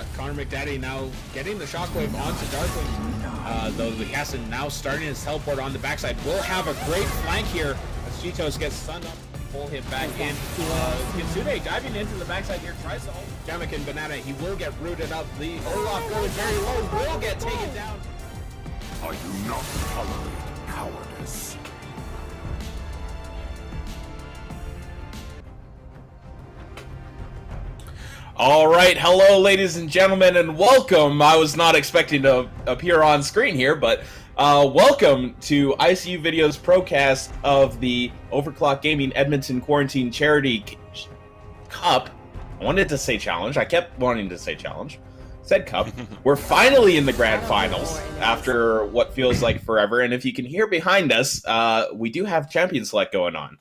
Yeah, Connor McDaddy now getting the shockwave onto Darkling. Though the Cassin now starting his teleport on the backside. Will have a great flank here as Cheetos gets stunned up. Pull him back in. Kitsune diving into the backside here. Tries to hold Jamakin Banana. He will get rooted up. The Olaf going very low. Will get taken down. I do not tolerate cowardice. All right, hello, ladies and gentlemen, and welcome. I was not expecting to appear on screen here, but welcome to ICU Video's procast of the Overclock Gaming Edmonton Quarantine Charity Cup. I wanted to say challenge. I kept wanting to say challenge. Said cup. We're finally in the grand finals after what feels like forever, and if you can hear behind us, we do have Champion Select going on.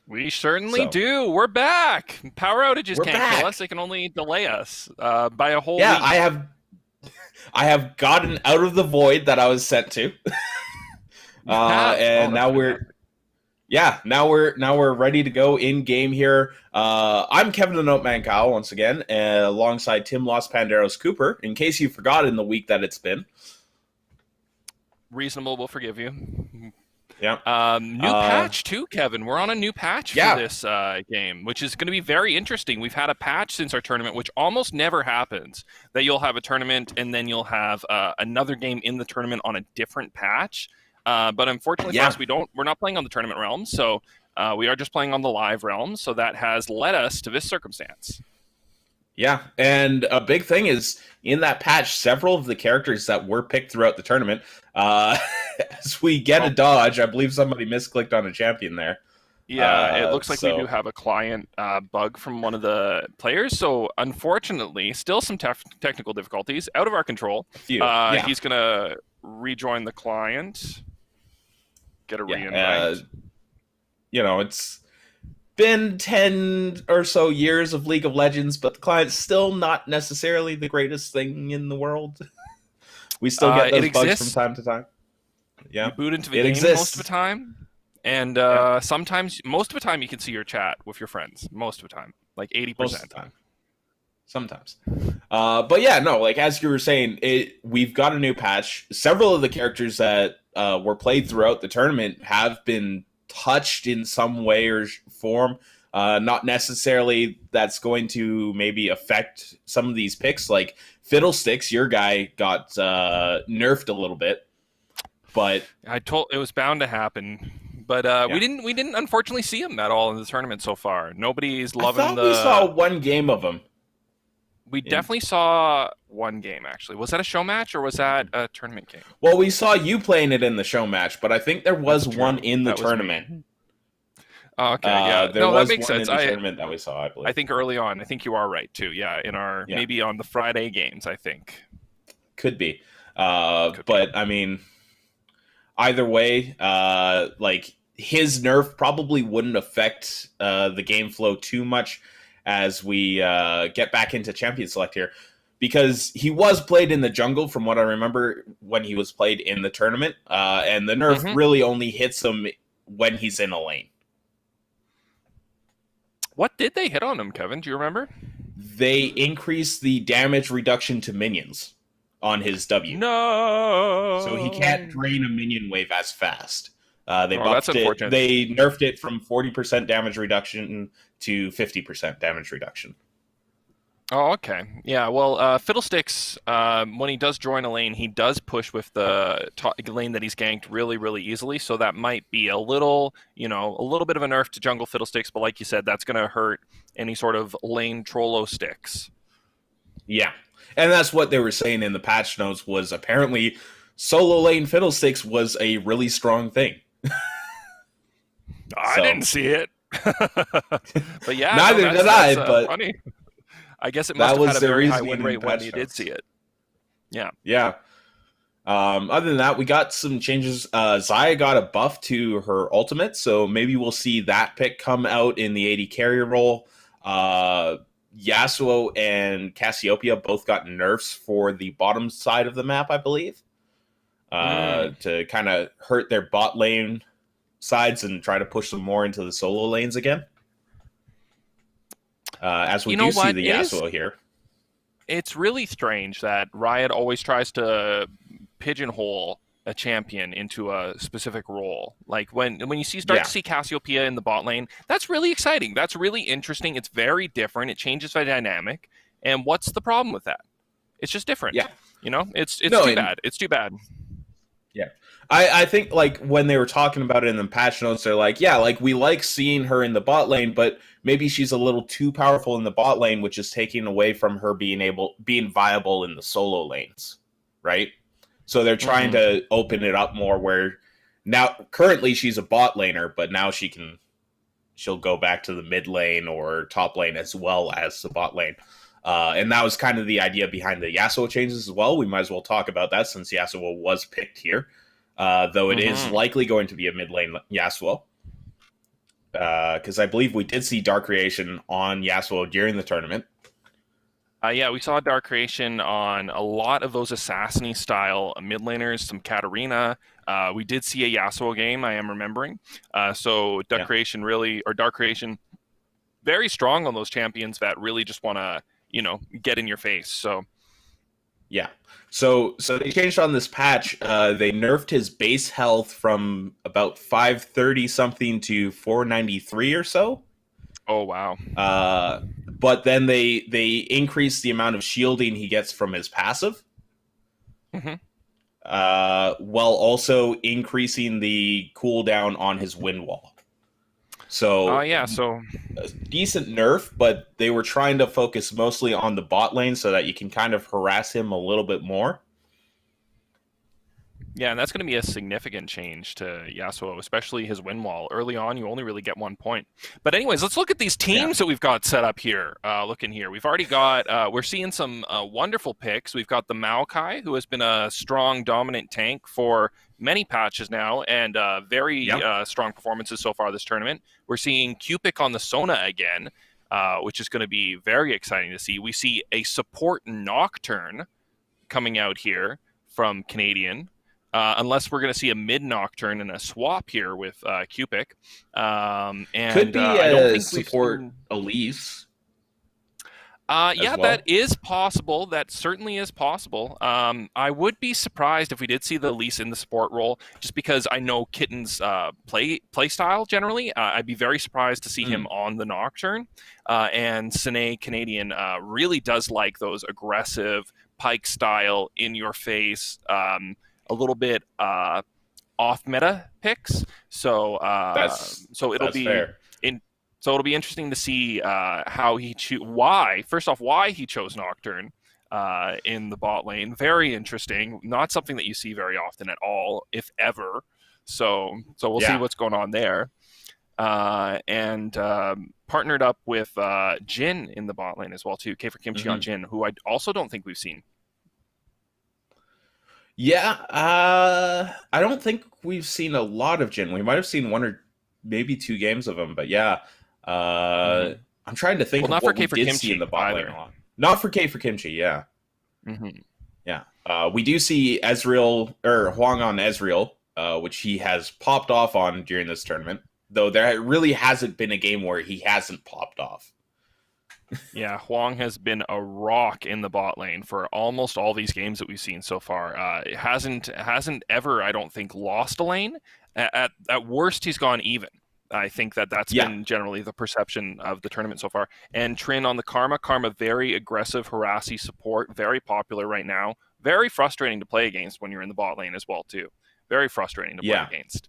We certainly do. We're back. Power outages can't kill us. They can only delay us by a whole week. I have gotten out of the void that I was sent to. Now we're ready to go in game here. I'm Kevin the Noteman Kyle once again, alongside Tim Los Panderos Cooper, in case you forgot in the week that it's been. Reasonable, we'll forgive you. Yeah. New patch too, Kevin. We're on a new patch for this game, which is going to be very interesting. We've had a patch since our tournament, which almost never happens. That you'll have a tournament and then you'll have another game in the tournament on a different patch. But unfortunately for us, we're not playing on the tournament realms, so we are just playing on the live realms. So that has led us to this circumstance. Yeah, and a big thing is in that patch, several of the characters that were picked throughout the tournament, as we get a dodge, I believe somebody misclicked on a champion there. Yeah, it looks like we do have a client bug from one of the players. So unfortunately, still some technical difficulties out of our control. He's going to rejoin the client, get a reinvite. It's been 10 or so years of League of Legends, but the client's still not necessarily the greatest thing in the world. We still get those bugs from time to time. Yeah, you boot into the game most of the time, and sometimes, most of the time, you can see your chat with your friends. Most of the time, like 80% of the time. Sometimes, but yeah, no. Like as you were saying, we've got a new patch. Several of the characters that were played throughout the tournament have been touched in some way or form. Not necessarily that's going to maybe affect some of these picks. Like Fiddlesticks, your guy got nerfed a little bit, but it was bound to happen. But we didn't unfortunately see him at all in the tournament so far. Nobody's loving we saw one game of him. We definitely saw one game, actually. Was that a show match or was that a tournament game? Well, we saw you playing it in the show match, but I think there was one in the tournament. Oh, okay, yeah. That makes sense. In the tournament that we saw, I believe. I think early on. I think you are right, too. Yeah, maybe on the Friday games, I think. Could be. But, I mean, either way, like, his nerf probably wouldn't affect the game flow too much as we get back into Champion Select here, because he was played in the jungle from what I remember when he was played in the tournament, and the nerf really only hits him when he's in a lane. What did they hit on him, Kevin? Do you remember? They increased the damage reduction to minions on his W. No! So he can't drain a minion wave as fast. They buffed it. They nerfed it from 40% damage reduction to 50% damage reduction. Oh, okay. Yeah, well, Fiddlesticks, when he does join a lane, he does push with the lane that he's ganked really, really easily, so that might be a little bit of a nerf to jungle Fiddlesticks, but like you said, that's going to hurt any sort of lane Trollo sticks. Yeah, and that's what they were saying in the patch notes, was apparently solo lane Fiddlesticks was a really strong thing. I didn't see it. But yeah, neither did I, but funny. I guess it must have had a very high win rate when you did see it. Yeah. Yeah. Other than that, we got some changes. Xayah got a buff to her ultimate, so maybe we'll see that pick come out in the AD carrier role. Yasuo and Cassiopeia both got nerfs for the bottom side of the map, I believe, to kind of hurt their bot lane sides and try to push them more into the solo lanes again. As we do see the Yasuo here. It's really strange that Riot always tries to pigeonhole a champion into a specific role. Like when you start to see Cassiopeia in the bot lane, that's really exciting. That's really interesting. It's very different. It changes the dynamic. And what's the problem with that? It's just different. Yeah. You know, it's too bad. It's too bad. Yeah. I think like when they were talking about it in the patch notes, they're like, yeah, like we like seeing her in the bot lane, but maybe she's a little too powerful in the bot lane, which is taking away from her being viable in the solo lanes, right? So they're trying to open it up more where now currently she's a bot laner, but now she'll go back to the mid lane or top lane as well as the bot lane. And that was kind of the idea behind the Yasuo changes as well. We might as well talk about that since Yasuo was picked here. Though it is likely going to be a mid lane Yasuo. Because I believe we did see Dark Creation on Yasuo during the tournament. Yeah, we saw Dark Creation on a lot of those Assassin-y style mid laners, some Katarina. We did see a Yasuo game, I am remembering. So Dark Creation, very strong on those champions that really just want to, get in your face. So yeah. So they changed on this patch. They nerfed his base health from about 530 something to 493 or so. Oh wow. But then they increased the amount of shielding he gets from his passive. While also increasing the cooldown on his wind wall. So so a decent nerf, but they were trying to focus mostly on the bot lane so that you can kind of harass him a little bit more. Yeah, and that's going to be a significant change to Yasuo, especially his win wall. Early on, you only really get 1 point. But anyways, let's look at these teams that we've got set up here. Looking here, we've already got, we're seeing some wonderful picks. We've got the Maokai, who has been a strong, dominant tank for many patches now, and very strong performances so far this tournament. We're seeing Cupid on the Sona again, which is going to be very exciting to see. We see a support Nocturne coming out here from Canadian. Unless we're going to see a mid Nocturne and a swap here with Cupid. And could be I don't think support Elise. That is possible. That certainly is possible. I would be surprised if we did see the Elise in the support role, just because I know Kitten's play style generally. I'd be very surprised to see him on the Nocturne. And Sine Canadian really does like those aggressive Pike style, in your face, a little bit off meta picks, so it'll be fair. So it'll be interesting to see how he why he chose Nocturne in the bot lane. Very interesting, not something that you see very often at all, if ever. So we'll see what's going on there. And partnered up with Jin in the bot lane as well too. K for Kimchi on Jin, who I also don't think we've seen. Yeah, I don't think we've seen a lot of Jin. We might have seen 1 or maybe 2 games of him, but I'm trying to think of what we did see in the bot lane a lot. Not for K for Kimchi, yeah. We do see Ezreal, or Huang on Ezreal, which he has popped off on during this tournament, though there really hasn't been a game where he hasn't popped off. Yeah, Huang has been a rock in the bot lane for almost all these games that we've seen so far. It hasn't ever, I don't think, lost a lane. At worst, he's gone even. I think that's been generally the perception of the tournament so far. And Trin on the Karma. Karma, very aggressive, harassy support, very popular right now. Very frustrating to play against when you're in the bot lane as well, too. Very frustrating to play against.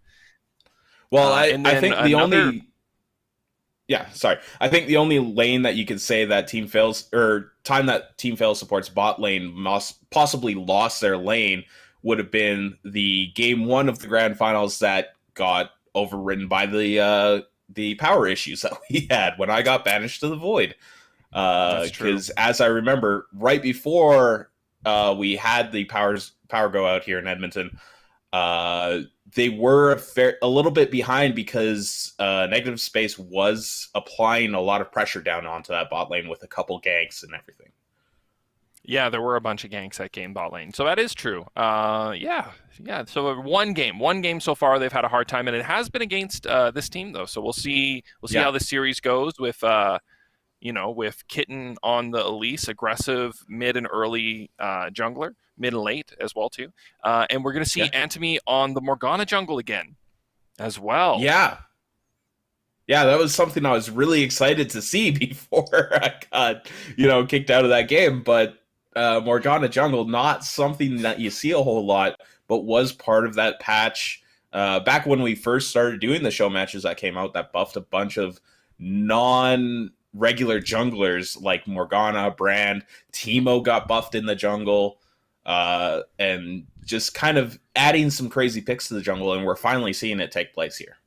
Well, I think the only... Yeah, sorry. I think the only lane that you could say that Team Fails, or time that Team Fails supports bot lane possibly lost their lane would have been the game 1 of the grand finals that got overridden by the power issues that we had when I got banished to the void. Because as I remember, right before we had the power go out here in Edmonton, they were a little bit behind because Negative Space was applying a lot of pressure down onto that bot lane with a couple ganks and everything. Yeah, there were a bunch of ganks that game bot lane. So that is true. So one game so far they've had a hard time, and it has been against this team though. So we'll see how this series goes with you know, with Kitten on the Elise, aggressive mid and early jungler, mid and late as well too. And we're going to see Antony on the Morgana jungle again as well. Yeah. Yeah, that was something I was really excited to see before I got, kicked out of that game. But Morgana jungle, not something that you see a whole lot, but was part of that patch back when we first started doing the show matches that came out that buffed a bunch of non-regular junglers like Morgana, Brand, Teemo got buffed in the jungle, and just kind of adding some crazy picks to the jungle, and we're finally seeing it take place here.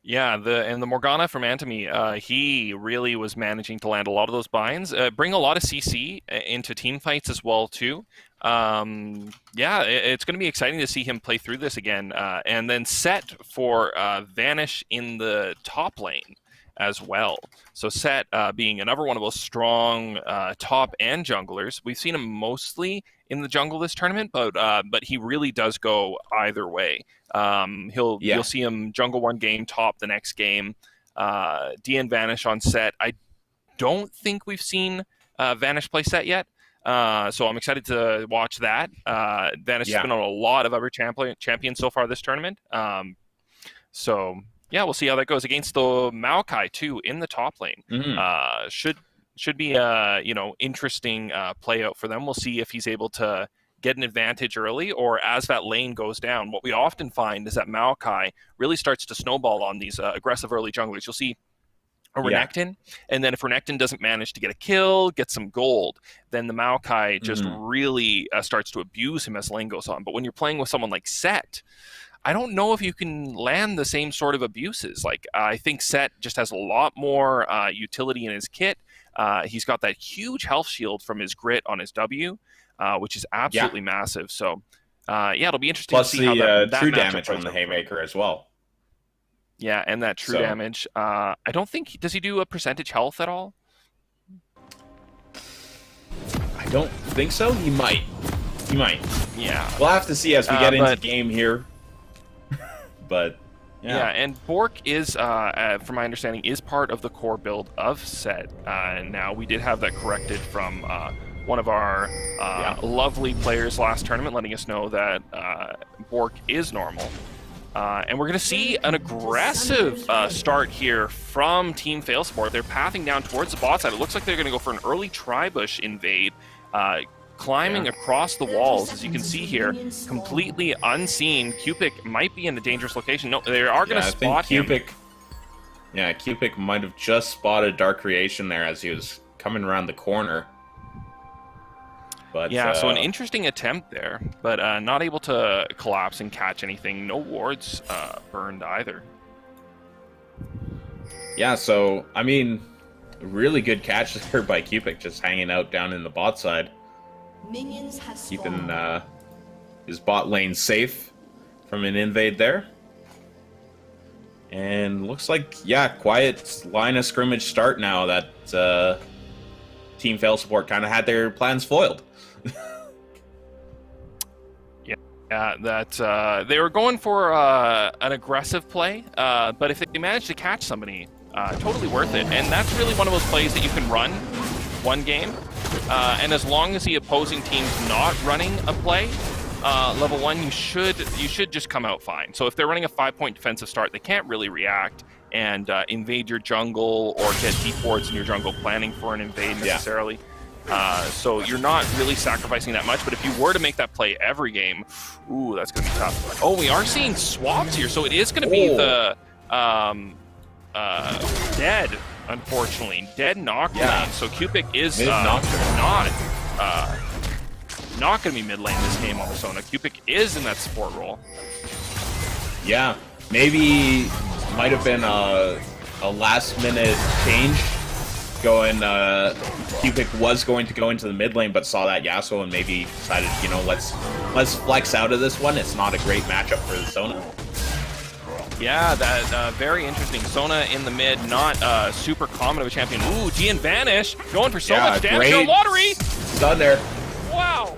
Yeah, the Morgana from Antony, he really was managing to land a lot of those binds, bring a lot of CC into team fights as well too. Yeah, it's going to be exciting to see him play through this again, and then set for Vanish in the top lane as well. So Set being another one of those strong top and junglers. We've seen him mostly in the jungle this tournament, but he really does go either way. You'll see him jungle one game, top the next game. DN Vanish on Set. I don't think we've seen Vanish play Set yet. So I'm excited to watch that. Vanish has been on a lot of other champions so far this tournament. So yeah, we'll see how that goes against the Maokai too in the top lane. Should be a interesting play out for them. We'll see if he's able to get an advantage early, or as that lane goes down. What we often find is that Maokai really starts to snowball on these aggressive early junglers. You'll see a Renekton, and then if Renekton doesn't manage to get a kill, get some gold, then the Maokai just really starts to abuse him as lane goes on. But when you're playing with someone like Set, I don't know if you can land the same sort of abuses. Like, I think Set just has a lot more utility in his kit. He's got that huge health shield from his grit on his W, which is absolutely massive. So, it'll be interesting to see how that true damage on the Haymaker as well. Yeah, and that true damage. I don't think, does he do a percentage health at all? I don't think so. He might. Yeah. We'll have to see as we get into the game here. But yeah, and Bork is, from my understanding, is part of the core build of Set. Now, we did have that corrected from one of our lovely players last tournament, letting us know that Bork is normal. And we're going to see an aggressive start here from Team Failsport. They're pathing down towards the bot side. It looks like they're going to go for an early Tribush invade, climbing across the walls, as you can see here, completely unseen. Cupid might be in a dangerous location. No, they are going to spot him. Yeah, Cupid might have just spotted Dark Creation there as he was coming around the corner. But, yeah, so an interesting attempt there, but not able to collapse and catch anything. No wards burned either. Yeah, so, I mean, really good catch there by Cupid, just hanging out down in the bot side. Keeping his bot lane safe from an invade there. And looks like, quiet line of scrimmage start now that Team Failsport kind of had their plans foiled. They were going for an aggressive play, but if they manage to catch somebody, totally worth it. And that's really one of those plays that you can run one game, and as long as the opposing team's not running a play, level 1, you should just come out fine. So if they're running a 5-point defensive start, they can't really react and invade your jungle or get deep wards in your jungle planning for an invade necessarily. So you're not really sacrificing that much, but if you were to make that play every game, that's going to be tough. Oh, we are seeing swaps here, so it is going to be the dead, unfortunately. Dead Nocturne. Yeah. So Cupid is not going to be mid lane this game on Persona. Cupid is in that support role. Yeah, maybe might have been a last-minute change. Cupid was going to go into the mid lane, but saw that Yasuo and maybe decided, let's flex out of this one. It's not a great matchup for the Sona. Yeah, that very interesting. Sona in the mid, not super common of a champion. Ooh, DN Vanish going for so much damage. No lottery. Done there. Wow.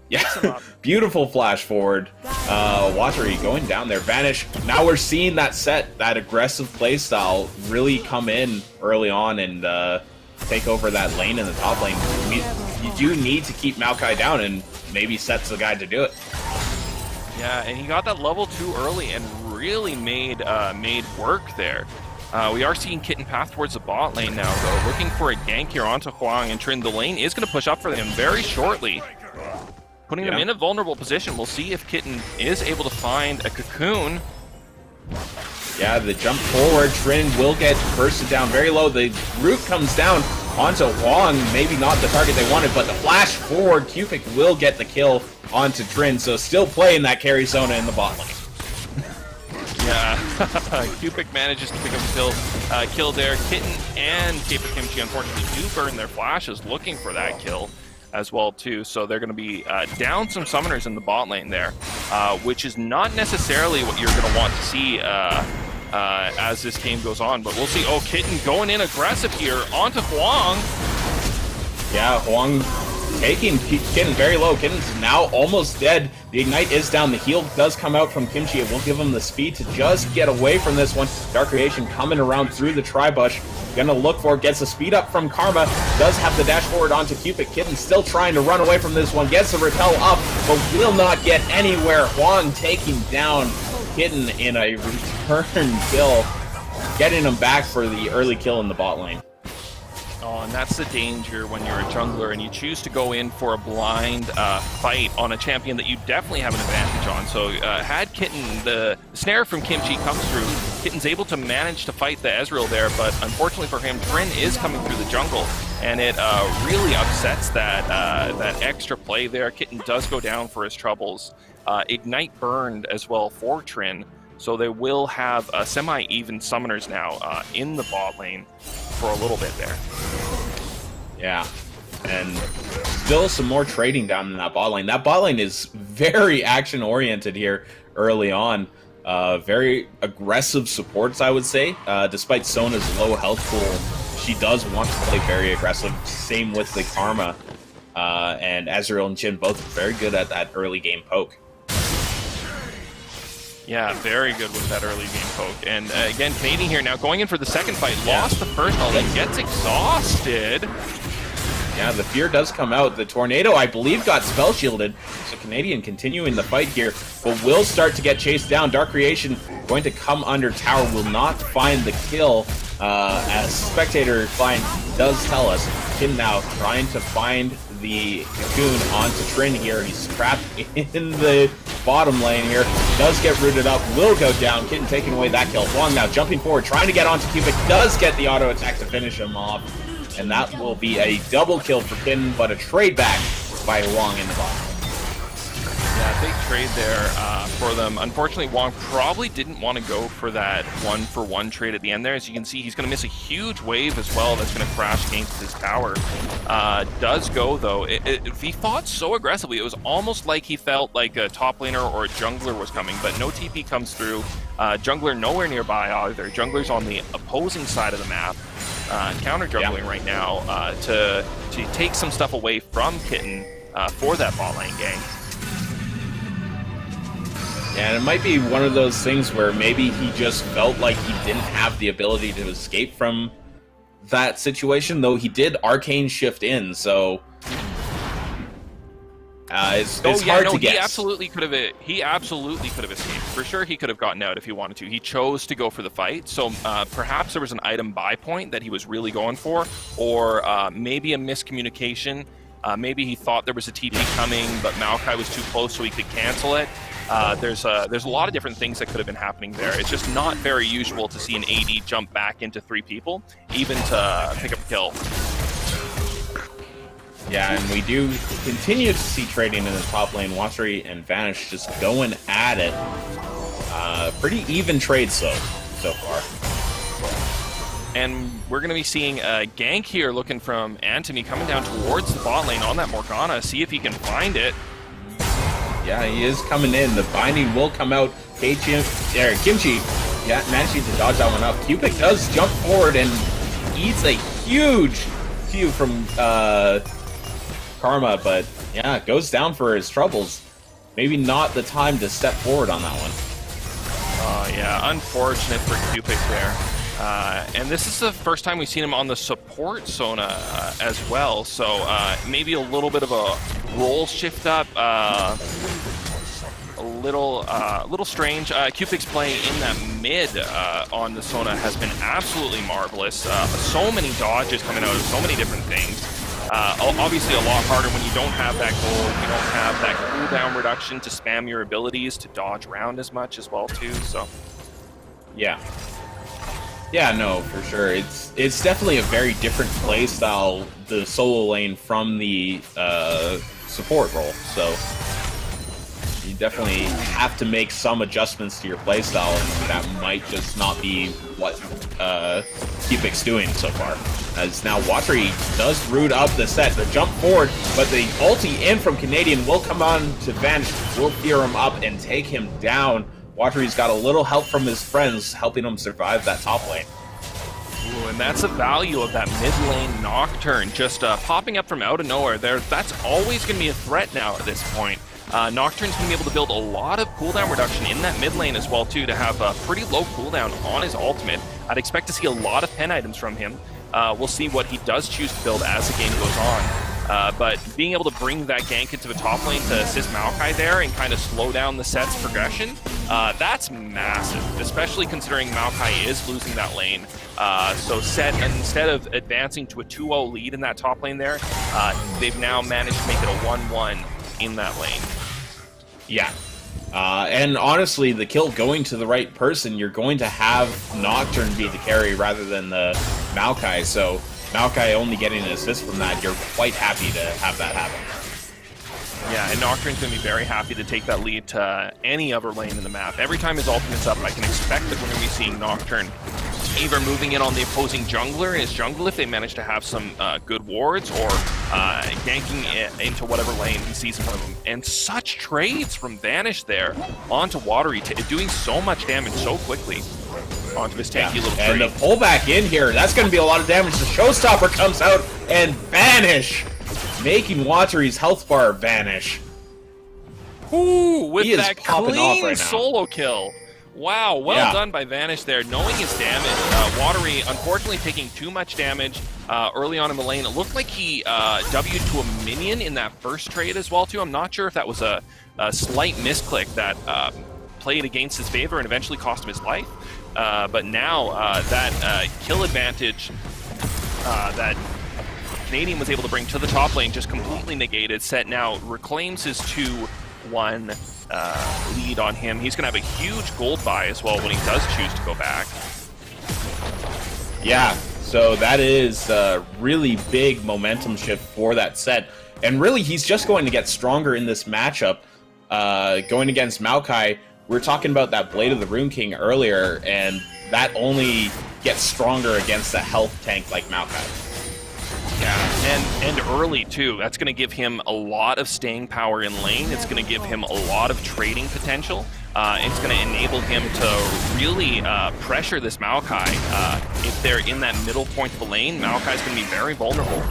Yeah, beautiful flash forward. Watery going down there. Vanish. Now we're seeing that that aggressive playstyle really come in early on and take over that lane in the top lane. You do need to keep Maokai down, and maybe Set's the guy to do it. Yeah, and he got that level 2 early and really made work there. We are seeing Kitten path towards the bot lane now, though, looking for a gank here onto Huang and Trin. The lane is going to push up for them very shortly, putting them in a vulnerable position. We'll see if Kitten is able to find a cocoon. Yeah, the jump forward, Trin will get bursted down very low. The root comes down onto Huang, maybe not the target they wanted, but the flash forward, Cupid will get the kill onto Trin, so still playing that carry Sona in the bot lane. Yeah, Cupid manages to pick up a kill there. Kitten and Caper Kimchi unfortunately do burn their flashes looking for that kill as well too, so they're going to be down some summoners in the bot lane there, which is not necessarily what you're going to want to see as this game goes on, but we'll see. Oh, Kitten going in aggressive here onto Huang. Yeah, Huang taking Kitten very low. Kitten's now almost dead. The Ignite is down. The heal does come out from Kimchi. It will give him the speed to just get away from this one. Dark Creation coming around through the tri-bush. Gonna look for it. Gets the speed up from Karma. Does have the dash forward onto Cupid. Kitten still trying to run away from this one. Gets the repel up, but will not get anywhere. Huang taking down Kitten in a return kill. Getting him back for the early kill in the bot lane. Oh, and that's the danger when you're a jungler and you choose to go in for a blind fight on a champion that you definitely have an advantage on. So had Kitten, the snare from Kimchi comes through, Kitten's able to manage to fight the Ezreal there, but unfortunately for him, Trin is coming through the jungle, and it really upsets that extra play there. Kitten does go down for his troubles. Ignite burned as well for Trin, so they will have semi-even summoners now in the bot lane for a little bit there. Yeah, and still some more trading down in that bot lane. That bot lane is very action-oriented here early on. Very aggressive supports, I would say. Despite Sona's low health pool, she does want to play very aggressive. Same with the Karma. And Ezreal and Jhin both very good at that early game poke. Yeah, very good with that early game poke. And again, Canadian here now going in for the second fight. Lost the first, although he gets exhausted. Yeah, the fear does come out. The tornado, I believe, got spell shielded. So Canadian continuing the fight here, but will start to get chased down. Dark Creation going to come under tower, will not find the kill. As Spectator Find does tell us, Kim now trying to find the cocoon onto Trin here. He's trapped in the bottom lane here. Does get rooted up, will go down. Kitten taking away that kill. Huang now jumping forward, trying to get onto Cupid. Does get the auto attack to finish him off. And that will be a double kill for Kitten, but a trade back by Huang in the bottom. Yeah, big trade there for them. Unfortunately, Huang probably didn't want to go for that one-for-one trade at the end there. As you can see, he's going to miss a huge wave as well that's going to crash against his tower. Does go, though. He fought so aggressively, it was almost like he felt like a top laner or a jungler was coming, but no TP comes through. Jungler nowhere nearby either. Jungler's on the opposing side of the map. Counter-jungling right now to take some stuff away from Kitten for that bot lane gang. And it might be one of those things where maybe he just felt like he didn't have the ability to escape from that situation, though he did arcane shift in, so it's hard to guess. He absolutely could have escaped. For sure he could have gotten out if he wanted to. He chose to go for the fight, so perhaps there was an item buy point that he was really going for, or maybe a miscommunication. Maybe he thought there was a TP coming, but Maokai was too close so he could cancel it. There's a lot of different things that could have been happening there. It's just not very usual to see an AD jump back into 3 people, even to pick up a kill. Yeah, and we do continue to see trading in the top lane. Watery and Vanish just going at it. Pretty even trade so far. And we're going to be seeing a gank here looking from Anthony coming down towards the bot lane on that Morgana. See if he can find it. Yeah, he is coming in. The binding will come out. Kimchi managing to dodge that one up. Cupid does jump forward and eats a huge Q from Karma, but Yeah, goes down for his troubles. Maybe not the time to step forward on that one. Oh, yeah, unfortunate for Cupid there. And this is the first time we've seen him on the support Sona as well, so maybe a little bit of a role shift up, a little strange. Cupid's play in that mid on the Sona has been absolutely marvelous. So many dodges coming out of so many different things. Obviously a lot harder when you don't have that gold, you don't have that cooldown reduction to spam your abilities to dodge around as much as well too, so. Yeah. Yeah, no, for sure. It's definitely a very different play style, the solo lane from the support role, so you definitely have to make some adjustments to your playstyle, and that might just not be what Cupid's doing so far. As now Watry does root up the set, the jump forward, but the ulti in from Canadian will come on to Vanish, will fear him up and take him down. Watry's got a little help from his friends, helping him survive that top lane. Ooh, and that's the value of that mid lane Nocturne, just popping up from out of nowhere there. That's always going to be a threat now at this point. Nocturne's going to be able to build a lot of cooldown reduction in that mid lane as well too, to have a pretty low cooldown on his ultimate. I'd expect to see a lot of pen items from him. We'll see what he does choose to build as the game goes on. But being able to bring that gank into the top lane to assist Maokai there and kind of slow down the set's progression, that's massive, especially considering Maokai is losing that lane. So Set, instead of advancing to a 2-0 lead in that top lane there, they've now managed to make it a 1-1 in that lane. Yeah. And honestly, the kill going to the right person, you're going to have Nocturne be the carry rather than the Maokai, so Maokai only getting an assist from that, you're quite happy to have that happen. Yeah, and Nocturne's going to be very happy to take that lead to any other lane in the map. Every time his ultimate's up, I can expect that we're going to be seeing Nocturne either moving in on the opposing jungler in his jungle if they manage to have some good wards, or ganking into whatever lane he sees in front of him. And such trades from Vanish there onto Watery, doing so much damage so quickly onto his tanky little tree. And the pullback in here, that's going to be a lot of damage. The Showstopper comes out and Vanish, making Watery's health bar vanish. Ooh, with that clean right solo kill. Wow, well done by Vanish there, knowing his damage. Watery, unfortunately, taking too much damage early on in the lane. It looked like he W'd to a minion in that first trade as well, too. I'm not sure if that was a slight misclick that played against his favor and eventually cost him his life. But now that kill advantage that Canadian was able to bring to the top lane just completely negated. Set now reclaims his 2-1 lead on him. He's going to have a huge gold buy as well when he does choose to go back. Yeah, so that is a really big momentum shift for that set. And really, he's just going to get stronger in this matchup. Going against Maokai, we were talking about that Blade of the Rune King earlier, and that only gets stronger against a health tank like Maokai. Yeah, and early too. That's going to give him a lot of staying power in lane. It's going to give him a lot of trading potential. It's going to enable him to really pressure this Maokai. If they're in that middle point of the lane, Maokai's going to be very vulnerable.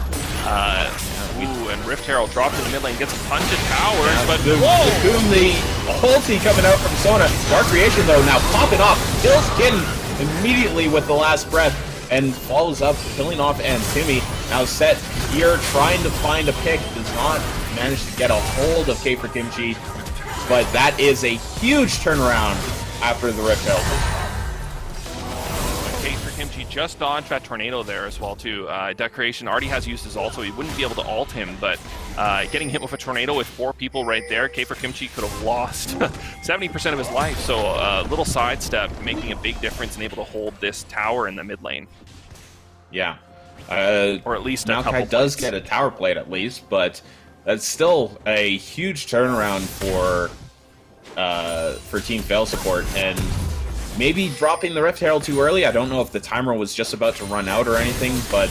Ooh, and Rift Herald dropped in the mid lane, gets a punch of towers, but the ulti coming out from Sona. Dark Creation, though, now popping off, kills Kitten immediately with the last breath, and follows up, killing off Antimi. Now Set here trying to find a pick, does not manage to get a hold of K for Kimchi, but that is a huge turnaround after the Rift Herald. K for Kimchi just dodged that tornado there as well too. Decoration already has used his ult, so he wouldn't be able to ult him, but getting hit with a tornado with 4 people right there, K for Kimchi could have lost 70% of his life, so a little sidestep making a big difference and able to hold this tower in the mid lane. Yeah. Or at least Maokai does get a tower plate at least, but that's still a huge turnaround for Team Fail support, and maybe dropping the Rift Herald too early. I don't know if the timer was just about to run out or anything, but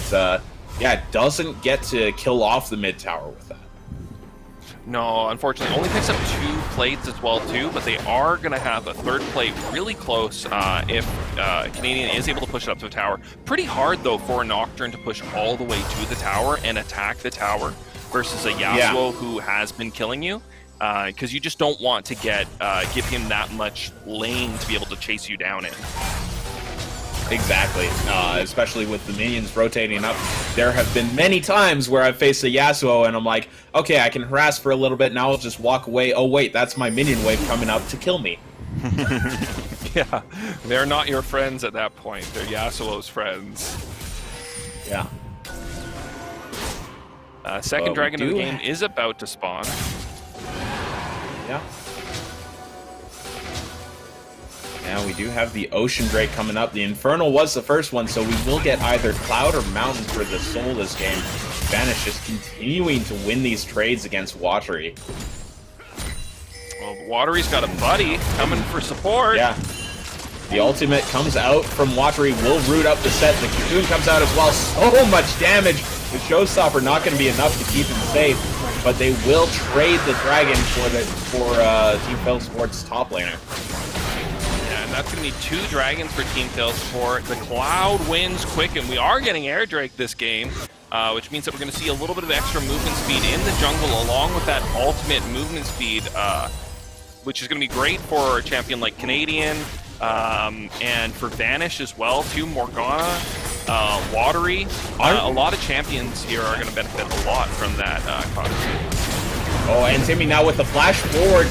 yeah, it doesn't get to kill off the mid tower with that. No, unfortunately, only picks up 2 plates as well too, but they are going to have a 3rd plate really close if Canadian is able to push it up to the tower. Pretty hard though for Nocturne to push all the way to the tower and attack the tower. versus a Yasuo who has been killing you, because you just don't want to give him that much lane to be able to chase you down in. Exactly, especially with the minions rotating up. There have been many times where I've faced a Yasuo and I'm like, okay, I can harass for a little bit, now I'll just walk away. Oh wait, that's my minion wave coming up to kill me. Yeah, they're not your friends at that point. They're Yasuo's friends. Yeah. Second dragon of the game is about to spawn. Yeah. Now we do have the Ocean Drake coming up. The Infernal was the first one, so we will get either Cloud or Mountain for the soul this game. Vanish just continuing to win these trades against Watery. Well, Watery's got a buddy coming for support. Yeah. The ultimate comes out from Watery, will root up the set. The Cocoon comes out as well. So much damage. The Showstopper not going to be enough to keep him safe, but they will trade the Dragon for Team Failsport's top laner. That's going to be 2 dragons for Team Failsport. The Cloud wins quick, and we are getting Air Drake this game, which means that we're going to see a little bit of extra movement speed in the jungle along with that ultimate movement speed, which is going to be great for a champion like Canadian, and for Vanish as well, too. Morgana, Watery. A lot of champions here are going to benefit a lot from that concept. Oh, and Timmy now with the flash forward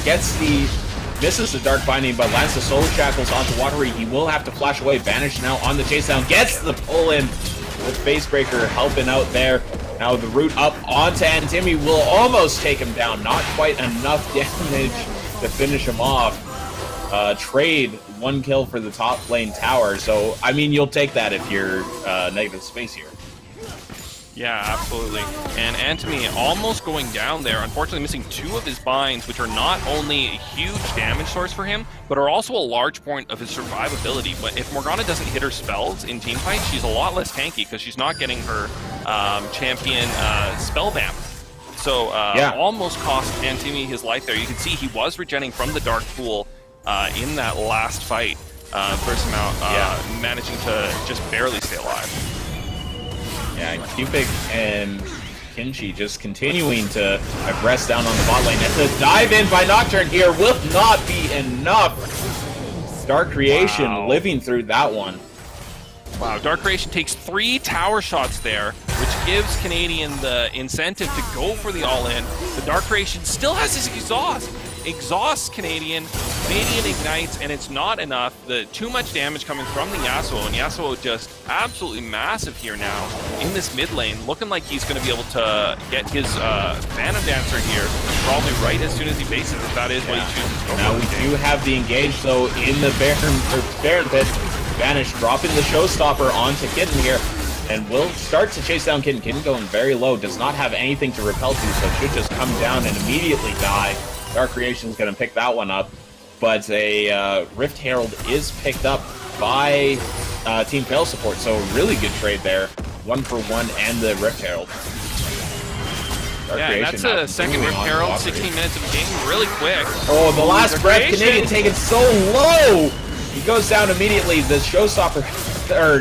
misses the Dark Binding, but lands the Soul Shackles onto Watery. He will have to flash away. Vanish now on the chase down. Gets the pull in with Facebreaker helping out there. Now the root up onto Timmy will almost take him down. Not quite enough damage to finish him off. Trade 1 kill for the top lane tower. So, I mean, you'll take that if you're negative space here. Yeah, absolutely. And Antony almost going down there, unfortunately missing 2 of his binds, which are not only a huge damage source for him, but are also a large point of his survivability. But if Morgana doesn't hit her spells in teamfights, she's a lot less tanky because she's not getting her champion spell vamp. So almost cost Antony his life there. You can see he was regenerating from the Dark Pool in that last fight. First amount, managing to just barely stay alive. Yeah, Cupid and Kinchi just continuing to aggress down on the bot lane. And the dive in by Nocturne here will not be enough. Dark Creation living through that one. Wow, Dark Creation takes 3 tower shots there, which gives Canadian the incentive to go for the all-in. The Dark Creation still has his exhaust. Exhausts Canadian ignites, and it's not enough. Too much damage coming from the Yasuo, and Yasuo just absolutely massive here now in this mid lane, looking like he's going to be able to get his Phantom Dancer here probably right as soon as he faces it. That is what he chooses to go now for. We do have the engage, though, in the Baron Pit. Vanish dropping the Showstopper onto Kitten here, and will start to chase down Kitten. Kitten going very low, does not have anything to repel to, so should just come down and immediately die. Dark Creation's going to pick that one up, but a Rift Herald is picked up by Team Fail Support, so really good trade there. 1 for 1 and the Rift Herald. Yeah, that's a second Rift Herald, 16 minutes of the game, really quick. Oh, the last breath, Canadian taken so low! He goes down immediately. The Showstopper, or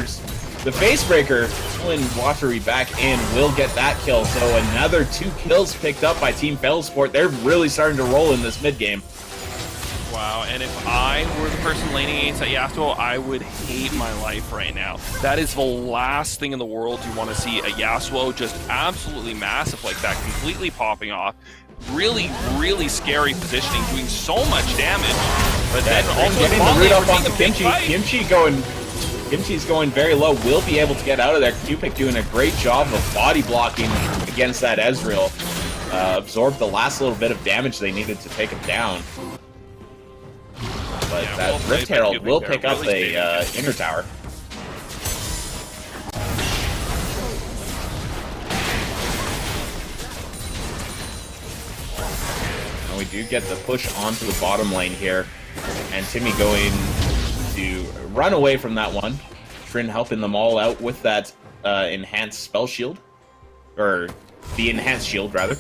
the Facebreaker, pulling Watery back in, will get that kill. So another 2 kills picked up by Team Failsport. They're really starting to roll in this mid game. Wow, and if I were the person laning against that Yasuo, I would hate my life right now. That is the last thing in the world you want to see, a Yasuo just absolutely massive like that, completely popping off. Really, really scary positioning, doing so much damage. But then also getting the root up onto Kimchi. Kimchi's going very low, will be able to get out of there. Cupid doing a great job of body blocking against that Ezreal. Absorbed the last little bit of damage they needed to take him down. But that Rift Herald will pick up the inner tower. And we do get the push onto the bottom lane here. And Timmy going to run away from that one. Trin helping them all out with that enhanced spell shield. Or the enhanced shield, rather.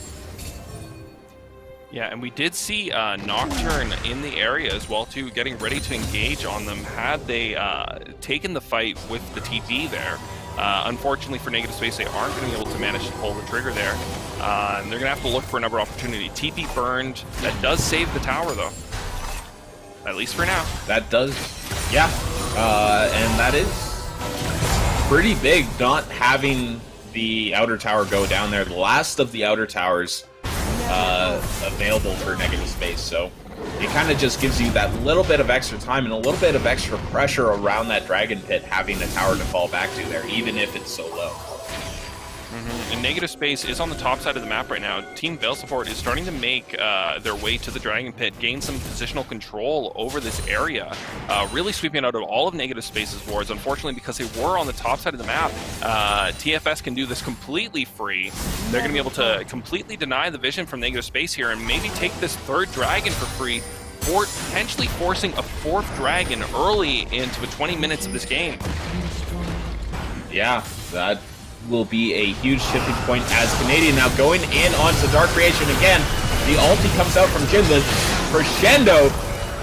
Yeah, and we did see Nocturne in the area as well, too, getting ready to engage on them had they taken the fight with the TP there. Unfortunately for Negative Space, they aren't going to be able to manage to pull the trigger there. And they're going to have to look for another opportunity. TP burned. That does save the tower, though. At least for now. That does, yeah. And that is pretty big, not having the outer tower go down there. The last of the outer towers available for Negative Space, so it kind of just gives you that little bit of extra time and a little bit of extra pressure around that Dragon Pit, having a tower to fall back to there, even if it's so low. And Negative Space is on the top side of the map right now. Team Veil Support is starting to make their way to the Dragon Pit, gain some positional control over this area, really sweeping out of all of Negative Space's wards. Unfortunately, because they were on the top side of the map, TFS can do this completely free. They're going to be able to completely deny the vision from Negative Space here and maybe take this third dragon for free, or potentially forcing a fourth dragon early into 20 minutes of this game. Yeah, that will be a huge shifting point as Canadian now going in onto Dark Creation again. The ulti comes out from Jin. The crescendo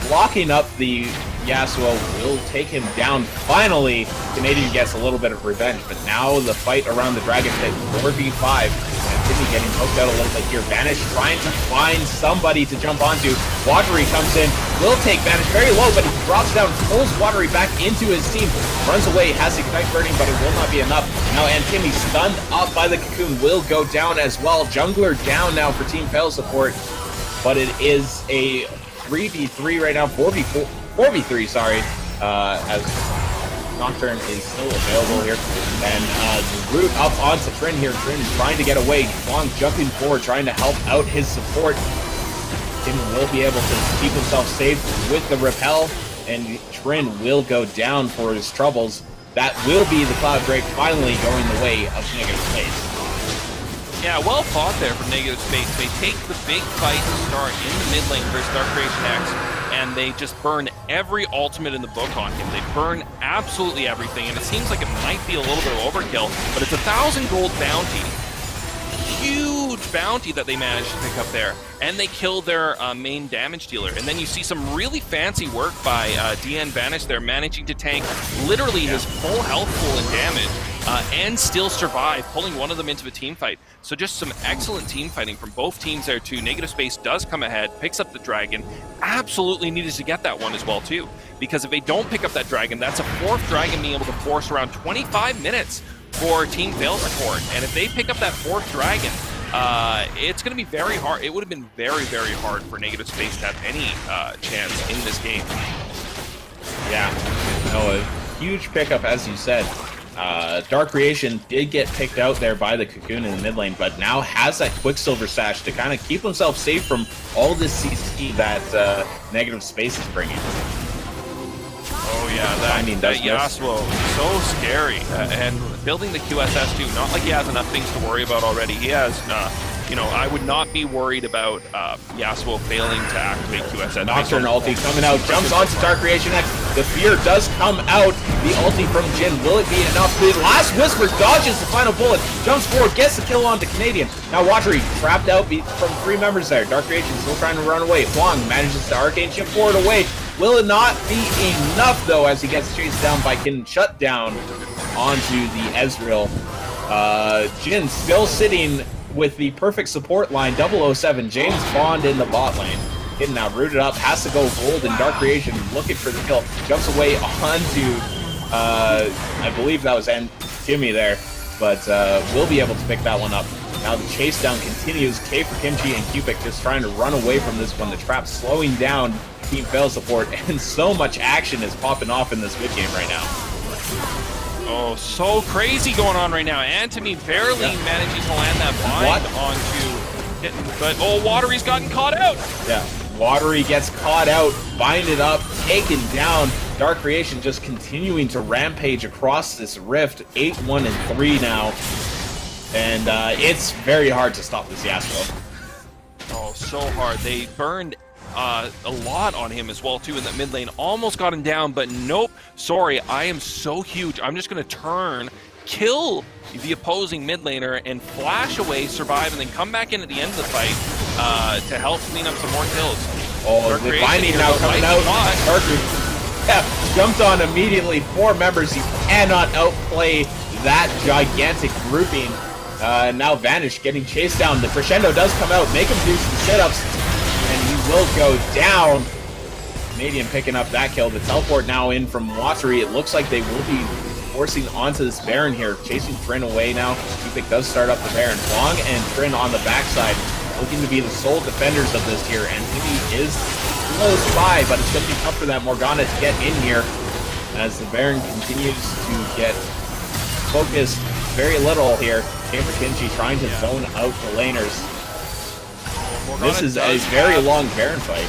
blocking up the Yasuo will take him down. Finally, Canadian gets a little bit of revenge, but now the fight around the Dragon Pit, 4v5. And Timmy getting poked out a little bit here. Vanish trying to find somebody to jump onto. Watery comes in, will take Vanish very low, but he drops down, pulls Watery back into his team, runs away, has Ignite burning, but it will not be enough. Now Antimi, stunned up by the Cocoon, will go down as well. Jungler down now for Team Veil Support, but it is a 3v3 right now, 4v3, sorry, as Nocturne is still available here. And the root up onto Trin here. Trin trying to get away. Long jumping forward, trying to help out his support. Tim will be able to keep himself safe with the repel, and Trin will go down for his troubles. That will be the Cloud Drake finally going the way of Negative Space. Yeah, well fought there from Negative Space. They take the big fight to start in the mid lane versus Dark Creation X, and they just burn every ultimate in the book on him. They burn absolutely everything, and it seems like it might be a little bit of overkill, but it's 1,000 gold bounty. Huge bounty that they managed to pick up there, and they kill their main damage dealer. And then you see some really fancy work by DN Vanish there, managing to tank literally his full health pool in damage, and still survive, pulling one of them into a team fight. So just some excellent team fighting from both teams there too. Negative Space does come ahead, picks up the dragon, absolutely needed to get that one as well too, because if they don't pick up that dragon, that's a fourth dragon being able to force around 25 minutes for Team Veil Support. And if they pick up that fourth dragon, it's going to be very hard. It would have been very, very hard for Negative Space to have any chance in this game. Yeah, no, a huge pickup, as you said. Dark Creation did get picked out there by the Cocoon in the mid lane, but now has that Quicksilver Sash to kind of keep himself safe from all this CC that Negative Space is bringing. Oh yeah, that Yasuo, so scary. And building the QSS too, not like he has enough things to worry about already. He has, you know, I would not be worried about Yasuo failing to activate QSS. Nocturne ulti coming out, jumps onto Dark Creation X. The fear does come out. The ulti from Jin, will it be enough? The last Whisper dodges the final bullet, jumps forward, gets the kill onto Canadian. Now Watery trapped out from 3 members there. Dark Creation still trying to run away. Huang manages to arcane chip forward away. Will it not be enough, though, as he gets chased down by Kin, shut down onto the Ezreal. Jin still sitting with the perfect support line, 007, James Bond in the bot lane. Kin now rooted up, has to go gold, and Dark Creation looking for the kill. Jumps away onto, I believe that was Timmy there, but will be able to pick that one up. Now the chase down continues. K for Kimchi and Cupid just trying to run away from this one. The trap slowing down Team Veil Support, and so much action is popping off in this mid game right now. Oh, so crazy going on right now. Antimi barely managing to land that bind onto it, but Watery's gotten caught out. Yeah, Watery gets caught out, binded up, taken down. Dark Creation just continuing to rampage across this rift. 8-1 and 3 now. And it's very hard to stop this Yasuo. Oh, so hard. They burned a lot on him as well, too, in that mid lane. Almost got him down, but nope. Sorry, I am so huge. I'm just going to turn, kill the opposing mid laner, and flash away, survive, and then come back in at the end of the fight to help clean up some more kills. Oh, the binding now coming out. Dark jumped on immediately. 4 members. You cannot outplay that gigantic grouping. Now Vanish getting chased down. The crescendo does come out, make him do some sit-ups, and he will go down. Canadian picking up that kill. The teleport now in from Watery. It looks like they will be forcing onto this Baron here, chasing Trin away now. Cupic does start up the Baron. Wong and Trin on the backside, looking to be the sole defenders of this here, and he is close by, but it's going to be tough for that Morgana to get in here as the Baron continues to get focused very little here. Chamber Kinchi trying to zone out the laners. This is a very long Baron fight.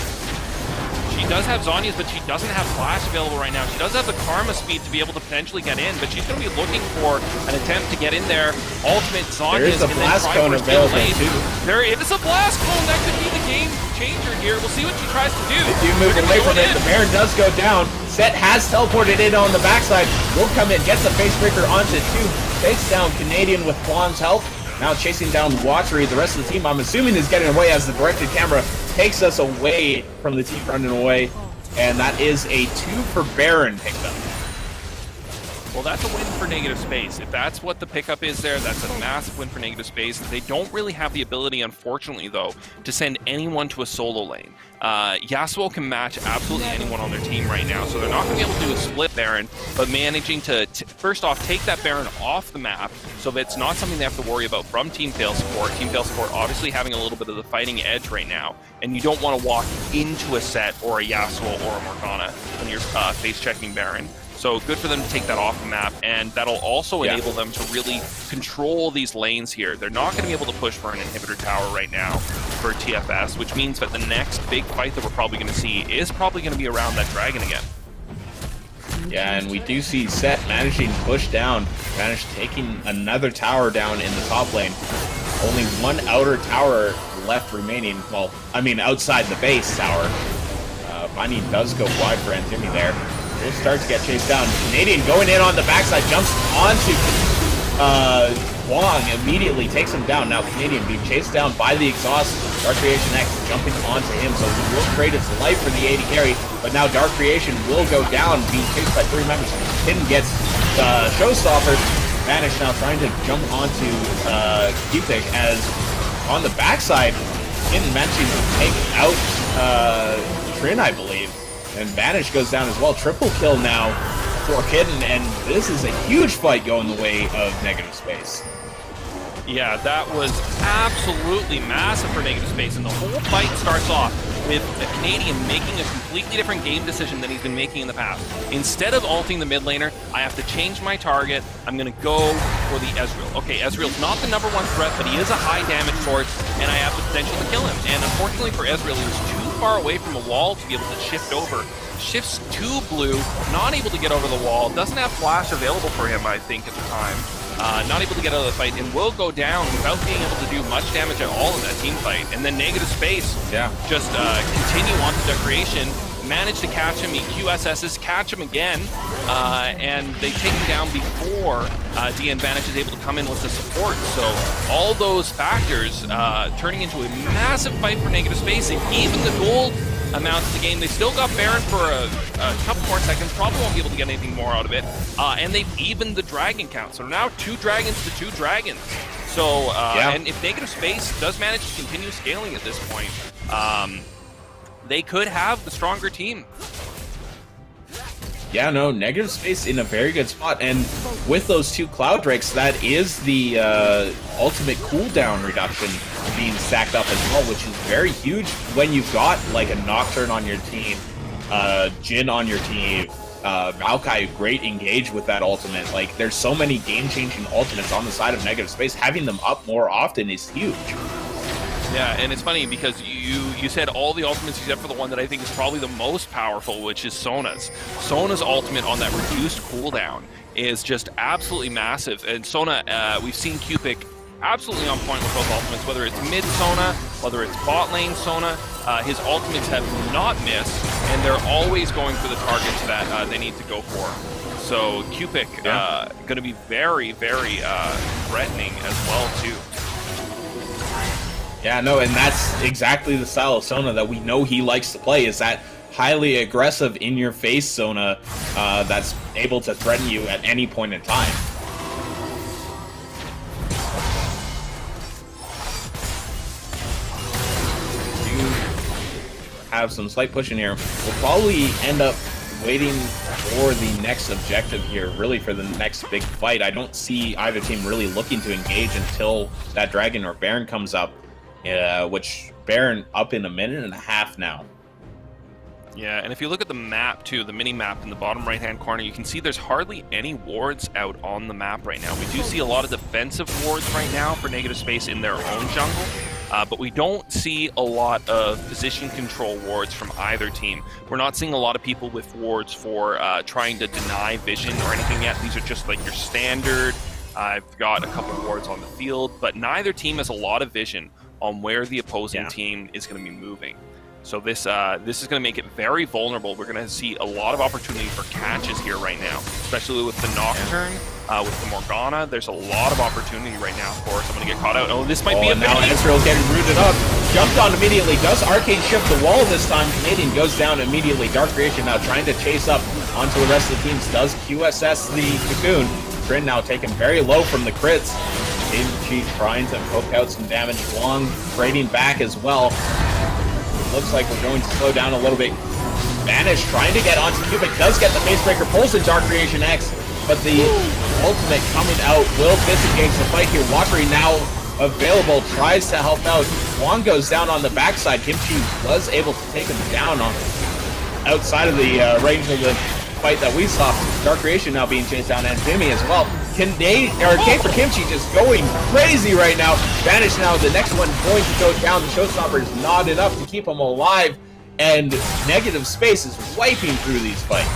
She does have Zhonya's, but she doesn't have Flash available right now. She does have the Karma speed to be able to potentially get in, but she's going to be looking for an attempt to get in there. Ultimate Zhonya's, and then try for available too. There is a Blast Cone. That could be the game changer here. We'll see what she tries to do. They do move away from it. The Baron does go down. Set has teleported in on the backside. Will come in, gets the Facebreaker onto two. Takes down Canadian with Blonde's help. Now chasing down Watery. The rest of the team, I'm assuming, is getting away as the directed camera takes us away from the team running away. And that is a 2 for Baron picked up. Well, that's a win for Negative Space. If that's what the pickup is there, that's a massive win for Negative Space. They don't really have the ability, unfortunately, though, to send anyone to a solo lane. Yasuo can match absolutely anyone on their team right now, so they're not going to be able to do a split Baron, but managing to, first off, take that Baron off the map so that it's not something they have to worry about from Team Fail Support. Team Fail Support obviously having a little bit of the fighting edge right now, and you don't want to walk into a Set or a Yasuo or a Morgana when you're face-checking Baron. So good for them to take that off the map, and that'll also enable them to really control these lanes here. They're not going to be able to push for an inhibitor tower right now for TFS, which means that the next big fight that we're probably going to see is probably going to be around that dragon again. Yeah, and we do see Set managing to push down. Vanish taking another tower down in the top lane. Only one outer tower left remaining. Well, I mean outside the base tower. Binding does go wide for Antimi there. Will start to get chased down. Canadian going in on the backside, jumps onto Wong, immediately takes him down. Now Canadian being chased down by the exhaust. Dark Creation X jumping onto him, so he will trade his life for the AD carry, but now Dark Creation will go down, being chased by 3 members. Tin gets Showstopper. Vanish now trying to jump onto Cupic, as on the backside, Tin managing to take out Trin, I believe. And Vanish goes down as well. Triple kill now for Kitten, and this is a huge fight going the way of Negative Space. Yeah, that was absolutely massive for Negative Space, and the whole fight starts off with the Canadian making a completely different game decision than he's been making in the past. Instead of ulting the mid laner, I have to change my target. I'm going to go for the Ezreal. Okay, Ezreal's not the #1 threat, but he is a high damage source, and I have the potential to kill him. And unfortunately for Ezreal, he was too far away from a wall to be able to shift over. Shifts to blue, not able to get over the wall, doesn't have flash available for him, I think, at the time. Not able to get out of the fight, and will go down without being able to do much damage at all in that team fight. And then Negative Space just continue on to Creation, manage to catch him, he QSS's, catch him again, and they take him down before DN Vanish is able to come in with the support. So all those factors turning into a massive fight for Negative Space, and even the gold amounts of the game. They still got Baron for a couple more seconds, probably won't be able to get anything more out of it, and they've evened the dragon count. So now 2 dragons to 2 dragons. So, and if Negative Space does manage to continue scaling at this point, they could have the stronger team. Yeah, no, Negative Space in a very good spot, and with those 2 Cloud Drakes, that is the ultimate cooldown reduction being stacked up as well, which is very huge when you've got like a Nocturne on your team, Jhin on your team, Maokai great engage with that ultimate. Like, there's so many game-changing ultimates on the side of Negative Space. Having them up more often is huge. Yeah, and it's funny because you said all the ultimates except for the one that I think is probably the most powerful, which is Sona's. Sona's ultimate on that reduced cooldown is just absolutely massive. And Sona, we've seen Cupic absolutely on point with both ultimates, whether it's mid Sona, whether it's bot lane Sona. His ultimates have not missed, and they're always going for the targets that they need to go for. So Cupic going to be very, very threatening as well, too. Yeah, no, and that's exactly the style of Sona that we know he likes to play, is that highly aggressive, in-your-face Sona that's able to threaten you at any point in time. have some slight push in here. We'll probably end up waiting for the next objective here, really for the next big fight. I don't see either team really looking to engage until that Dragon or Baron comes up, which Baron up in a minute and a half now. Yeah, and if you look at the map too, the mini map in the bottom right hand corner, you can see there's hardly any wards out on the map right now. We do see a lot of defensive wards right now for negative space in their own jungle, but we don't see a lot of position control wards from either team. We're not seeing a lot of people with wards for trying to deny vision or anything yet. These are just like your standard, I've got a couple wards on the field, but neither team has a lot of vision on where the opposing team is going to be moving. So this is going to make it very vulnerable. We're going to see a lot of opportunity for catches here right now, especially with the Nocturne, with the Morgana. There's a lot of opportunity right now for someone to get caught out. Oh, this might be a now Ezreal's getting rooted up. Jumped on immediately. Does Arcane shift the wall this time? Canadian goes down immediately. Dark Creation now trying to chase up onto the rest of the teams. Does QSS the Cocoon. Trin now taken very low from the crits. Chi trying to poke out some damage. Long trading back as well. Looks like we're going to slow down a little bit. Vanish trying to get onto Cubic, does get the Facebreaker, pulls in Dark Creation X, but the ultimate coming out will disengage the fight here. Watery now available, tries to help out. Wong goes down on the backside. Kimchi was able to take him down on outside of the range of the fight that we saw. Dark Creation now being chased down, and Jimmy as well. K for Kimchi just going crazy right now. Vanish now, the next one going to go down. The Showstopper is not enough to keep him alive, and negative space is wiping through these fights.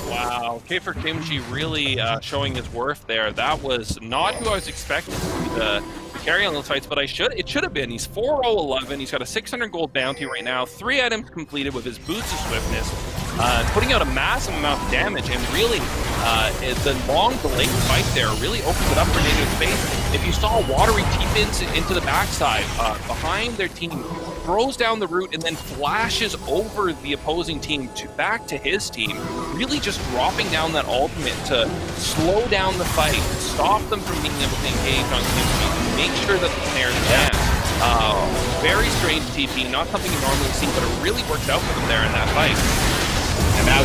Wow, K for Kimchi really showing his worth there. That was not who I was expecting to be the carry on those fights, but it should have been. He's 4-0-11. He's got a 600 gold bounty right now. 3 items completed with his Boots of Swiftness. Putting out a massive amount of damage, and really the long delayed fight there really opens it up for negative space. If you saw Watery TP into the backside behind their team, throws down the root and then flashes over the opposing team back to his team, really just dropping down that ultimate to slow down the fight, stop them from being able to engage on Kimchi, and make sure that the players advance. Very strange TP, not something you normally see, but it really worked out for them there in that fight. And now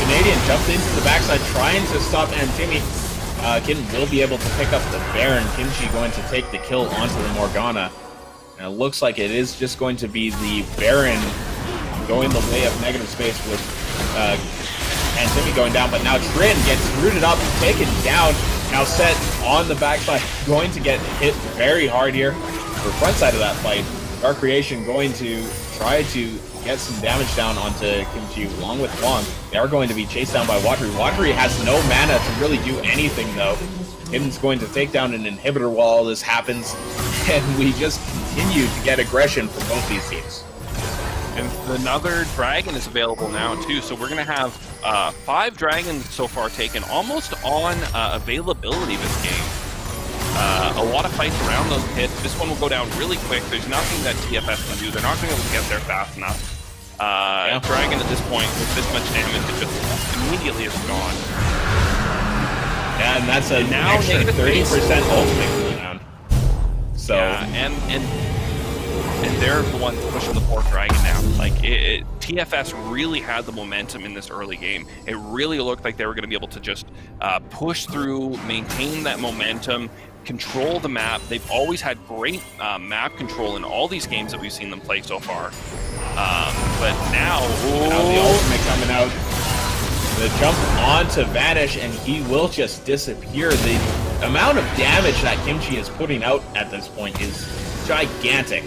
Canadian jumped into the backside trying to stop, and Timmy Kitten will be able to pick up the Baron. Kimchi going to take the kill onto the Morgana. And it looks like it is just going to be the Baron going the way of negative space with and Timmy going down, but now Trin gets rooted up, taken down, now set on the backside, going to get hit very hard here for the front side of that fight. Dark Creation going to try to get some damage down onto Kimchi along with Wong. They are going to be chased down by Watery. Watery has no mana to really do anything though. Hidden's going to take down an inhibitor while all this happens, and we just continue to get aggression from both these teams. And another dragon is available now too, so we're going to have 5 dragons so far taken, almost on availability this game. A lot of fights around those pits. This one will go down really quick. There's nothing that TFS can do. They're not going to be able to get there fast enough. Dragon at this point, with this much damage, it just immediately is gone. Yeah, and that's a now extra 30% ultimate cooldown. So yeah, and they're the ones pushing the 4th dragon now. Like TFS really had the momentum in this early game. It really looked like they were going to be able to just push through, maintain that momentum, control the map. They've always had great map control in all these games that we've seen them play so far. But now the ultimate coming out. The jump onto Vanish, and he will just disappear. The amount of damage that Kimchi is putting out at this point is gigantic.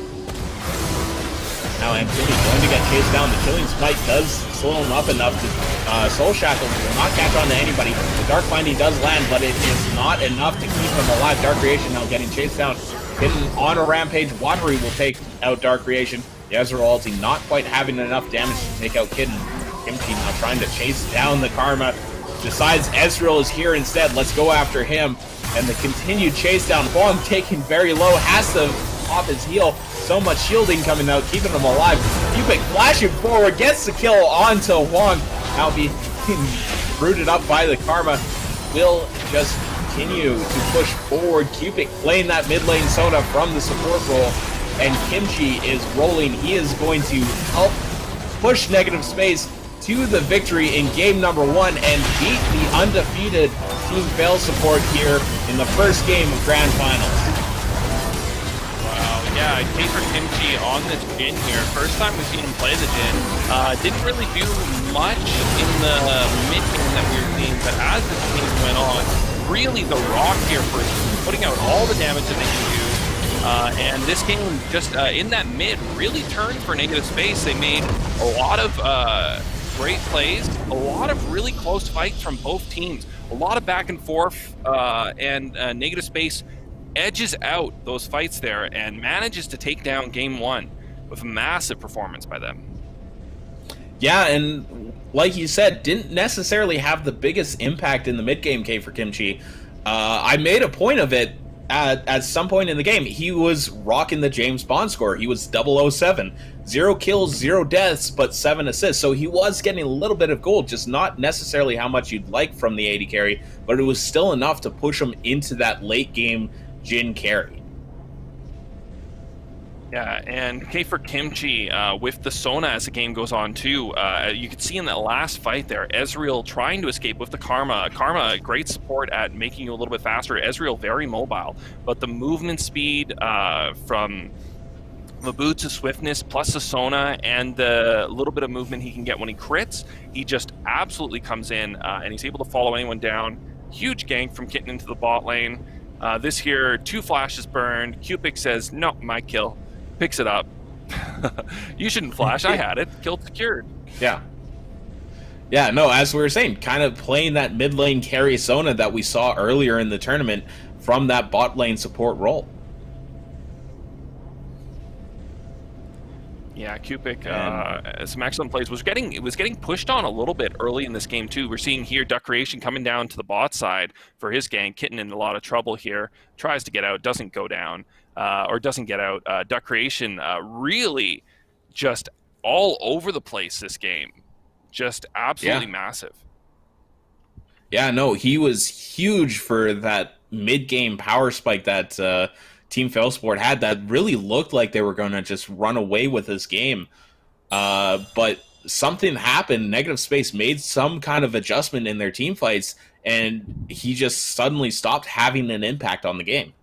Now Anthony going to get chased down. The Killing Smite does slow him up enough to Soul Shackle will not catch on to anybody. The Dark Binding does land, but it is not enough to keep him alive. Dark Creation now getting chased down. Hidden on a rampage. Watery will take out Dark Creation. The Ezreal ulti not quite having enough damage to take out Kitten. Kimchi now trying to chase down the Karma. Decides Ezreal is here instead. Let's go after him. And the continued chase down. Huang taken very low. Has to off his heel. So much shielding coming out, keeping him alive. Cubic flashing forward, gets the kill onto Huang. Now being rooted up by the Karma. Will just continue to push forward. Cubic playing that mid lane Sona from the support role. and Kimchi is rolling. He is going to help push Negative Space to the victory in game number 1 and beat the undefeated Team Fail Support here in the first game of Grand Finals. Wow, yeah, K for Kimchi on this Jin here. First time we've seen him play the Jin. Didn't really do much in the mid-game that we were seeing, but as this game went on, really the rock here for putting out all the damage that they can do. And this game, just in that mid, really turned for Negative Space. They made a lot of great plays, a lot of really close fights from both teams, a lot of back and forth, and Negative Space edges out those fights there and manages to take down game 1 with a massive performance by them. Yeah, and like you said, didn't necessarily have the biggest impact in the mid-game K for Kimchi. I made a point of it at some point in the game. He was rocking the James Bond score. He was 007. 0 kills, 0 deaths, but 7 assists. So he was getting a little bit of gold, just not necessarily how much you'd like from the AD carry, but it was still enough to push him into that late game Jin carry. Yeah, and K for Kimchi with the Sona as the game goes on too. You could see in that last fight there, Ezreal trying to escape with the Karma. Karma, great support at making you a little bit faster. Ezreal, very mobile, but the movement speed from the boots of swiftness plus the Sona and the little bit of movement he can get when he crits, he just absolutely comes in and he's able to follow anyone down. Huge gank from Kitten into the bot lane. This here, 2 flashes burned. Cupid says, no, my kill. Picks it up. You shouldn't flash. I had it. Kill secured. Yeah. Yeah, no, as we were saying, kind of playing that mid lane carry Sona that we saw earlier in the tournament from that bot lane support role. Yeah, Cupid, some excellent plays. Was getting pushed on a little bit early in this game too. We're seeing here Duck Creation coming down to the bot side for his gank. Kitten in a lot of trouble here. Tries to get out, doesn't go down, or doesn't get out. Duck Creation really just all over the place this game. Just absolutely massive. Yeah, no, he was huge for that mid-game power spike that Team Failsport had that really looked like they were going to just run away with this game. But something happened. Negative Space made some kind of adjustment in their team fights, and he just suddenly stopped having an impact on the game.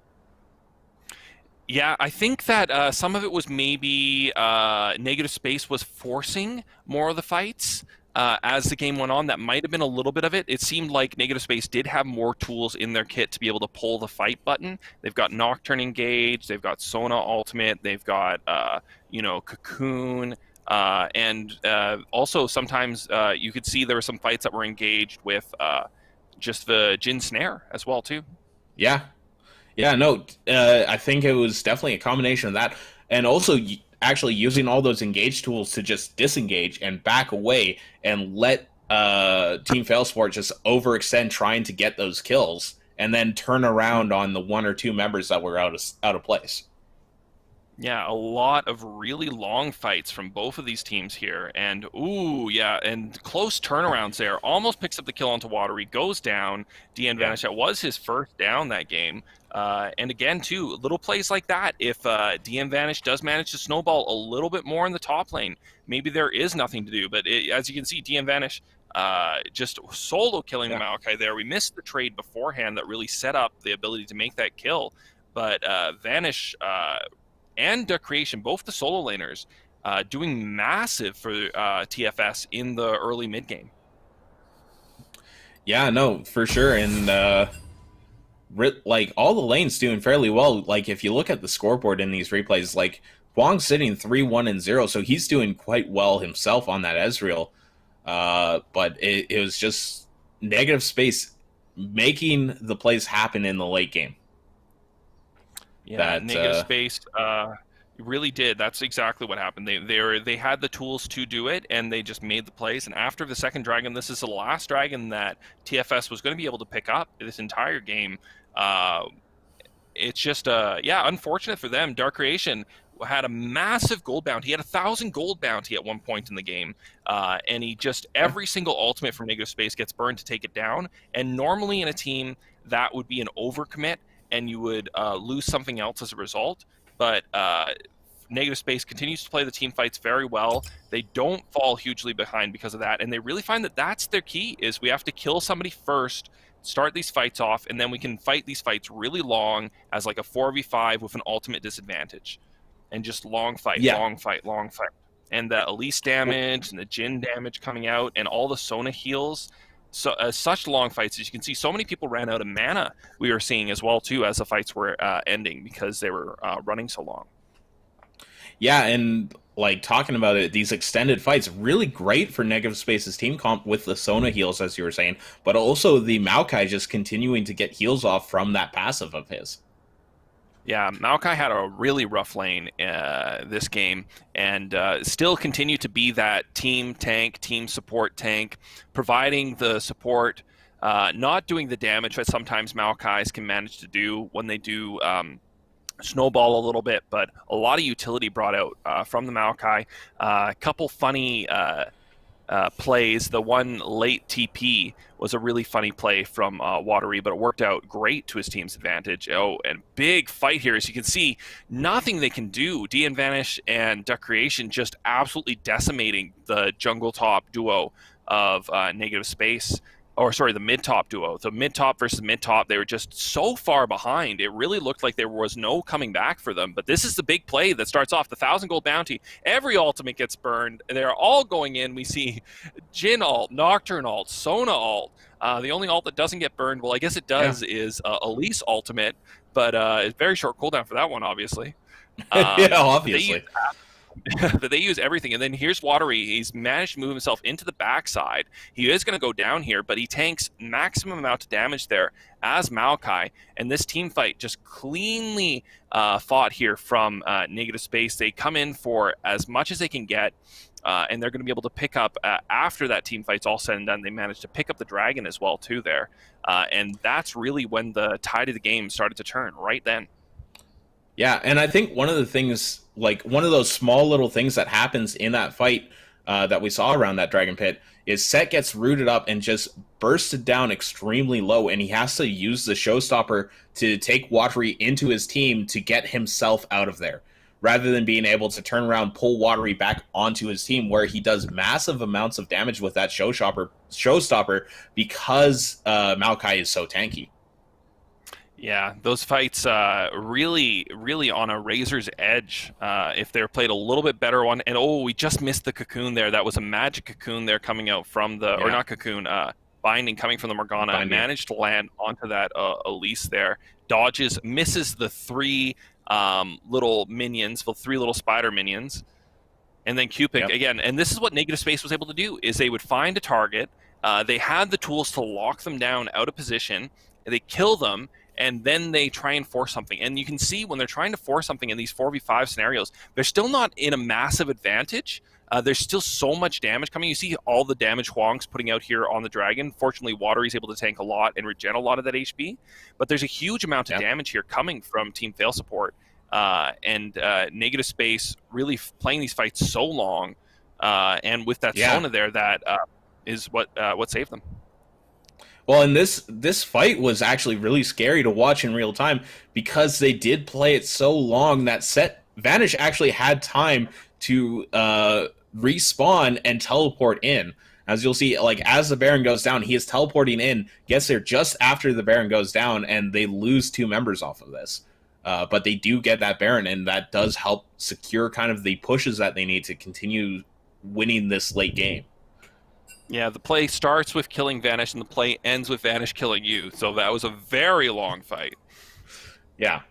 Yeah, I think that some of it was maybe Negative Space was forcing more of the fights. As the game went on, that might have been a little bit of it. It seemed like Negative Space did have more tools in their kit to be able to pull the fight button. They've got Nocturne engaged, they've got Sona ultimate, they've got Cocoon, and also sometimes you could see there were some fights that were engaged with just the Jin Snare as well too. Yeah, no, I think it was definitely a combination of that, and also actually using all those engage tools to just disengage and back away and let Team Failsport just overextend trying to get those kills and then turn around on the 1 or 2 members that were out of place. Yeah, a lot of really long fights from both of these teams here. And, and close turnarounds there. Almost picks up the kill onto Watery, goes down. DN Vanish, that was his first down that game. And again, too, little plays like that. If DM Vanish does manage to snowball a little bit more in the top lane, maybe there is nothing to do. But as you can see, DM Vanish just solo killing the Maokai there. We missed the trade beforehand that really set up the ability to make that kill. But Vanish and Duck Creation, both the solo laners, doing massive for TFS in the early mid game. Yeah, no, for sure. And like all the lanes doing fairly well. Like if you look at the scoreboard in these replays, like Huang's sitting 3-1-0, so he's doing quite well himself on that Ezreal. But it was just Negative Space making the plays happen in the late game. Yeah, Negative Space really did. That's exactly what happened. They had the tools to do it, and they just made the plays. And after the second dragon, this is the last dragon that TFS was going to be able to pick up this entire game. It's just, unfortunate for them. Dark Creation had a massive gold bounty. He had 1,000 gold bounty at one point in the game, and he just every single ultimate from Negative Space gets burned to take it down. And normally in a team, that would be an overcommit, and you would lose something else as a result. But Negative Space continues to play the team fights very well. They don't fall hugely behind because of that, and they really find that that's their key, is we have to kill somebody first, start these fights off, and then we can fight these fights really long as like a 4v5 with an ultimate disadvantage. And just long fight, long fight, long fight. And the Elise damage and the Jin damage coming out and all the Sona heals. So such long fights. As you can see, so many people ran out of mana we were seeing as well, too, as the fights were ending because they were running so long. Yeah, and like talking about it, these extended fights, really great for Negative Space's team comp with the Sona heals, as you were saying, but also the Maokai just continuing to get heals off from that passive of his. Yeah, Maokai had a really rough lane this game, and still continue to be that team tank, team support tank, providing the support, not doing the damage that sometimes Maokais can manage to do when they do snowball a little bit, but a lot of utility brought out from the Maokai. A couple funny plays. The one late TP was a really funny play from Watery, but it worked out great to his team's advantage. Oh, and big fight here. As you can see, nothing they can do. DN Vanish and Duck Creation just absolutely decimating the jungle top duo of Negative Space. Or sorry, the mid-top duo. The mid-top versus mid-top, they were just so far behind. It really looked like there was no coming back for them. But this is the big play that starts off the 1,000 gold bounty. Every ultimate gets burned. They're all going in. We see Jin ult, Nocturne ult, Sona ult. The only ult that doesn't get burned, well, I guess it does, is Elise ultimate. But it's very short cooldown for that one, obviously. Yeah, obviously. That they use everything. And then here's Watery. He's managed to move himself into the backside. He is going to go down here, but he tanks maximum amount of damage there as Maokai. And this team fight just cleanly fought here from Negative Space. They come in for as much as they can get, and they're going to be able to pick up, after that team fight's all said and done, they managed to pick up the dragon as well, too, there. And that's really when the tide of the game started to turn, right then. Yeah, and I think one of the things, like one of those small little things that happens in that fight that we saw around that Dragon Pit is Set gets rooted up and just bursted down extremely low, and he has to use the Showstopper to take Watery into his team to get himself out of there, rather than being able to turn around, pull Watery back onto his team, where he does massive amounts of damage with that Showstopper because Maokai is so tanky. Yeah, those fights really, really on a razor's edge. If they're played a little bit better one, and we just missed the cocoon there. That was a magic cocoon there coming out from the, or not cocoon, binding coming from the Morgana. Binding. Managed to land onto that Elise there. Dodges, misses the three little minions, the three little spider minions. And then Cupid again. And this is what Negative Space was able to do, is they would find a target. They had the tools to lock them down out of position. They kill them, and then they try and force something. And you can see when they're trying to force something in these 4v5 scenarios, they're still not in a massive advantage. There's still so much damage coming. You see all the damage Huang's putting out here on the Dragon. Fortunately, Watery's able to tank a lot and regen a lot of that HP. But there's a huge amount of damage here coming from Team Fail support. And Negative Space really playing these fights so long. And with that Sona there, that is what saved them. Well, and this fight was actually really scary to watch in real time, because they did play it so long that Vanish actually had time to respawn and teleport in. As you'll see, like as the Baron goes down, he is teleporting in, gets there just after the Baron goes down, and they lose 2 members off of this. But they do get that Baron, and that does help secure kind of the pushes that they need to continue winning this late game. Yeah, the play starts with killing Vanish, and the play ends with Vanish killing you. So that was a very long fight. Yeah.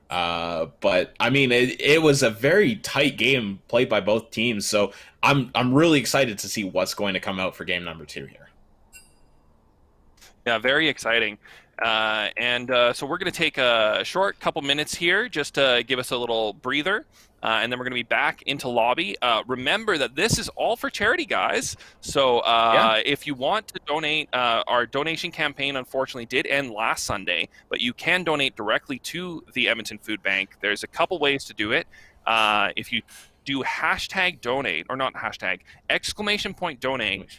But I mean, it was a very tight game played by both teams. So I'm really excited to see what's going to come out for game number 2 here. Yeah, very exciting. So we're going to take a short couple minutes here just to give us a little breather. And then we're going to be back into lobby. Remember that this is all for charity, guys. So if you want to donate, our donation campaign unfortunately did end last Sunday, but you can donate directly to the Edmonton Food Bank. There's a couple ways to do it. If you do #donate, or not hashtag, !donate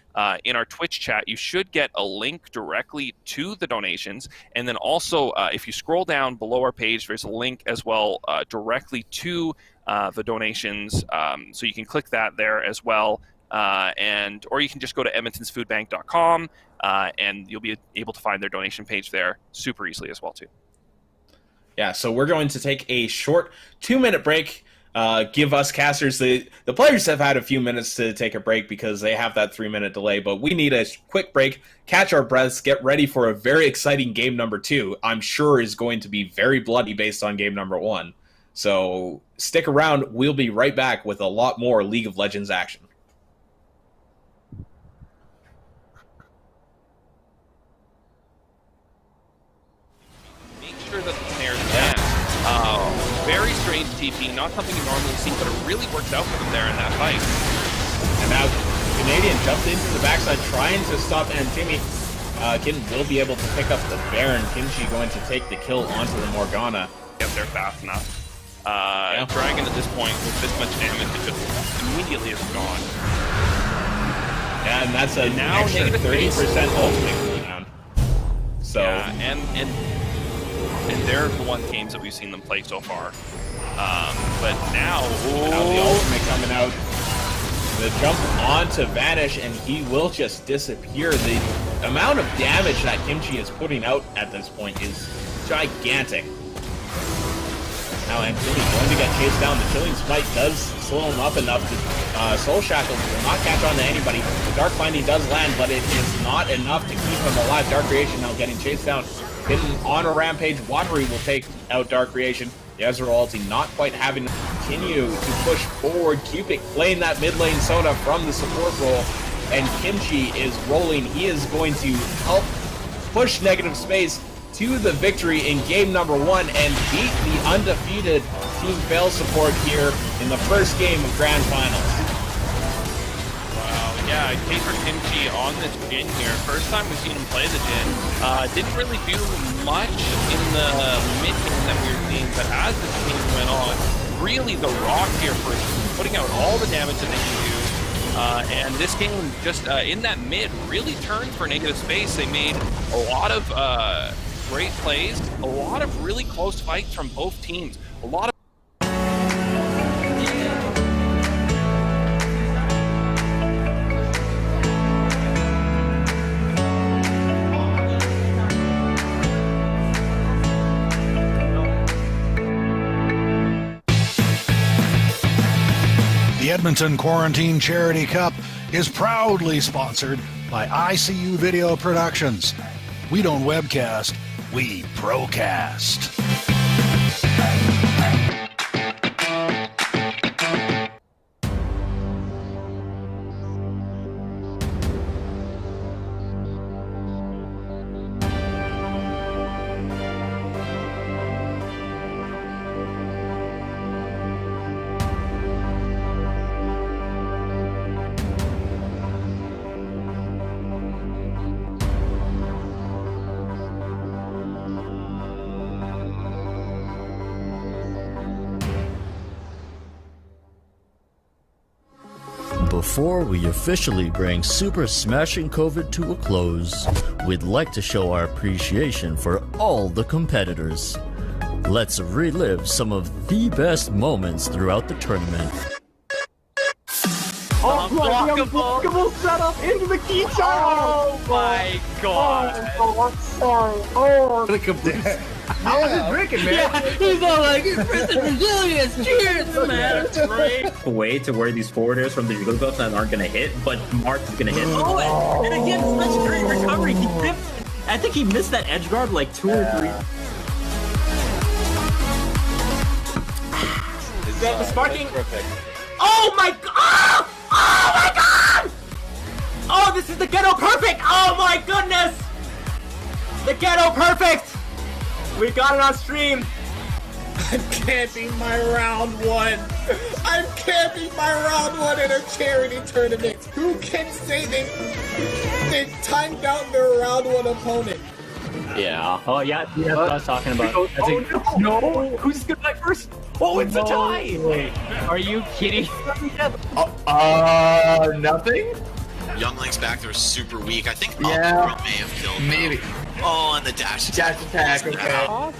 in our Twitch chat, you should get a link directly to the donations. And then also, if you scroll down below our page, there's a link as well directly to the donations. So you can click that there as well. Or you can just go to edmontonsfoodbank.com and you'll be able to find their donation page there super easily as well too. Yeah, so we're going to take a short 2-minute break. Give us casters, the players have had a few minutes to take a break because they have that 3-minute delay, but we need a quick break, catch our breaths, get ready for a very exciting game number 2. I'm sure is going to be very bloody based on game number 1. So stick around, we'll be right back with a lot more League of Legends action. Make sure that the snares land. Very strange TP, not something you normally see, but it really works out for them there in that fight. And now Canadian jumped into the backside trying to stop Antimi. Kitten will be able to pick up the Baron. Kimchi going to take the kill onto the Morgana. Get there fast enough. Dragon at this point with this much damage, it just immediately is gone. Yeah, and that's an extra 30% ultimate cooldown. So yeah, and they're the one games that we've seen them play so far. But now the ultimate coming out. The jump onto Vanish, and he will just disappear. The amount of damage that Kimchi is putting out at this point is gigantic. Now Antimi going to get chased down. The Killing Smite does slow him up enough to Soul Shackle will not catch on to anybody. The Dark Binding does land, but it is not enough to keep him alive. Dark Creation now getting chased down. Hidden on a rampage. Watery will take out Dark Creation. The Ezreal ulti not quite having to continue to push forward. Cupid playing that mid lane Soda from the support role. And Kimchi is rolling. He is going to help push Negative Space to the victory in game number 1 and beat the undefeated Team Fail support here in the first game of Grand Finals. Wow, yeah, Caper Kimchi on this Jhin here. First time we've seen him play the Jhin. Didn't really do much in the mid game that we were seeing, but as this game went on, really the rock here for putting out all the damage that they can do. And this game just in that mid really turned for Negative Space. They made a lot of great plays, a lot of really close fights from both teams, a lot of The Edmonton Quarantine Charity Cup is proudly sponsored by ICU Video Productions. We don't webcast, we procast. Before we officially bring Super Smashing COVID to a close, we'd like to show our appreciation for all the competitors. Let's relive some of the best moments throughout the tournament. Unblockable setup into the key charge! Oh my god! Oh, I'm sorry. Oh, how was it drinking, man? Yeah, he's all like, prison resilience, cheers, man! That's great! Way to where these forwarders from the Eagle Buffs that aren't gonna hit, but Mark is gonna hit. Oh, and again, such great recovery. He dipped. I think he missed that edge guard like 2 or 3. The sparking. Oh my god! Oh my god! Oh, this is the ghetto perfect! Oh my goodness! The ghetto perfect! We got it on stream. I'm camping my round 1. I'm camping my round 1 in a charity tournament. Who can say they timed out their round 1 opponent? Yeah. Oh yeah, that's what I was talking about. No! Who's gonna die first? Oh, it's a tie! Wait, are you kidding? Nothing? Youngling's back there is super weak. I think Yeah. Opera may have killed him. Maybe. Oh, and the dash attack. Dash attack, okay.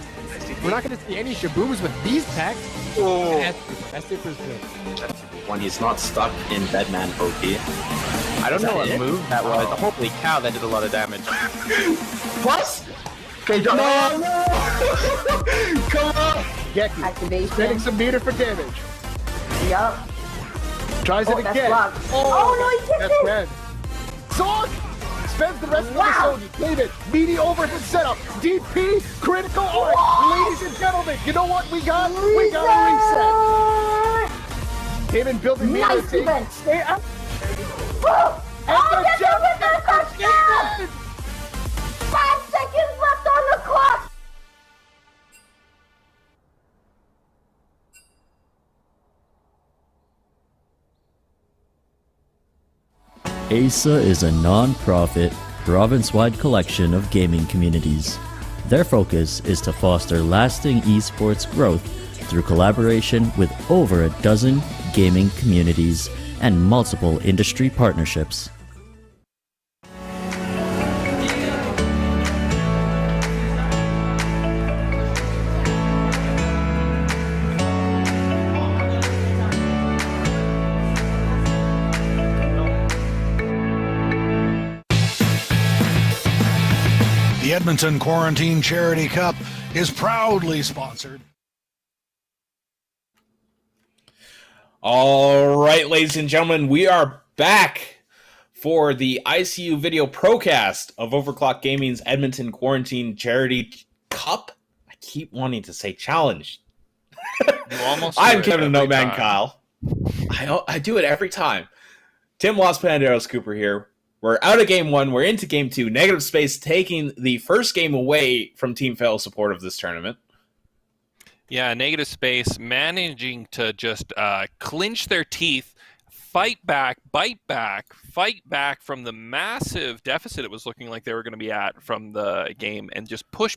We're not going to see any Shabooms with these packs. Oh. That's super good. When he's not stuck in Deadman OP. I don't know what move that was. Holy cow, that did a lot of damage. Plus? Okay, no! Come on! Geki, Activation. spending some meter for damage. Yup. Tries it That's again. blocked. Oh, no, he That's did red. Zog! Spends the rest Wow. of the Sony. Claim it. Meaty overhead setup. DP, critical. All right, ladies and gentlemen, you know what we got? We got a reset. Came in building meter. Nice event. Stay up. Oh, And that's the a winner touchdown! 5 seconds left on the clock. ASA is a non-profit, province-wide collection of gaming communities. Their focus is to foster lasting esports growth through collaboration with over a dozen gaming communities and multiple industry partnerships. The Edmonton Quarantine Charity Cup is proudly sponsored. All right, ladies and gentlemen, we are back for the ICU Video Procast of Overclock Gaming's Edmonton Quarantine Charity Cup. I keep wanting to say challenge. I'm Kevin No Man Kyle. I do it every time. Tim Los Panderos Cooper here. We're out of game one. We're into game two. Negative Space taking the first game away from Team Fail support of this tournament. Yeah, Negative Space managing to just clinch their teeth, fight back, bite back, fight back from the massive deficit it was looking like they were going to be at from the game, and just push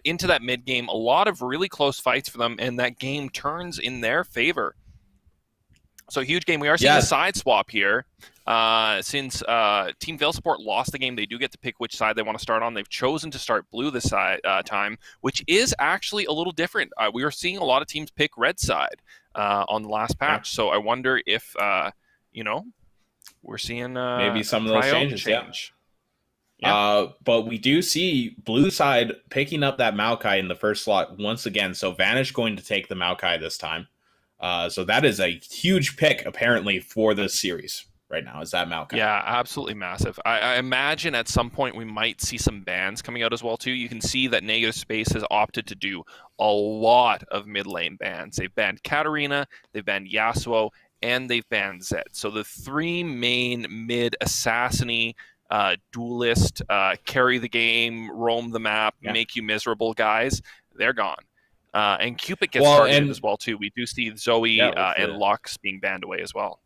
into that mid game. A lot of really close fights for them, and that game turns in their favor. So huge game. We are seeing a side swap here. Since Team Veil Support lost the game, they do get to pick which side they want to start on. They've chosen to start blue this time, which is actually a little different. We were seeing a lot of teams pick red side on the last patch. So I wonder if, we're seeing maybe some of those changes. Yeah. But we do see blue side picking up that Maokai in the first slot once again. So Vanish going to take the Maokai this time. So that is a huge pick, apparently, for this series right now, is that Maokai. Yeah, absolutely massive. I imagine at some point we might see some bans coming out as well, too. You can see that Negative Space has opted to do a lot of mid lane bans. They've banned Katarina, they've banned Yasuo, and they've banned Zed. So the three main mid assassin duelist, carry the game, roam the map, make you miserable guys, they're gone. And Cupid gets targeted as well, too. We do see Zoe and Lux being banned away as well.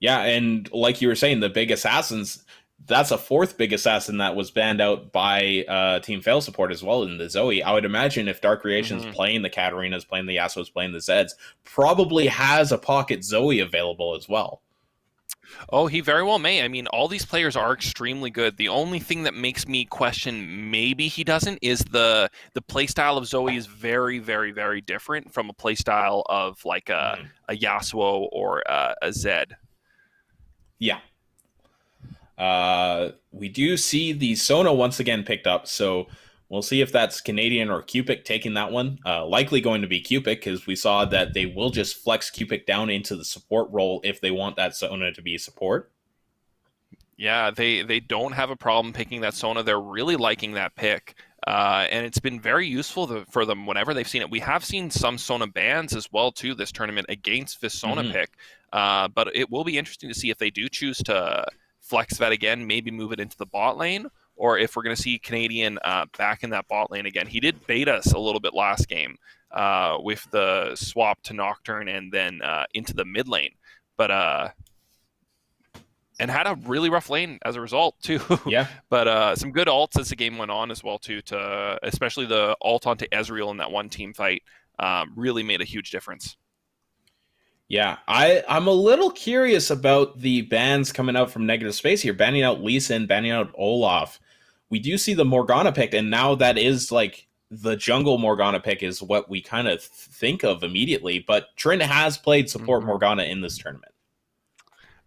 Yeah, and like you were saying, the big assassins, that's a fourth big assassin that was banned out by Team Fail support as well in the Zoe. I would imagine if Dark Creations playing the Katarinas, playing the Yasuos, playing the Zeds, probably has a pocket Zoe available as well. Oh, he very well may. I mean, all these players are extremely good. The only thing that makes me question maybe he doesn't is the playstyle of Zoe is very, very, very different from a playstyle of like a Yasuo or a Zed. Yeah. We do see the Sona once again picked up, so we'll see if that's Canadian or Cupid taking that one. Likely going to be Cupid, because we saw that they will just flex Cupid down into the support role if they want that Sona to be support. Yeah, they don't have a problem picking that Sona. They're really liking that pick. And it's been very useful for them whenever they've seen it. We have seen some Sona bans as well, too, this tournament against this Sona pick. But it will be interesting to see if they do choose to flex that again, maybe move it into the bot lane, or if we're going to see Canadian back in that bot lane again. He did bait us a little bit last game with the swap to Nocturne and then into the mid lane. But and had a really rough lane as a result too. Yeah. But some good ults as the game went on as well too. To especially the ult onto Ezreal in that one team fight really made a huge difference. Yeah, I'm a little curious about the bans coming out from Negative Space here, banning out Lee Sin, banning out Olaf. We do see the Morgana pick, and now that is like the jungle Morgana pick is what we kind of think of immediately. But Trin has played support Morgana in this tournament.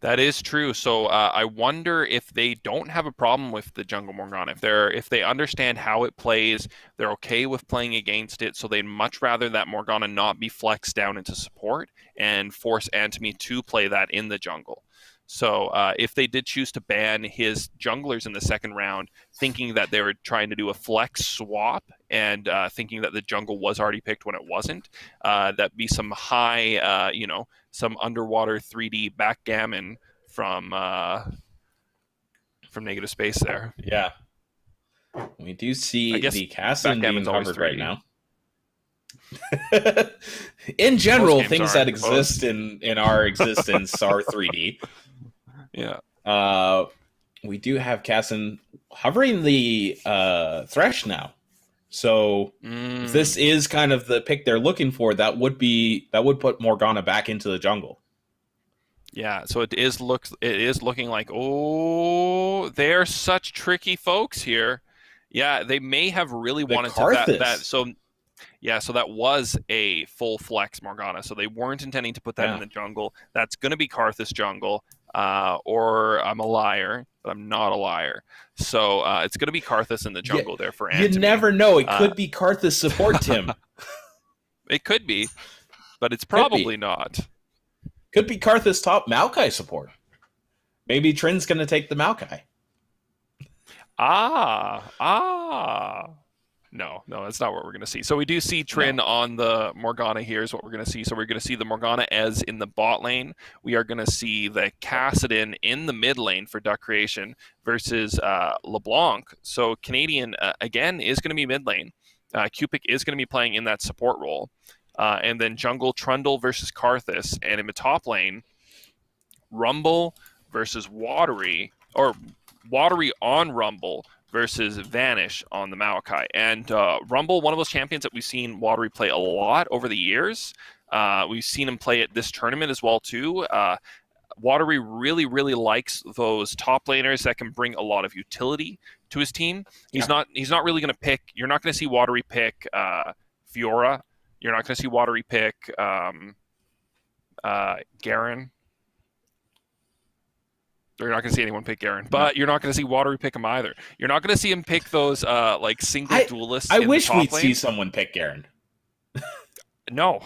That is true. So I wonder if they don't have a problem with the jungle Morgana. If they understand how it plays, they're okay with playing against it. So they'd much rather that Morgana not be flexed down into support and force Antony to play that in the jungle. So if they did choose to ban his junglers in the second round, thinking that they were trying to do a flex swap and thinking that the jungle was already picked when it wasn't, that'd be some high, some underwater 3D backgammon from Negative Space there. Yeah. We do see the Cassin being covered right now. In general, things that exist in our existence are 3D. Yeah. We do have Cassin hovering the Thresh now. So if this is kind of the pick they're looking for, that would put Morgana back into the jungle. Yeah, so it is looking like, oh, they're such tricky folks here. Yeah, they may have really wanted to that. So yeah, so that was a full flex Morgana. So they weren't intending to put that in the jungle. That's going to be Karthus jungle. Or I'm a liar, but I'm not a liar. So it's going to be Karthus in the jungle there for Antony. You never know. It could be Karthus support, Tim. It could be, but it's probably not. Could be Karthus top Maokai support. Maybe Trin's going to take the Maokai. No, that's not what we're going to see. So we do see Trin on the Morgana. Here's what we're going to see. So we're going to see the Morgana Ez in the bot lane. We are going to see the Kassadin in the mid lane for Duck Creation versus LeBlanc. So Canadian, again, is going to be mid lane. Cupic is going to be playing in that support role. And then jungle Trundle versus Karthus. And in the top lane, Rumble versus Watery, or Watery on Rumble versus Vanish on the Maokai. And Rumble, one of those champions that we've seen Watery play a lot over the years. We've seen him play at this tournament as well, too. Watery really, really likes those top laners that can bring a lot of utility to his team. He's not really going to pick... You're not going to see Watery pick Fiora. You're not going to see Watery pick Garen. You're not going to see anyone pick Garen, but you're not going to see Watery pick him either. You're not going to see him pick those like single duelists. I wish we'd see someone pick Garen. No.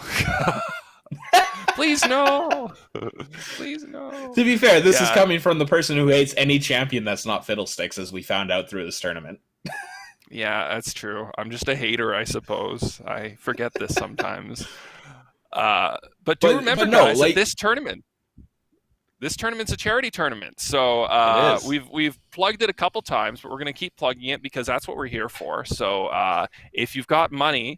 Please no. Please no. To be fair, this is coming from the person who hates any champion that's not Fiddlesticks, as we found out through this tournament. Yeah, that's true. I'm just a hater, I suppose. I forget this sometimes. But remember, guys, that this tournament's a charity tournament. So we've plugged it a couple times, but we're going to keep plugging it because that's what we're here for. So if you've got money,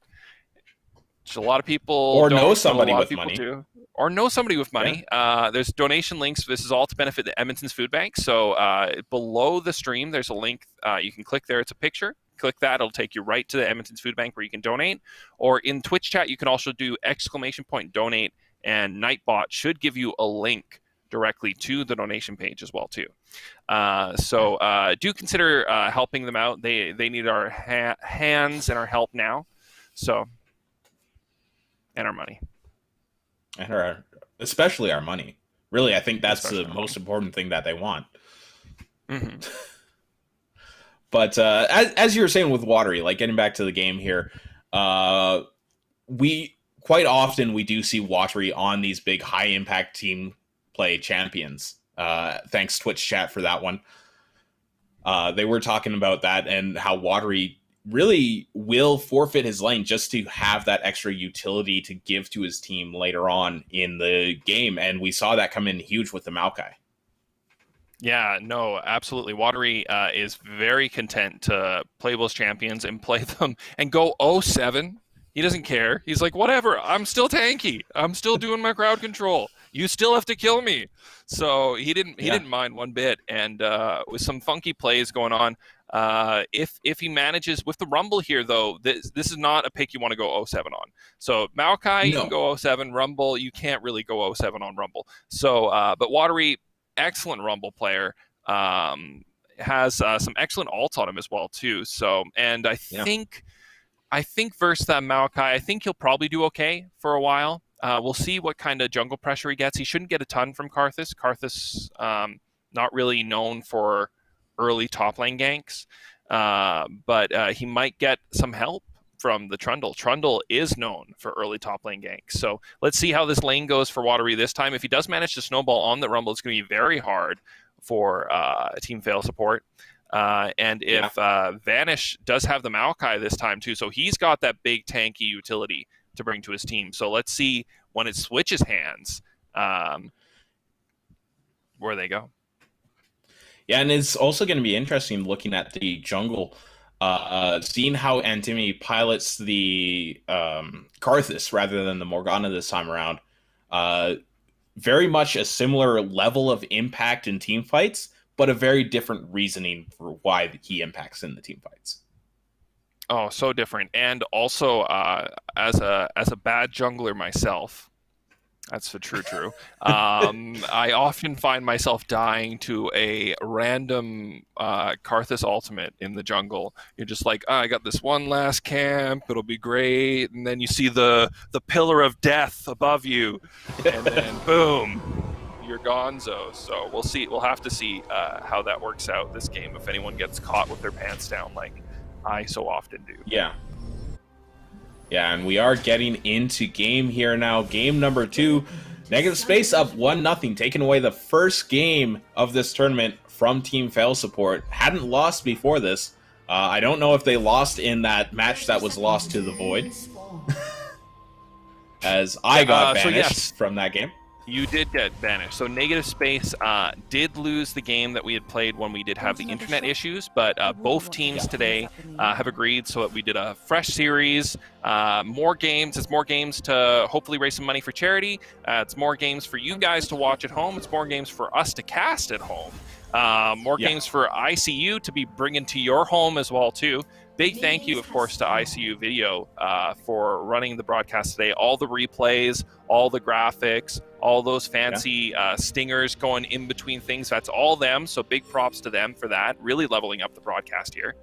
which a lot of people or know somebody with money. Or know somebody with money. Yeah. There's donation links. This is all to benefit the Edmonton's Food Bank. So below the stream, there's a link. You can click there. It's a picture. Click that. It'll take you right to the Edmonton's Food Bank where you can donate. Or in Twitch chat, you can also do !donate, and Nightbot should give you a link directly to the donation page as well too. So do consider helping them out. They need our hands and our help now. So, and our money. And especially our money. Really, I think that's the most important thing that they want. Mm-hmm. But as you were saying with Watery, like getting back to the game here, we quite often we do see Watery on these big high impact team play champions. Thanks Twitch chat for that one. They were talking about that and how Watery really will forfeit his lane just to have that extra utility to give to his team later on in the game. And we saw that come in huge with the Maokai. Yeah, no, absolutely. Watery is very content to play those champions and play them and go 0-7. He doesn't care. He's like, whatever, I'm still tanky. I'm still doing my crowd control. you still have to kill me. So he didn't mind one bit, and with some funky plays going on. If he manages with the Rumble here, though, this is not a pick you want to go 0-7 on. So Maokai, you can go 0-7. Rumble, you can't really go 0-7 on Rumble. So, but Watery, excellent Rumble player, has some excellent ults on him as well too. So, and I think versus that Maokai, I think he'll probably do okay for a while. We'll see what kind of jungle pressure he gets. He shouldn't get a ton from Karthus. Karthus, not really known for early top lane ganks, but he might get some help from the Trundle. Trundle is known for early top lane ganks. So let's see how this lane goes for Watery this time. If he does manage to snowball on the Rumble, it's going to be very hard for Team Fail support. And if Vanish does have the Maokai this time too, so he's got that big tanky utility to bring to his team. So let's see when it switches hands, where they go. Yeah, and it's also going to be interesting looking at the jungle, seeing how Antimi pilots the Karthus rather than the Morgana this time around. Very much a similar level of impact in team fights, but a very different reasoning for why he impacts in the team fights. Oh, so different. And also, as a bad jungler myself, that's the true. I often find myself dying to a random Karthus ultimate in the jungle. You're just like, I got this one last camp, it'll be great. And then you see the pillar of death above you, and then boom, you're gonzo. So we'll see. We'll have to see how that works out this game, if anyone gets caught with their pants down like I so often do. Yeah, and we are getting into game here now. Game number 2. Negative Space up 1-0, taking away the first game of this tournament from Team Fail Support. Hadn't lost before this. I don't know if they lost in that match that was lost to the Void. As I got banished from that game. You did get banished. So Negative Space did lose the game that we had played when we did have the internet issues, but both teams today have agreed so that we did a fresh series, more games. It's more games to hopefully raise some money for charity. It's more games for you guys to watch at home. It's more games for us to cast at home. More games for ICU to be bringing to your home as well, too. Big thank you, of course, to ICU Video for running the broadcast today. All the replays, all the graphics, all those fancy stingers going in between things. That's all them, so big props to them for that. Really leveling up the broadcast here.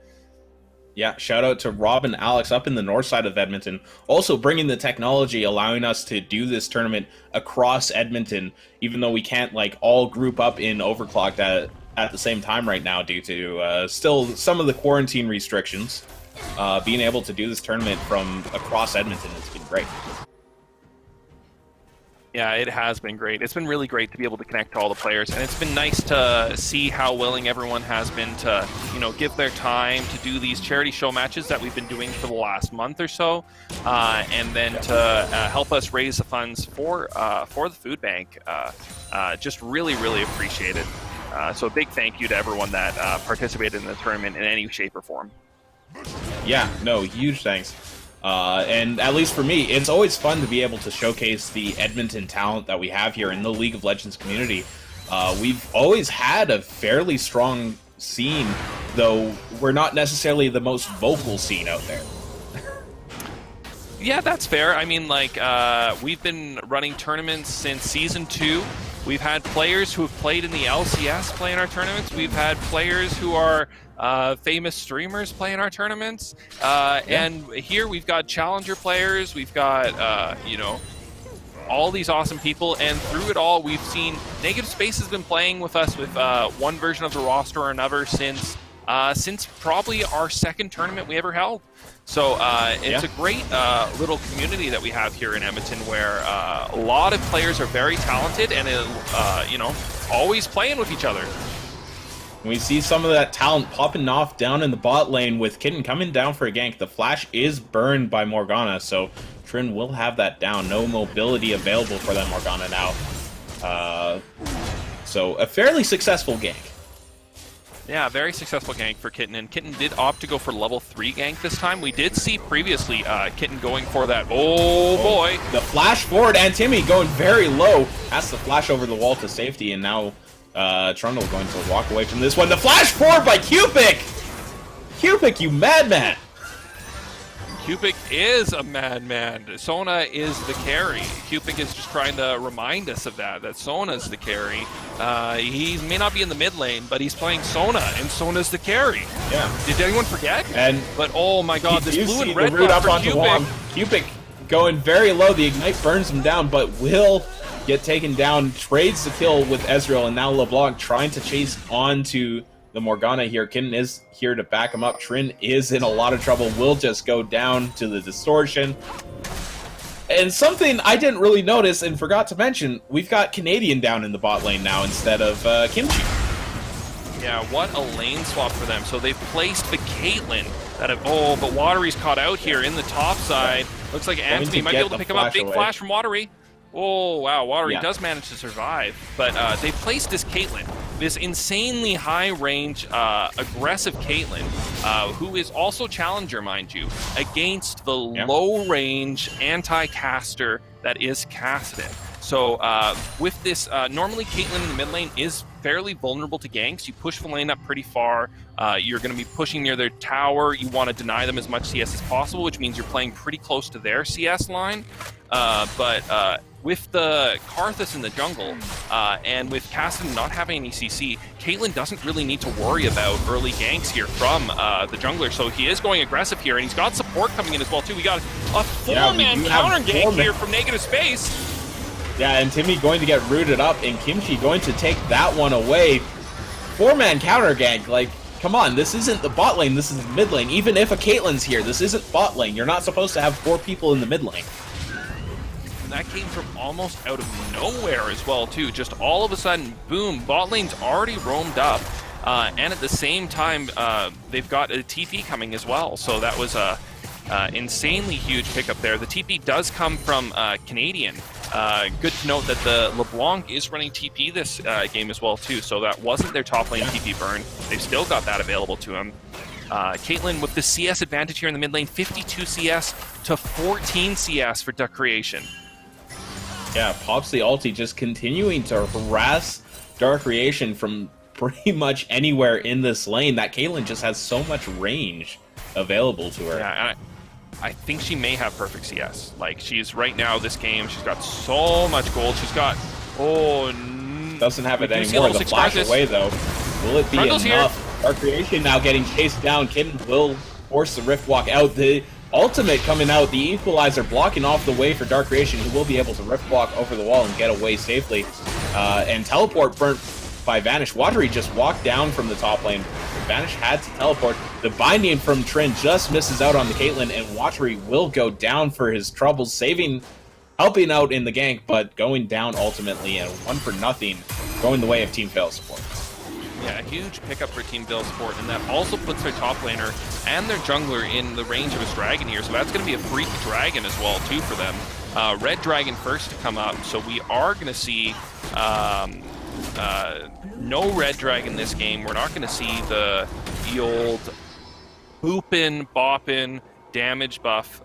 Yeah, shout out to Rob and Alex up in the north side of Edmonton. Also bringing the technology, allowing us to do this tournament across Edmonton, even though we can't all group up in Overclocked at the same time right now due to still some of the quarantine restrictions. Being able to do this tournament from across Edmonton has been great. Yeah, it has been great. It's been really great to be able to connect to all the players, and it's been nice to see how willing everyone has been to, give their time to do these charity show matches that we've been doing for the last month or so, and then to help us raise the funds for the food bank. Just really, really appreciate it. So a big thank you to everyone that participated in the tournament in any shape or form. Yeah, no, huge thanks. And at least for me, it's always fun to be able to showcase the Edmonton talent that we have here in the League of Legends community. We've always had a fairly strong scene, though we're not necessarily the most vocal scene out there. Yeah, that's fair. I mean, we've been running tournaments since Season 2. We've had players who have played in the LCS play in our tournaments. We've had players who are famous streamers play in our tournaments. And here we've got challenger players. We've got, all these awesome people. And through it all, we've seen Negative Space has been playing with us with one version of the roster or another since probably our second tournament we ever held. So it's a great little community that we have here in Edmonton where a lot of players are very talented and, always playing with each other. We see some of that talent popping off down in the bot lane with Kitten coming down for a gank. The flash is burned by Morgana, so Trin will have that down. No mobility available for that Morgana now. So a fairly successful gank. Yeah, very successful gank for Kitten, and Kitten did opt to go for level 3 gank this time. We did see previously Kitten going for that. Oh boy! The flash forward, and Timmy going very low. Has to flash over the wall to safety, and now Trundle going to walk away from this one. The flash forward by Cupic! Cupic, you madman! Cupic is a madman. Sona is the carry. Cupic is just trying to remind us of that Sona's the carry. He may not be in the mid lane, but he's playing Sona, and Sona's the carry. Yeah. Did anyone forget? But oh my god, this blue and red root buff up for onto Wong. Cupic going very low. The Ignite burns him down, but will get taken down. Trades the kill with Ezreal, and now LeBlanc trying to chase onto the Morgana here. Kitten is here to back him up. Trin is in a lot of trouble. Will just go down to the distortion. And something I didn't really notice and forgot to mention, we've got Canadian down in the bot lane now instead of Kimchi. Yeah, what a lane swap for them. So they've placed the Caitlyn that have, but Watery's caught out here in the top side. Looks like Anthony might be able to pick him up. Big flash from Watery. Oh, wow, Watery does manage to survive. But they placed this Caitlyn, this insanely high-range, aggressive Caitlyn, who is also challenger, mind you, against the low-range anti-caster that is Kassadin. So with this, normally Caitlyn in the mid lane is fairly vulnerable to ganks. You push the lane up pretty far. You're going to be pushing near their tower. You want to deny them as much CS as possible, which means you're playing pretty close to their CS line. But with the Karthus in the jungle, and with Kassadin not having any CC, Caitlyn doesn't really need to worry about early ganks here from the jungler. So he is going aggressive here, and he's got support coming in as well, too. We got a four-man counter gank here from negative space. Yeah, and Timmy going to get rooted up, and Kimchi going to take that one away. Four-man counter gank, like, come on, this isn't the bot lane, this is the mid lane. Even if a Caitlyn's here, this isn't bot lane. You're not supposed to have 4 people in the mid lane. And that came from almost out of nowhere as well, too. Just all of a sudden, boom, bot lane's already roamed up. And at the same time, they've got a TP coming as well. So that was a insanely huge pickup there. The TP does come from Canadian. Good to note that the LeBlanc is running TP this game as well, too. So that wasn't their top lane TP burn. They've still got that available to him. Caitlyn with the CS advantage here in the mid lane, 52 CS to 14 CS for Duck Creation. Yeah, pops the ulti, just continuing to harass Dark Creation from pretty much anywhere in this lane. That Caitlyn just has so much range available to her. Yeah, and I think she may have perfect CS. Like, she's right now, this game, she's got so much gold. She's got, doesn't have it anymore. The flash away, though. Will it be enough? Here. Dark Creation now getting chased down. Kitten will force the Rift Walk out. The ultimate coming out, the equalizer blocking off the way for Dark Creation, who will be able to Rift Walk over the wall and get away safely. And teleport burnt by Vanish. Watery just walked down from the top lane. Vanish had to teleport. The binding from Trin just misses out on the Caitlyn, and Watery will go down for his troubles, helping out in the gank, but going down ultimately, and 1-0, going the way of Team Fail support. Yeah, a huge pickup for Team Fail support, and that also puts their top laner and their jungler in the range of his dragon here, so that's going to be a freak dragon as well, too, for them. Red Dragon first to come up, so we are going to see no Red Dragon this game. We're not going to see the old boopin', boppin' damage buff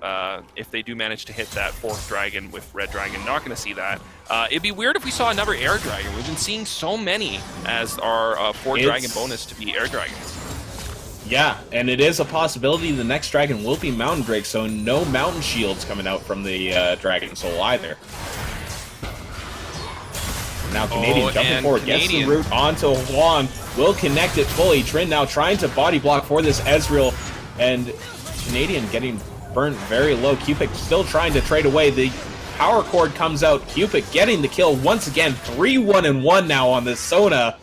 if they do manage to hit that 4th dragon with Red Dragon. Not going to see that. It'd be weird if we saw another air dragon. We've been seeing so many as our 4 dragon bonus to be air dragons. Yeah, and it is a possibility the next dragon will be Mountain Drake, so no mountain shields coming out from the Dragon Soul either. Now Canadian jumping forward, gets the root onto Huang, will connect it fully. Trin now trying to body block for this Ezreal, and Canadian getting burnt very low. Cupic still trying to trade away. The power cord comes out. Cupic getting the kill once again. 3-1-1 now on this Sona.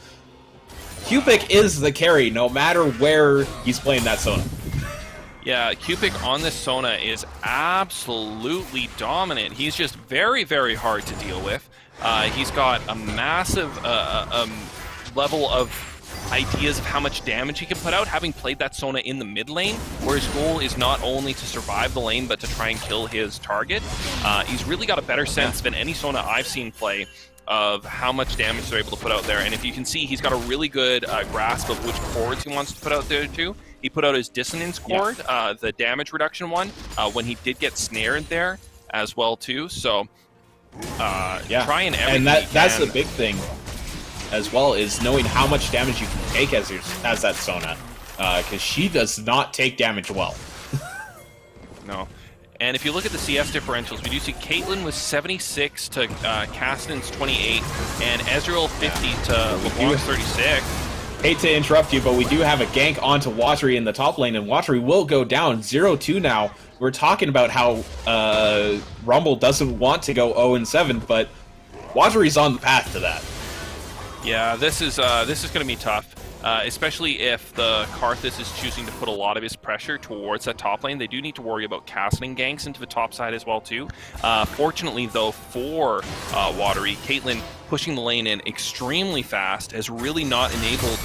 Cupic is the carry no matter where he's playing that Sona. Yeah, Cupic on this Sona is absolutely dominant. He's just very, very hard to deal with. He's got a massive level of ideas of how much damage he can put out, having played that Sona in the mid lane, where his goal is not only to survive the lane, but to try and kill his target. He's really got a better sense than any Sona I've seen play of how much damage they're able to put out there. And if you can see, he's got a really good grasp of which chords he wants to put out there too. He put out his dissonance chord, the damage reduction one, when he did get snared there as well too. So trying everything. And that's the big thing as well, is knowing how much damage you can take as that Sona, because she does not take damage well. No. And if you look at the CS differentials, we do see Caitlyn with 76 to Castan's 28, and Ezreal 50 to LeBlanc's 36. Hate to interrupt you, but we do have a gank onto Watery in the top lane, and Watery will go down 0-2 now. We're talking about how Rumble doesn't want to go 0-7, but Watery's on the path to that. Yeah, this is going to be tough, especially if the Karthus is choosing to put a lot of his pressure towards that top lane. They do need to worry about casting ganks into the top side as well too. Fortunately, though, for Watery, Caitlyn pushing the lane in extremely fast has really not enabled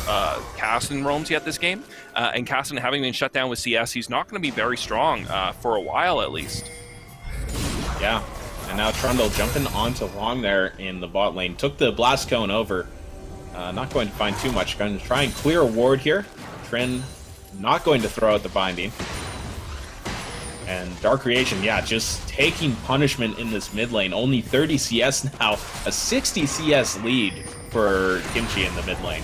Castan roams yet this game. And Castan, having been shut down with CS, he's not going to be very strong for a while at least. Yeah, and now Trundle jumping onto Long there in the bot lane. Took the Blast Cone over. Not going to find too much. Going to try and clear a ward here. Trin not going to throw out the binding. And Dark Creation, yeah, just taking punishment in this mid lane. Only 30 CS now. A 60 CS lead for Kimchi in the mid lane.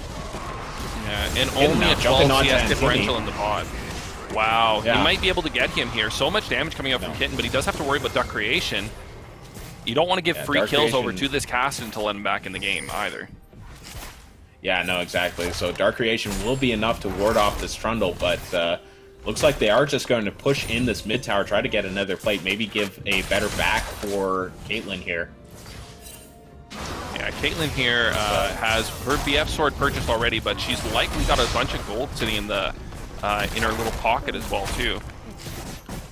Yeah, and only a 12 CS differential in the bot. Wow, he might be able to get him here. So much damage coming up from Kitten, but he does have to worry about Dark Creation. You don't want to give free Dark kills Creation over to this Castan to let him back in the game either. Yeah, no, exactly. So Dark Creation will be enough to ward off this Trundle, but looks like they are just going to push in this mid tower, try to get another plate, maybe give a better back for Caitlyn here. Yeah, Caitlyn here has her BF sword purchased already, but she's likely got a bunch of gold sitting in the in her little pocket as well too.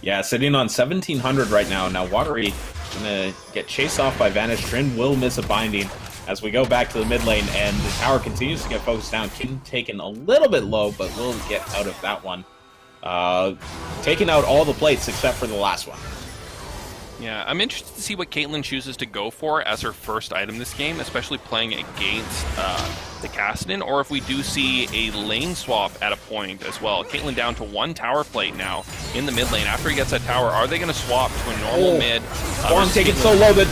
Yeah, sitting on 1,700 right now. Now Watery gonna get chased off by Vanish. Trin will miss a binding as we go back to the mid lane, and the tower continues to get focused down. King taken a little bit low, but will get out of that one. Taking out all the plates except for the last one. Yeah, I'm interested to see what Caitlyn chooses to go for as her first item this game, especially playing against the Castan, or if we do see a lane swap at a point as well. Caitlyn down to one tower plate now in the mid lane. After he gets that tower, are they going to swap to a normal mid? Storm taking so low that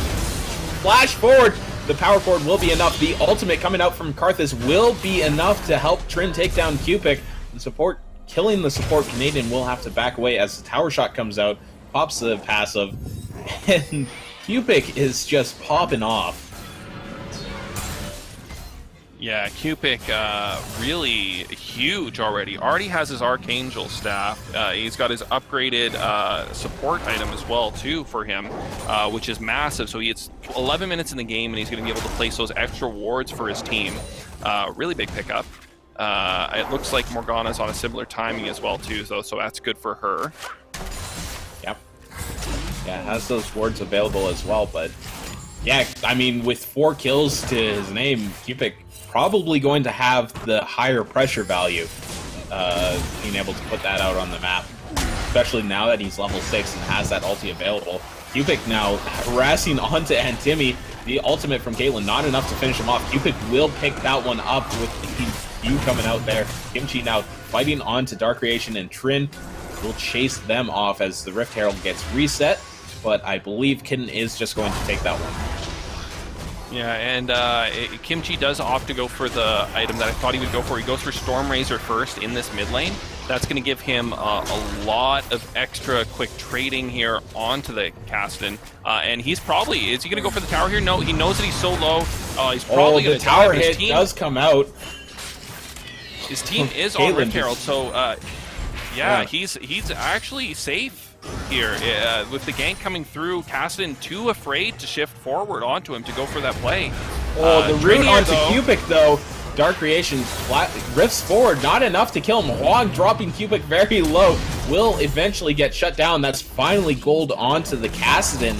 flash forward. The power forward will be enough. The ultimate coming out from Karthus will be enough to help Trin take down Cupid. The support, killing the support Canadian, will have to back away as the tower shot comes out, pops the passive, and Cupid is just popping off. Yeah, Cupid really huge already. Already has his Archangel staff. He's got his upgraded support item as well too for him, which is massive. So it's 11 minutes in the game, and he's going to be able to place those extra wards for his team. Really big pickup. It looks like Morgana's on a similar timing as well too, though, so that's good for her. Yep. Yeah, has those wards available as well, but yeah, I mean, with 4 kills to his name, Cupid probably going to have the higher pressure value, being able to put that out on the map, especially now that he's level 6 and has that ulti available. Cupid now harassing onto Antimi. The ultimate from Caitlyn, not enough to finish him off. Cupid will pick that one up with the Q coming out there. Kimchi now fighting onto Dark Creation, and Trin will chase them off as the Rift Herald gets reset, but I believe Kitten is just going to take that one. Yeah, and Kimchi does opt to go for the item that I thought he would go for. He goes for Storm Razor first in this mid lane. That's going to give him a lot of extra quick trading here onto the Castan. And he's probably, is he going to go for the tower here? No, he knows that he's so low. He's probably going to die. The tower hit does come out. His team is on Rift Herald, so yeah, he's actually safe here. With the gank coming through, Castan too afraid to shift forward onto him to go for that play. The root onto Cupid, though. Dark Creation rifts forward, not enough to kill him. Huang dropping Cupid very low, will eventually get shut down. That's finally gold onto the Castan.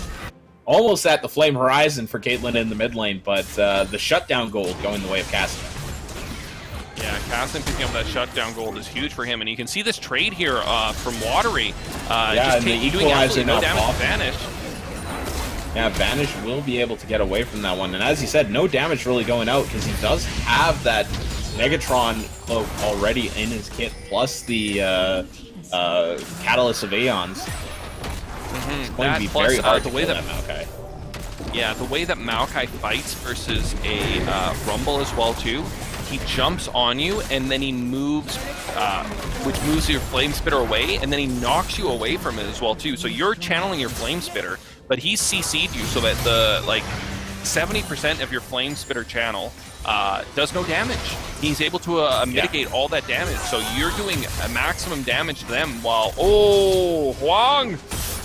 Almost at the Flame Horizon for Caitlyn in the mid lane, but the shutdown gold going the way of Castan. Yeah, Castan picking up that shutdown gold is huge for him, and you can see this trade here from Watery. Yeah, just doing absolutely no damage to Vanish. Yeah, Vanish will be able to get away from that one. And as you said, no damage really going out because he does have that Megatron cloak already in his kit, plus the Catalyst of Aeons. It's going to be very hard to kill that Maokai. Yeah, the way that Maokai fights versus a Rumble as well, too, he jumps on you, and then he moves, which moves your Flame Spitter away, and then he knocks you away from it as well, too. So you're channeling your Flame Spitter, but he's CC'd you so that the, 70% of your Flame Spitter channel does no damage. He's able to mitigate all that damage, so you're doing a maximum damage to them while, Huang!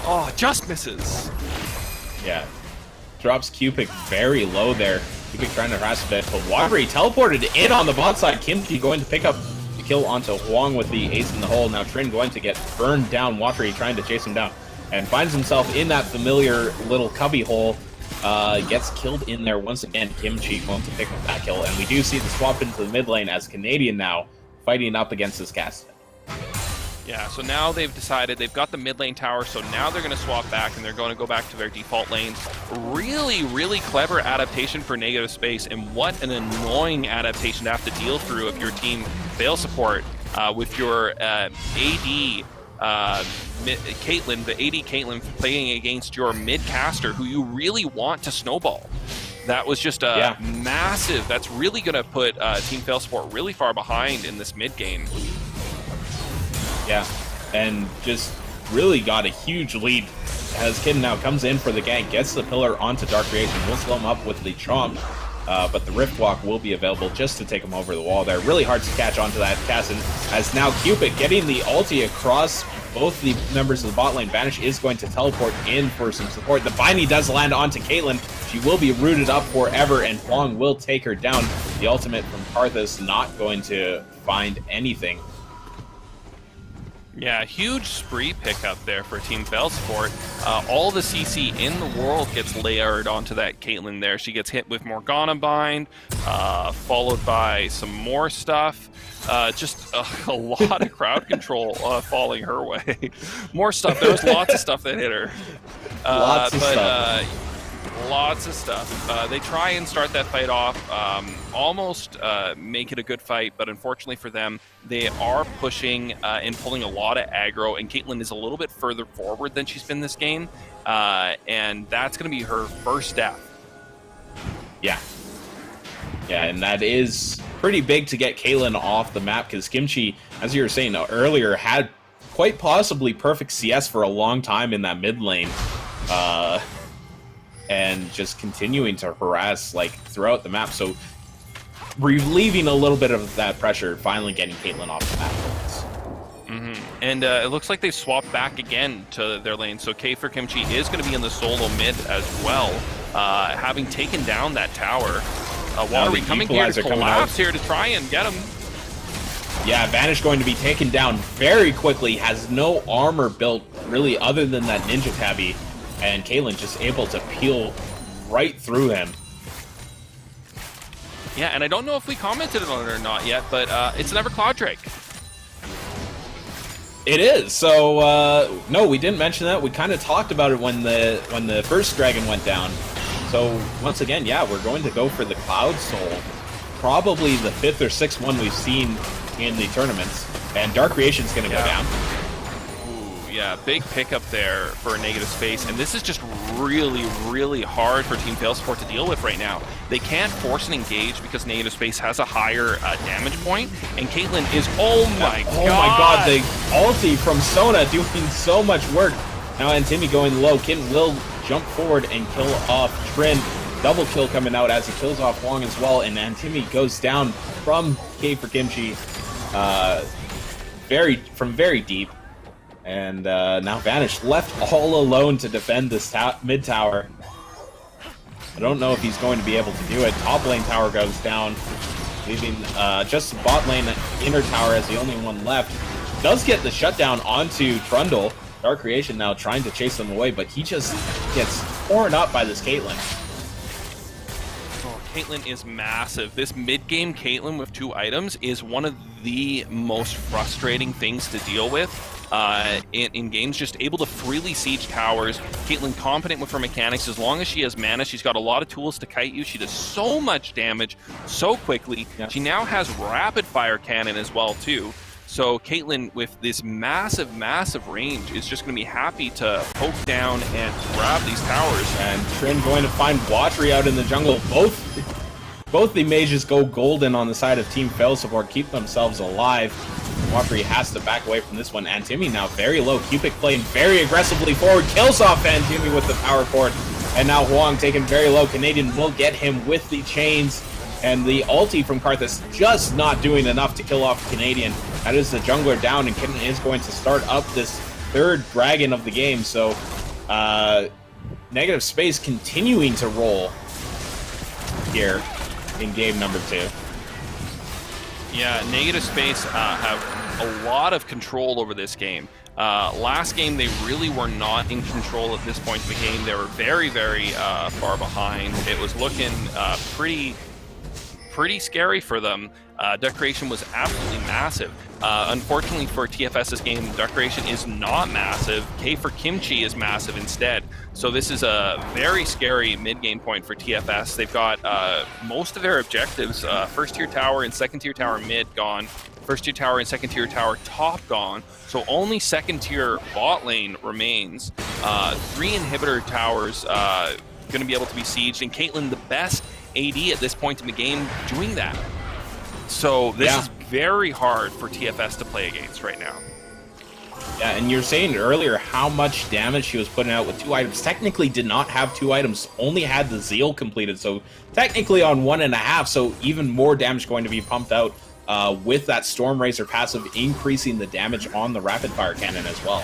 Oh, just misses. Yeah. Drops Cupid very low there. Cupid trying to harass a bit, but Wadri teleported in on the bot side. Kimchi going to pick up the kill onto Huang with the ace in the hole. Now Trin going to get burned down. Wadri trying to chase him down and finds himself in that familiar little cubby hole. Gets killed in there once again. Kimchi going to pick up that kill, and we do see the swap into the mid lane as Canadian now fighting up against this cast. Yeah, so now they've decided they've got the mid lane tower, so now they're going to swap back and they're going to go back to their default lanes. Really, really clever adaptation for negative space, and what an annoying adaptation to have to deal through if your team fails support with your AD Caitlyn, the AD Caitlyn playing against your mid caster who you really want to snowball. That was just a massive, that's really going to put Team Fail Support really far behind in this mid game. Yeah, and just really got a huge lead as Kid now comes in for the gank, gets the pillar onto Dark Creation, will slow him up with the Chomp, but the Rift Walk will be available just to take him over the wall there. Really hard to catch onto that Cassin, as now Cupid getting the ulti across both the members of the bot lane. Vanish is going to teleport in for some support. The Binding does land onto Caitlyn. She will be rooted up forever, and Huang will take her down. The ultimate from Karthus not going to find anything. Yeah, huge spree pickup there for Team Fail Support. All the CC in the world gets layered onto that Caitlyn there. She gets hit with Morgana Bind, followed by some more stuff. Just a lot of crowd control falling her way. More stuff. There was lots of stuff that hit her. Lots of stuff. Lots of stuff. They try and start that fight off, almost make it a good fight, but unfortunately for them, they are pushing and pulling a lot of aggro, and Caitlyn is a little bit further forward than she's been this game, and that's going to be her first death. Yeah. Yeah, and that is pretty big to get Caitlyn off the map, because Kimchi, as you were saying earlier, had quite possibly perfect CS for a long time in that mid lane. And just continuing to harass throughout the map, so relieving a little bit of that pressure, finally getting Caitlyn off the map. And it looks like they swapped back again to their lane, so K for Kimchi is going to be in the solo mid as well, having taken down that tower. Watery coming here to collapse here to try and get him. Yeah, Vanish going to be taken down very quickly, has no armor built really other than that Ninja Tabby. And Caitlyn just able to peel right through him. Yeah, and I don't know if we commented on it or not yet, but it's another Cloud Drake. It is. So no, we didn't mention that. We kind of talked about it when the first dragon went down. So once again, yeah, we're going to go for the Cloud Soul. Probably the 5th or 6th one we've seen in the tournaments. And Dark Creation's going to go down. Yeah, big pickup there for a negative space, and this is just really, really hard for Team Fail Support to deal with right now. They can't force an engage because negative space has a higher damage point, and Caitlyn is, oh my god, the ulti from Sona doing so much work. Now Antimi going low. Kin will jump forward and kill off Trin. Double kill coming out as he kills off Huang as well, and Antimi goes down from K for Kimchi, from very deep. And now Vanish left all alone to defend this mid tower. I don't know if he's going to be able to do it. Top lane tower goes down, leaving just bot lane inner tower as the only one left. Does get the shutdown onto Trundle. Dark Creation now trying to chase them away, but he just gets torn up by this Caitlyn. Caitlyn is massive. This mid-game Caitlyn with 2 items is one of the most frustrating things to deal with in games. Just able to freely siege towers. Caitlyn competent with her mechanics. As long as she has mana, she's got a lot of tools to kite you. She does so much damage so quickly. Yeah. She now has rapid fire cannon as well too. So Caitlyn, with this massive, massive range, is just going to be happy to poke down and grab these towers. And Trin going to find Watry out in the jungle. Both the mages go golden on the side of Team Fail Support, keep themselves alive. Watry has to back away from this one. And Timmy now very low. Cupid playing very aggressively forward. Kills off and Timmy with the power cord. And now Huang taken very low. Canadian will get him with the chains. And the ulti from Karthus just not doing enough to kill off Canadian. That is the jungler down, and Kitten is going to start up this 3rd dragon of the game. So, Negative Space continuing to roll here in game number 2. Yeah, Negative Space have a lot of control over this game. Last game, they really were not in control at this point of the game. They were very, very far behind. It was looking pretty scary for them. Duck Creation was absolutely massive. Unfortunately for TFS this game, Duck Creation is not massive. K for Kimchi is massive instead. So this is a very scary mid-game point for TFS. They've got most of their objectives, 1st tier tower and 2nd tier tower mid gone, 1st tier tower and 2nd tier tower top gone. So only 2nd tier bot lane remains. 3 inhibitor towers going to be able to be sieged, and Caitlyn, the best AD at this point in the game, doing that. So this is very hard for TFS to play against right now. Yeah, and you're saying earlier how much damage she was putting out with 2 items. Technically did not have 2 items, only had the Zeal completed, so technically on 1.5, so even more damage going to be pumped out with that Storm Razor passive, increasing the damage on the rapid fire cannon as well.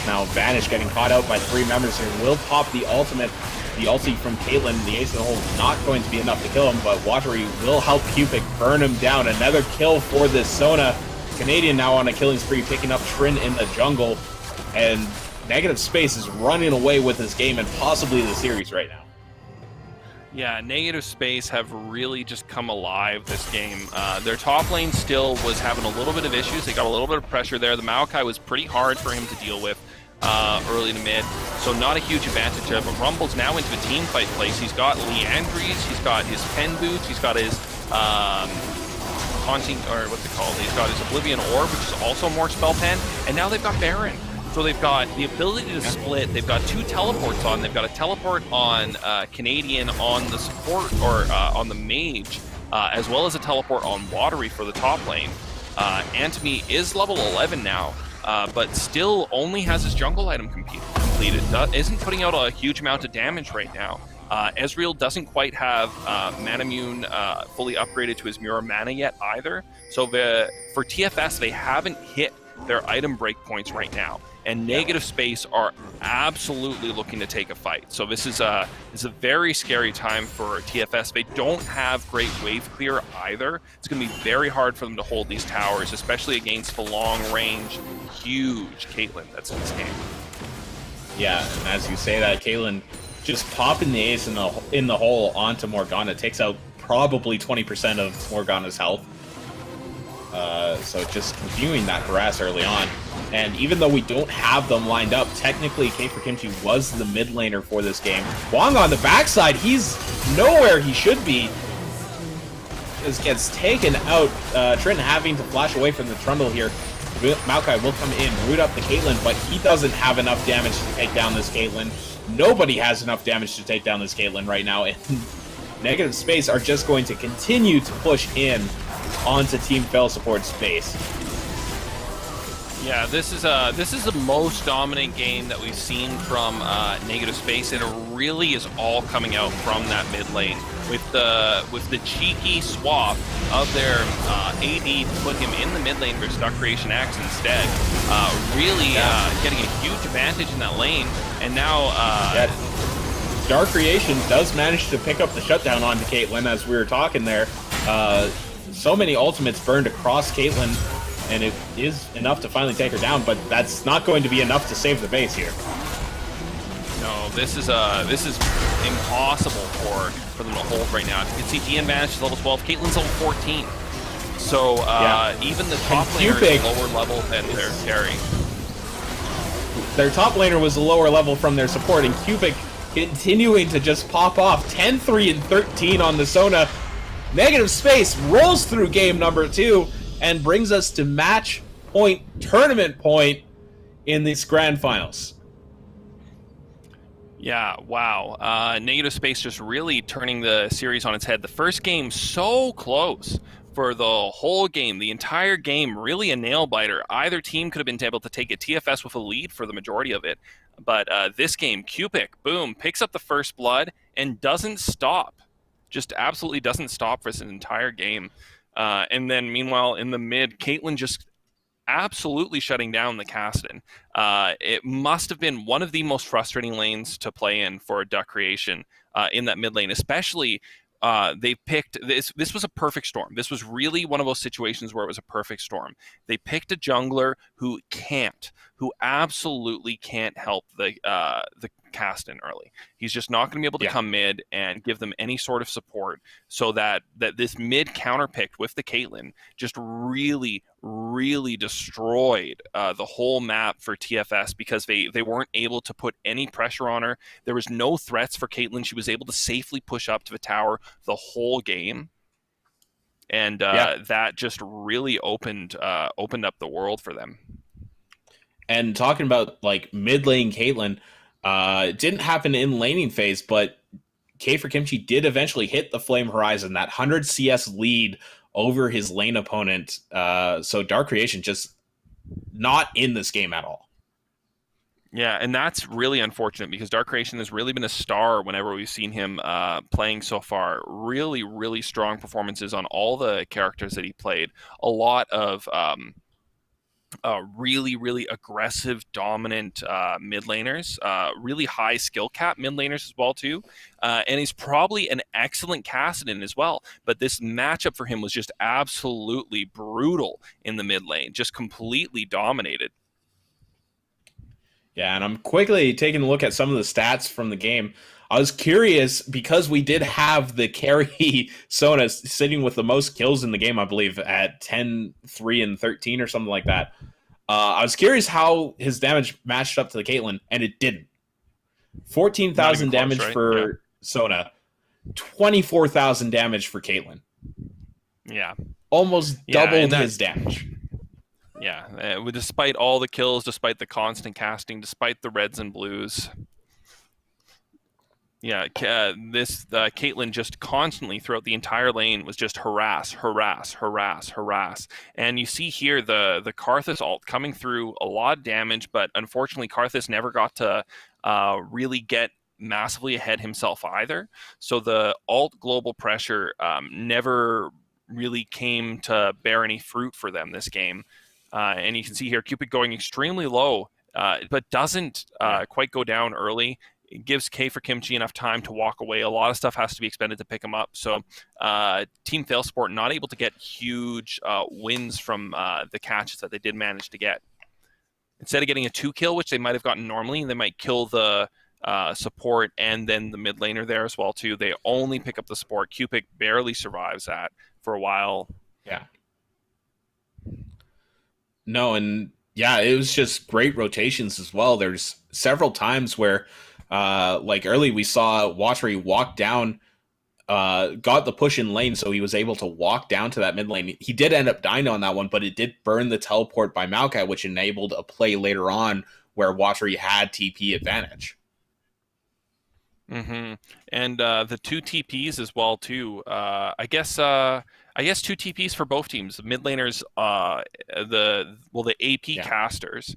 Now Vanish getting caught out by 3 members here, will pop the ultimate. The ulti from Caitlyn, the ace of the hole, not going to be enough to kill him, but Watery will help Cupid burn him down. Another kill for this Sona. Canadian now on a killing spree, picking up Trin in the jungle, and Negative Space is running away with this game and possibly the series right now. Yeah, Negative Space have really just come alive this game. Their top lane still was having a little bit of issues. They got a little bit of pressure there. The Maokai was pretty hard for him to deal with early to mid, so not a huge advantage there. But Rumble's now into a team fight place. He's got Leandries, he's got his Pen Boots, he's got his Haunting, or what's it called? He's got his Oblivion Orb, which is also more spell pen, and now they've got Baron. So they've got the ability to split. They've got 2 teleports on. They've got a teleport on Canadian on the support, or on the mage, as well as a teleport on Watery for the top lane. Antony is level 11 now, but still only has his jungle item completed. Isn't putting out a huge amount of damage right now. Ezreal doesn't quite have Manamune fully upgraded to his Mirror Mana yet either. So for TFS, they haven't hit their item breakpoints right now. And Negative Space are absolutely looking to take a fight. So this is a very scary time for TFS. They don't have great wave clear either. It's going to be very hard for them to hold these towers, especially against the long-range, huge Caitlyn that's in this game. Yeah, and as you say that, Caitlyn just popping the ace in the hole onto Morgana takes out probably 20% of Morgana's health. So just continuing that harass early on. And even though we don't have them lined up, technically K for Kimchi was the mid laner for this game. Wong on the backside, he's nowhere he should be. Just gets taken out. Trin having to flash away from the Trundle here. Maokai will come in, root up the Caitlyn, but he doesn't have enough damage to take down this Caitlyn. Nobody has enough damage to take down this Caitlyn right now, and Negative Space are just going to continue to push in onto Team Fail Support's base. Yeah, this is the most dominant game that we've seen from Negative Space, and it really is all coming out from that mid lane with the cheeky swap of their AD to put him in the mid lane versus Duck Creation X instead. Really getting a huge advantage in that lane, and now Dark Creation does manage to pick up the shutdown onto Caitlyn as we were talking there. So many ultimates burned across Caitlyn, and it is enough to finally take her down, but that's not going to be enough to save the base here. No, this is impossible for them to hold right now. You can see DN Vanish is level 12, Caitlyn's level 14. So even the top laner is lower level than their carry. Their top laner was a lower level from their support, and Cubic continuing to just pop off. 10-3 and 13 on the Sona. Negative Space rolls through game number 2 and brings us to match point, tournament point in these grand finals. Yeah, wow. Negative Space just really turning the series on its head. The first game so close for the whole game, the entire game, really a nail-biter. Either team could have been able to take a TFS with a lead for the majority of it. But this game, Cupic, boom, picks up the first blood and doesn't stop. Just absolutely doesn't stop for this entire game. And then, meanwhile, in the mid, Caitlyn just absolutely shutting down the Kassadin. It must have been one of the most frustrating lanes to play in for Duck Creation in that mid lane, especially they picked this. This was a perfect storm. This was really one of those situations where it was a perfect storm. They picked a jungler who absolutely can't help the Kassadin early. He's just not going to be able to come mid and give them any sort of support. So that this mid counter picked with the Caitlyn just really destroyed the whole map for TFS because they weren't able to put any pressure on her. There was no threats for Caitlyn. She was able to safely push up to the tower the whole game. And that just really opened up the world for them. And talking about like mid lane Caitlyn, it didn't happen in laning phase, but K for Kimchi did eventually hit the Flame Horizon, that 100 CS lead over his lane opponent. So Dark Creation just not in this game at all. Yeah, and that's really unfortunate because Dark Creation has really been a star whenever we've seen him playing so far. Really strong performances on all the characters that he played. A lot of really aggressive, dominant mid laners, really high skill cap mid laners as well too, and he's probably an excellent Kassadin as well. But this matchup for him was just absolutely brutal in the mid lane, just completely dominated. Yeah, and I'm quickly taking a look at some of the stats from the game. I was curious because we did have the carry Sona sitting with the most kills in the game, I believe, at 10, 3, and 13 or something like that. I was curious how his damage matched up to the Caitlyn, and it didn't. 14,000 damage for Sona, 24,000 damage for Caitlyn. Yeah. Almost doubled his damage. Yeah, despite all the kills, despite the constant casting, despite the reds and blues. Yeah, this Caitlyn just constantly throughout the entire lane was just harass. And you see here the Karthus ult coming through, a lot of damage, but unfortunately Karthus never got to really get massively ahead himself either. So the ult global pressure never really came to bear any fruit for them this game. And you can see here Cupid going extremely low, but doesn't quite go down early. It gives K for Kimchi enough time to walk away. A lot of stuff has to be expended to pick him up. So Team Failsport not able to get huge wins from the catches that they did manage to get. Instead of getting a 2-kill, which they might have gotten normally, they might kill the support and then the mid laner there as well too. They only pick up the support. Cupid barely survives that for a while. Yeah. No, and yeah, it was just great rotations as well. There's several times where like early we saw Watery walk down, got the push in lane, so he was able to walk down to that mid lane. He did end up dying on that one, but it did burn the teleport by Maokai, which enabled a play later on where Watery had TP advantage. Mm-hmm. And the 2 TPs as well too. I guess 2 TPs for both teams. The mid laners, the AP casters,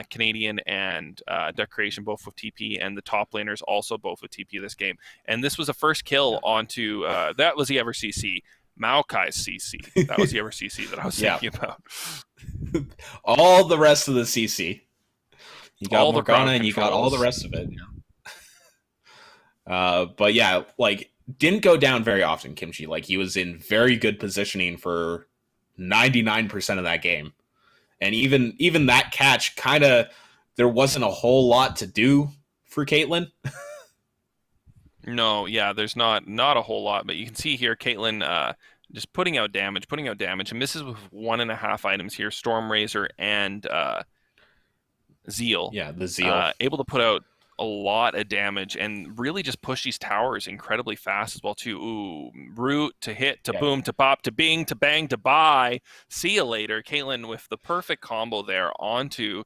Canadian and Duck Creation both with TP, and the top laners also both with TP this game. And this was the first kill onto that was the Ever CC, Maokai's CC. That was the Ever CC that I was thinking about. All the rest of the CC. You got all Morgana and you got all the rest of it. But yeah, like didn't go down very often, Kimchi. Like he was in very good positioning for 99% of that game. And even that catch, kind of, there wasn't a whole lot to do for Caitlyn. No, yeah, there's not a whole lot, but you can see here Caitlyn just putting out damage, and misses with 1.5 items here, Storm Razor and Zeal. Yeah, the Zeal. Able to put out a lot of damage and really just push these towers incredibly fast as well too. Ooh, root to hit to boom to pop to bing to bang to buy. See you later. Caitlyn with the perfect combo there onto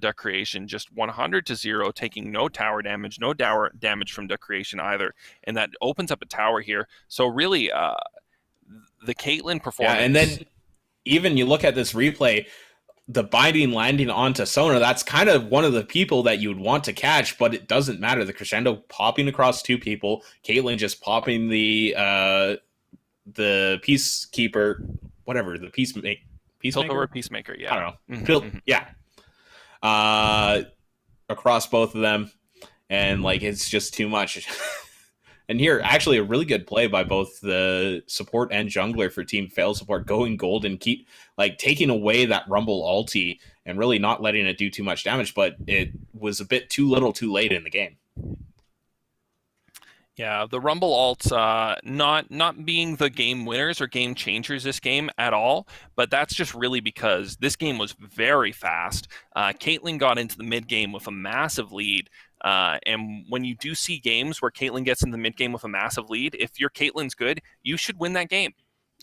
Duck Creation, just 100-0, taking no tower damage, no tower damage from Duck Creation either, and that opens up a tower here. So really, the Caitlyn performance. Yeah, and then even you look at this replay, the binding landing onto Sona, that's kind of one of the people that you would want to catch, but it doesn't matter. The crescendo popping across 2 people, Caitlyn just popping the Peacekeeper, whatever, the Peacemaker? Peacemaker, yeah. I don't know. Yeah. Across both of them, and like it's just too much. And here, actually, a really good play by both the support and jungler for Team Fail Support, going gold and keep like taking away that Rumble ulti and really not letting it do too much damage. But it was a bit too little, too late in the game. Yeah, the Rumble ults not being the game winners or game changers this game at all, but that's just really because this game was very fast. Caitlyn got into the mid game with a massive lead. And when you do see games where Caitlyn gets in the mid game with a massive lead, if your Caitlyn's good, you should win that game.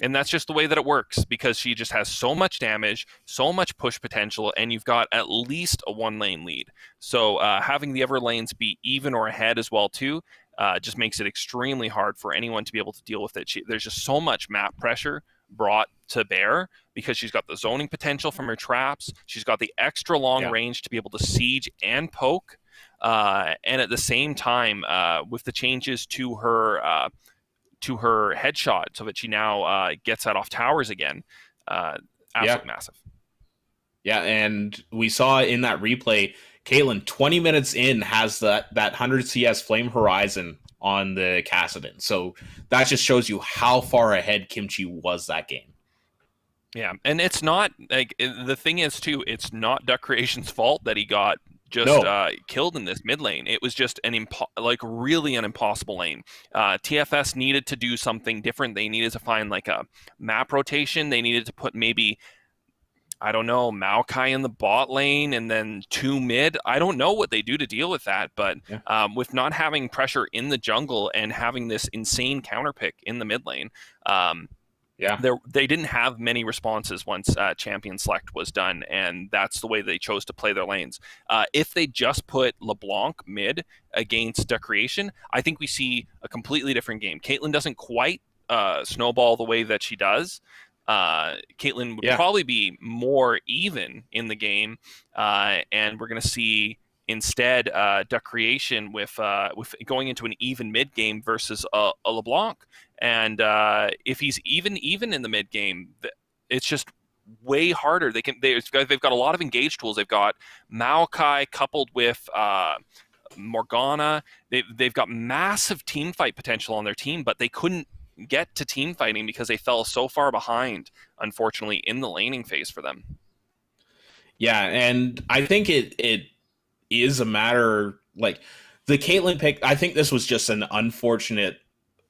And that's just the way that it works, because she just has so much damage, so much push potential, and you've got at least a 1-lane lead. So having the other lanes be even or ahead as well too, just makes it extremely hard for anyone to be able to deal with it. There's just so much map pressure brought to bear because she's got the zoning potential from her traps. She's got the extra long range to be able to siege and poke. And at the same time, with the changes to her headshot, so that she now gets that off towers again, absolutely massive. Yeah, and we saw in that replay, Caitlyn 20 minutes in has that 100 CS Flame Horizon on the Kassadin. So that just shows you how far ahead Kimchi was that game. Yeah, and it's not like, the thing is too, it's not Duck Creation's fault that he got killed in this mid lane. It was just really an impossible lane. TFS needed to do something different. They needed to find like a map rotation. They needed to put maybe, I don't know, Maokai in the bot lane and then 2 mid. I don't know what they do to deal with that, but with not having pressure in the jungle and having this insane counter pick in the mid lane, they didn't have many responses once champion select was done, and that's the way they chose to play their lanes. If they just put LeBlanc mid against Duck Creation, I think we see a completely different game. Caitlyn doesn't quite snowball the way that she does. Caitlyn would probably be more even in the game, and we're going to see instead Duck Creation with going into an even mid game versus a LeBlanc. And if he's even in the mid game, it's just way harder. They've got a lot of engage tools. They've got Maokai coupled with Morgana. They've got massive team fight potential on their team, but they couldn't get to team fighting because they fell so far behind, unfortunately, in the laning phase for them. Yeah, and I think it is a matter, like, the Caitlyn pick, I think this was just an unfortunate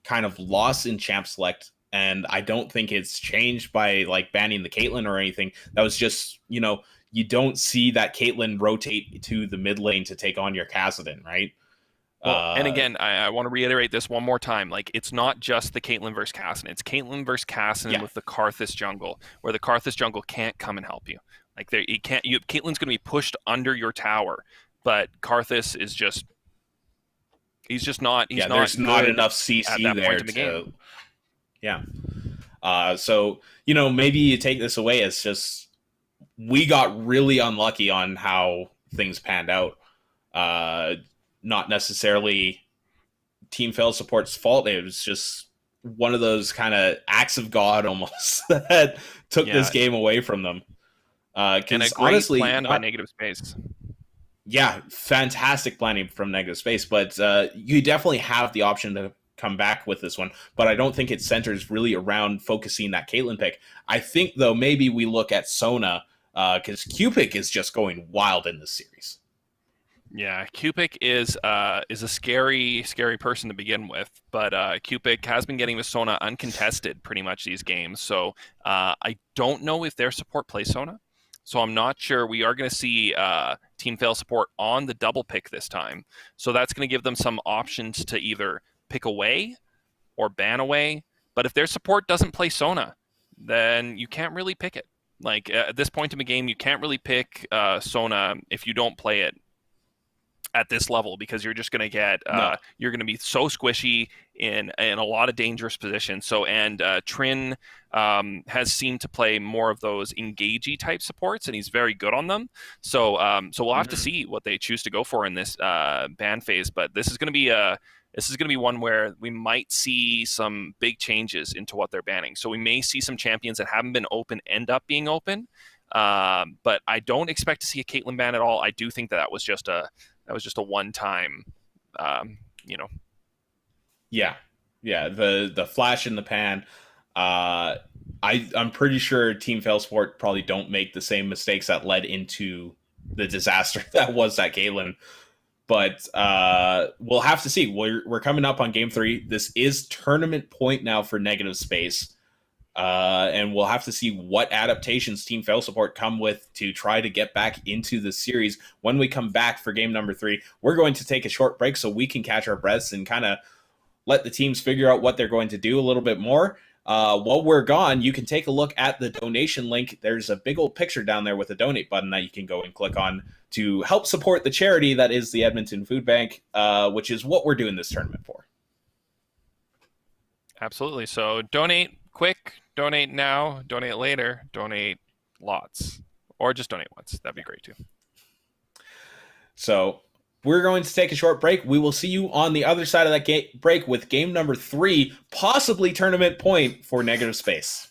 kind of loss in champ select, and I don't think it's changed by like banning the Caitlyn or anything. That was just, you don't see that Caitlyn rotate to the mid lane to take on your Kassadin, right? Well, and again, I want to reiterate this one more time. Like, it's not just the Caitlyn versus Kassadin. It's Caitlyn versus Kassadin with the Karthus jungle, where the Karthus jungle can't come and help you. Like, Caitlyn's going to be pushed under your tower, but Karthus is just, he's just not. He's not. There's not enough CC there point in the game. Yeah. So maybe you take this away as just, we got really unlucky on how things panned out. Not necessarily Team Fail Support's fault. It was just one of those kind of acts of God almost that took this game away from them. And a great plan by Negative Space. Yeah, fantastic planning from Negative Space, but you definitely have the option to come back with this one, but I don't think it centers really around focusing that Caitlyn pick. I think, though, maybe we look at Sona, because Q-Pick is just going wild in this series. Yeah, Cupid is a scary person to begin with, but Cupid has been getting with Sona uncontested pretty much these games. So I don't know if their support plays Sona. So I'm not sure. We are going to see Team Fail support on the double pick this time. So that's going to give them some options to either pick away or ban away. But if their support doesn't play Sona, then you can't really pick it. Like at this point in the game, you can't really pick Sona if you don't play it at this level, because you're just going to get you're going to be so squishy in a lot of dangerous positions. So Trin has seemed to play more of those engagey type supports, and he's very good on them. So we'll have to see what they choose to go for in this ban phase. But this is going to be one where we might see some big changes into what they're banning. So we may see some champions that haven't been open end up being open. But I don't expect to see a Caitlyn ban at all. I do think that was just a one-time, Yeah, the flash in the pan. I'm pretty sure Team Failsport probably don't make the same mistakes that led into the disaster that was that Caitlyn. But we'll have to see. We're coming up on Game 3. This is tournament point now for Negative Space. And we'll have to see what adaptations Team Fail Support come with to try to get back into the series. When we come back for game number 3, we're going to take a short break so we can catch our breaths and kind of let the teams figure out what they're going to do a little bit more. While we're gone, you can take a look at the donation link. There's a big old picture down there with a donate button that you can go and click on to help support the charity that is the Edmonton Food Bank, which is what we're doing this tournament for. Absolutely. So donate quick, donate now, donate later, donate lots, or just donate once. That'd be great too. So we're going to take a short break. We will see you on the other side of that break with game number 3, possibly tournament point for Negative Space.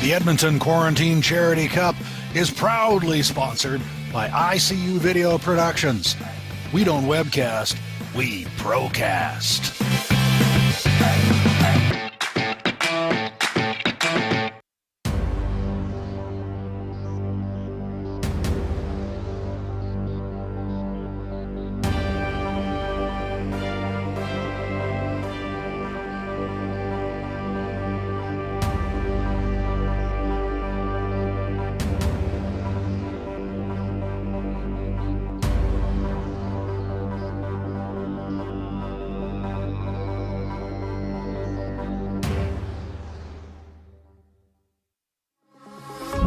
The Edmonton Quarantine Charity Cup is proudly sponsored by ICU Video Productions. We don't webcast, we procast.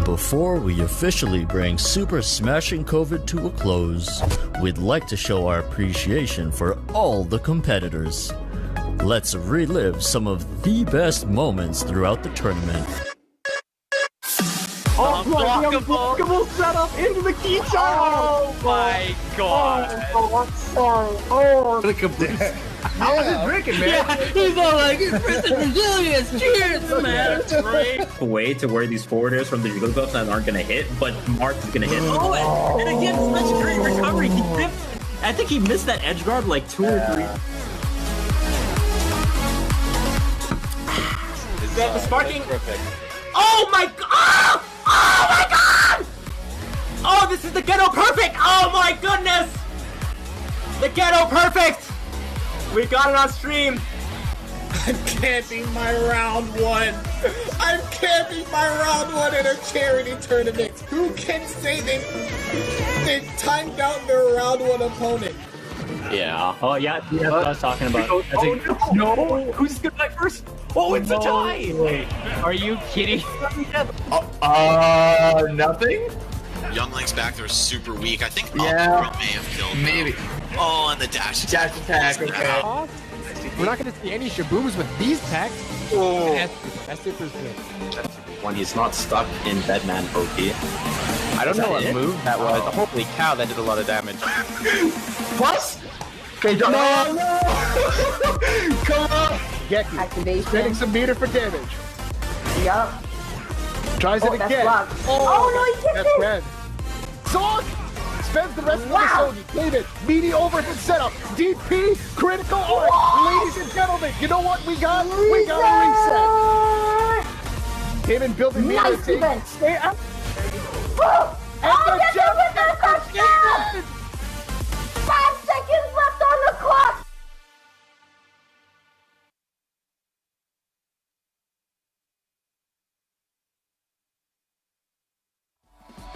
Before we officially bring Super Smashing COVID to a close, we'd like to show our appreciation for all the competitors. Let's relive some of the best moments throughout the tournament. Unblockable setup into the key Oh my god! Oh, I'm sorry. Oh, Look at this. How was it drinking, man? Yeah, he's all like, Mr. Resilience, cheers, man! That's great. Way to where these forwarders from the Eagle Gloves aren't gonna hit, but Mark's gonna hit. Oh, and again, such great recovery. He dipped. I think he missed that edge guard like 2 or 3. The sparking. Oh my god! Oh my god! Oh, this is the ghetto perfect! Oh my goodness! The ghetto perfect! We got it on stream. I'm camping my round 1. I'm camping my round 1 in a charity tournament. Who can say they timed out their round 1 opponent? Yeah. Oh yeah. That's what I was talking about. Oh no! Who's gonna die first? Oh, it's a tie! Wait, are you kidding? Nothing? Youngling's back there is super weak. I think Yeah. Upgirl may have killed him. Maybe. Oh, and the dash attack. Dash attack, okay. We're not going to see any Shabooms with these packs. Oh. That's super good. When he's not stuck in Deadman OP. I don't know what move that was. Holy cow, that did a lot of damage. Plus? Okay, no! Come on! activation. Setting some meter for damage. Yup. Tries it again. Oh, no, he kicked it! Dead. Song! Spends the rest of the Sogi. David, meaty overhead setup. DP, critical. All right, ladies and gentlemen, you know what we got? We got a reset. Damon building the nice defense. Stay up. Oh, yes, with that touchdown! 5 seconds left on the clock.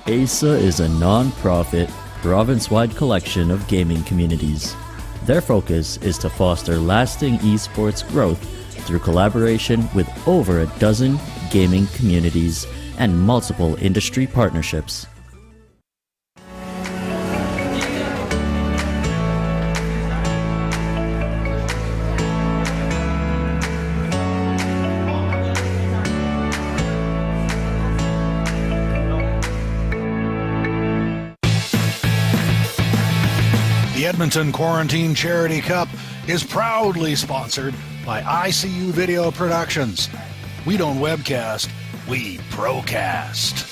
ASA is a non-profit, province-wide collection of gaming communities. Their focus is to foster lasting esports growth through collaboration with over a dozen gaming communities and multiple industry partnerships. The Edmonton Quarantine Charity Cup is proudly sponsored by ICU Video Productions. We don't webcast, we procast.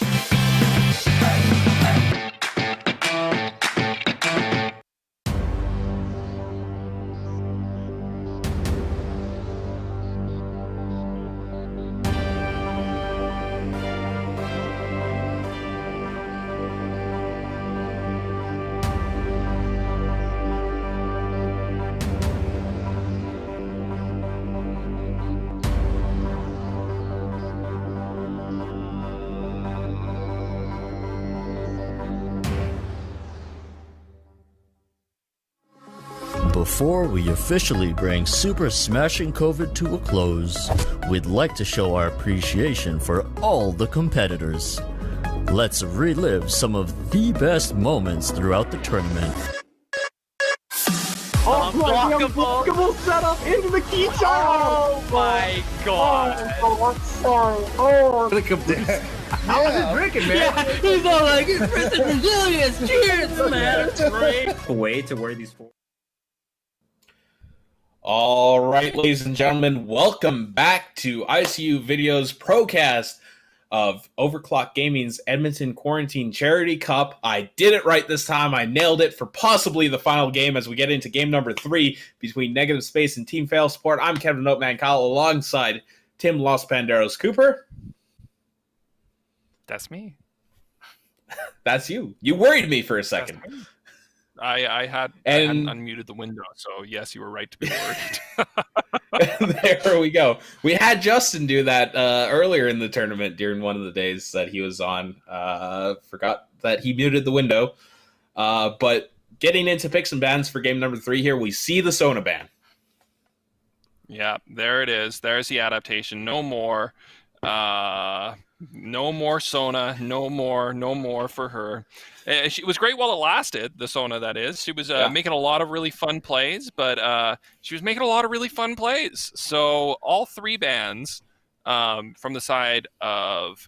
Before we officially bring Super Smashing COVID to a close, we'd like to show our appreciation for all the competitors. Let's relive some of the best moments throughout the tournament. Oh, the unblockable setup into the key charge! Oh my god! Oh, I'm sorry. Oh, Look at this. How is it drinking, man? Yeah, he's all like, it's Prison Resilience! Cheers, man! It's great! Way to where these four. All right, ladies and gentlemen, welcome back to ICU Video's Procast of Overclock Gaming's Edmonton Quarantine Charity Cup. I did it right this time. I nailed it for possibly the final game as we get into game number 3 between Negative Space and Team Fail Support. I'm Kevin Noteman Kyle alongside Tim Los Panderos Cooper. That's me. That's you. You worried me for a second. I hadn't unmuted the window, so yes, you were right to be worried. There we go. We had Justin do that earlier in the tournament during one of the days that he was on. Forgot that he muted the window. But getting into picks and bans for game number 3 here, we see the Sona ban. Yeah, there it is. There's the adaptation. No more. No more Sona. No more for her. It was great while it lasted, the Sona, that is. She was making a lot of really fun plays, but she was making a lot of really fun plays. So all 3 bans from the side of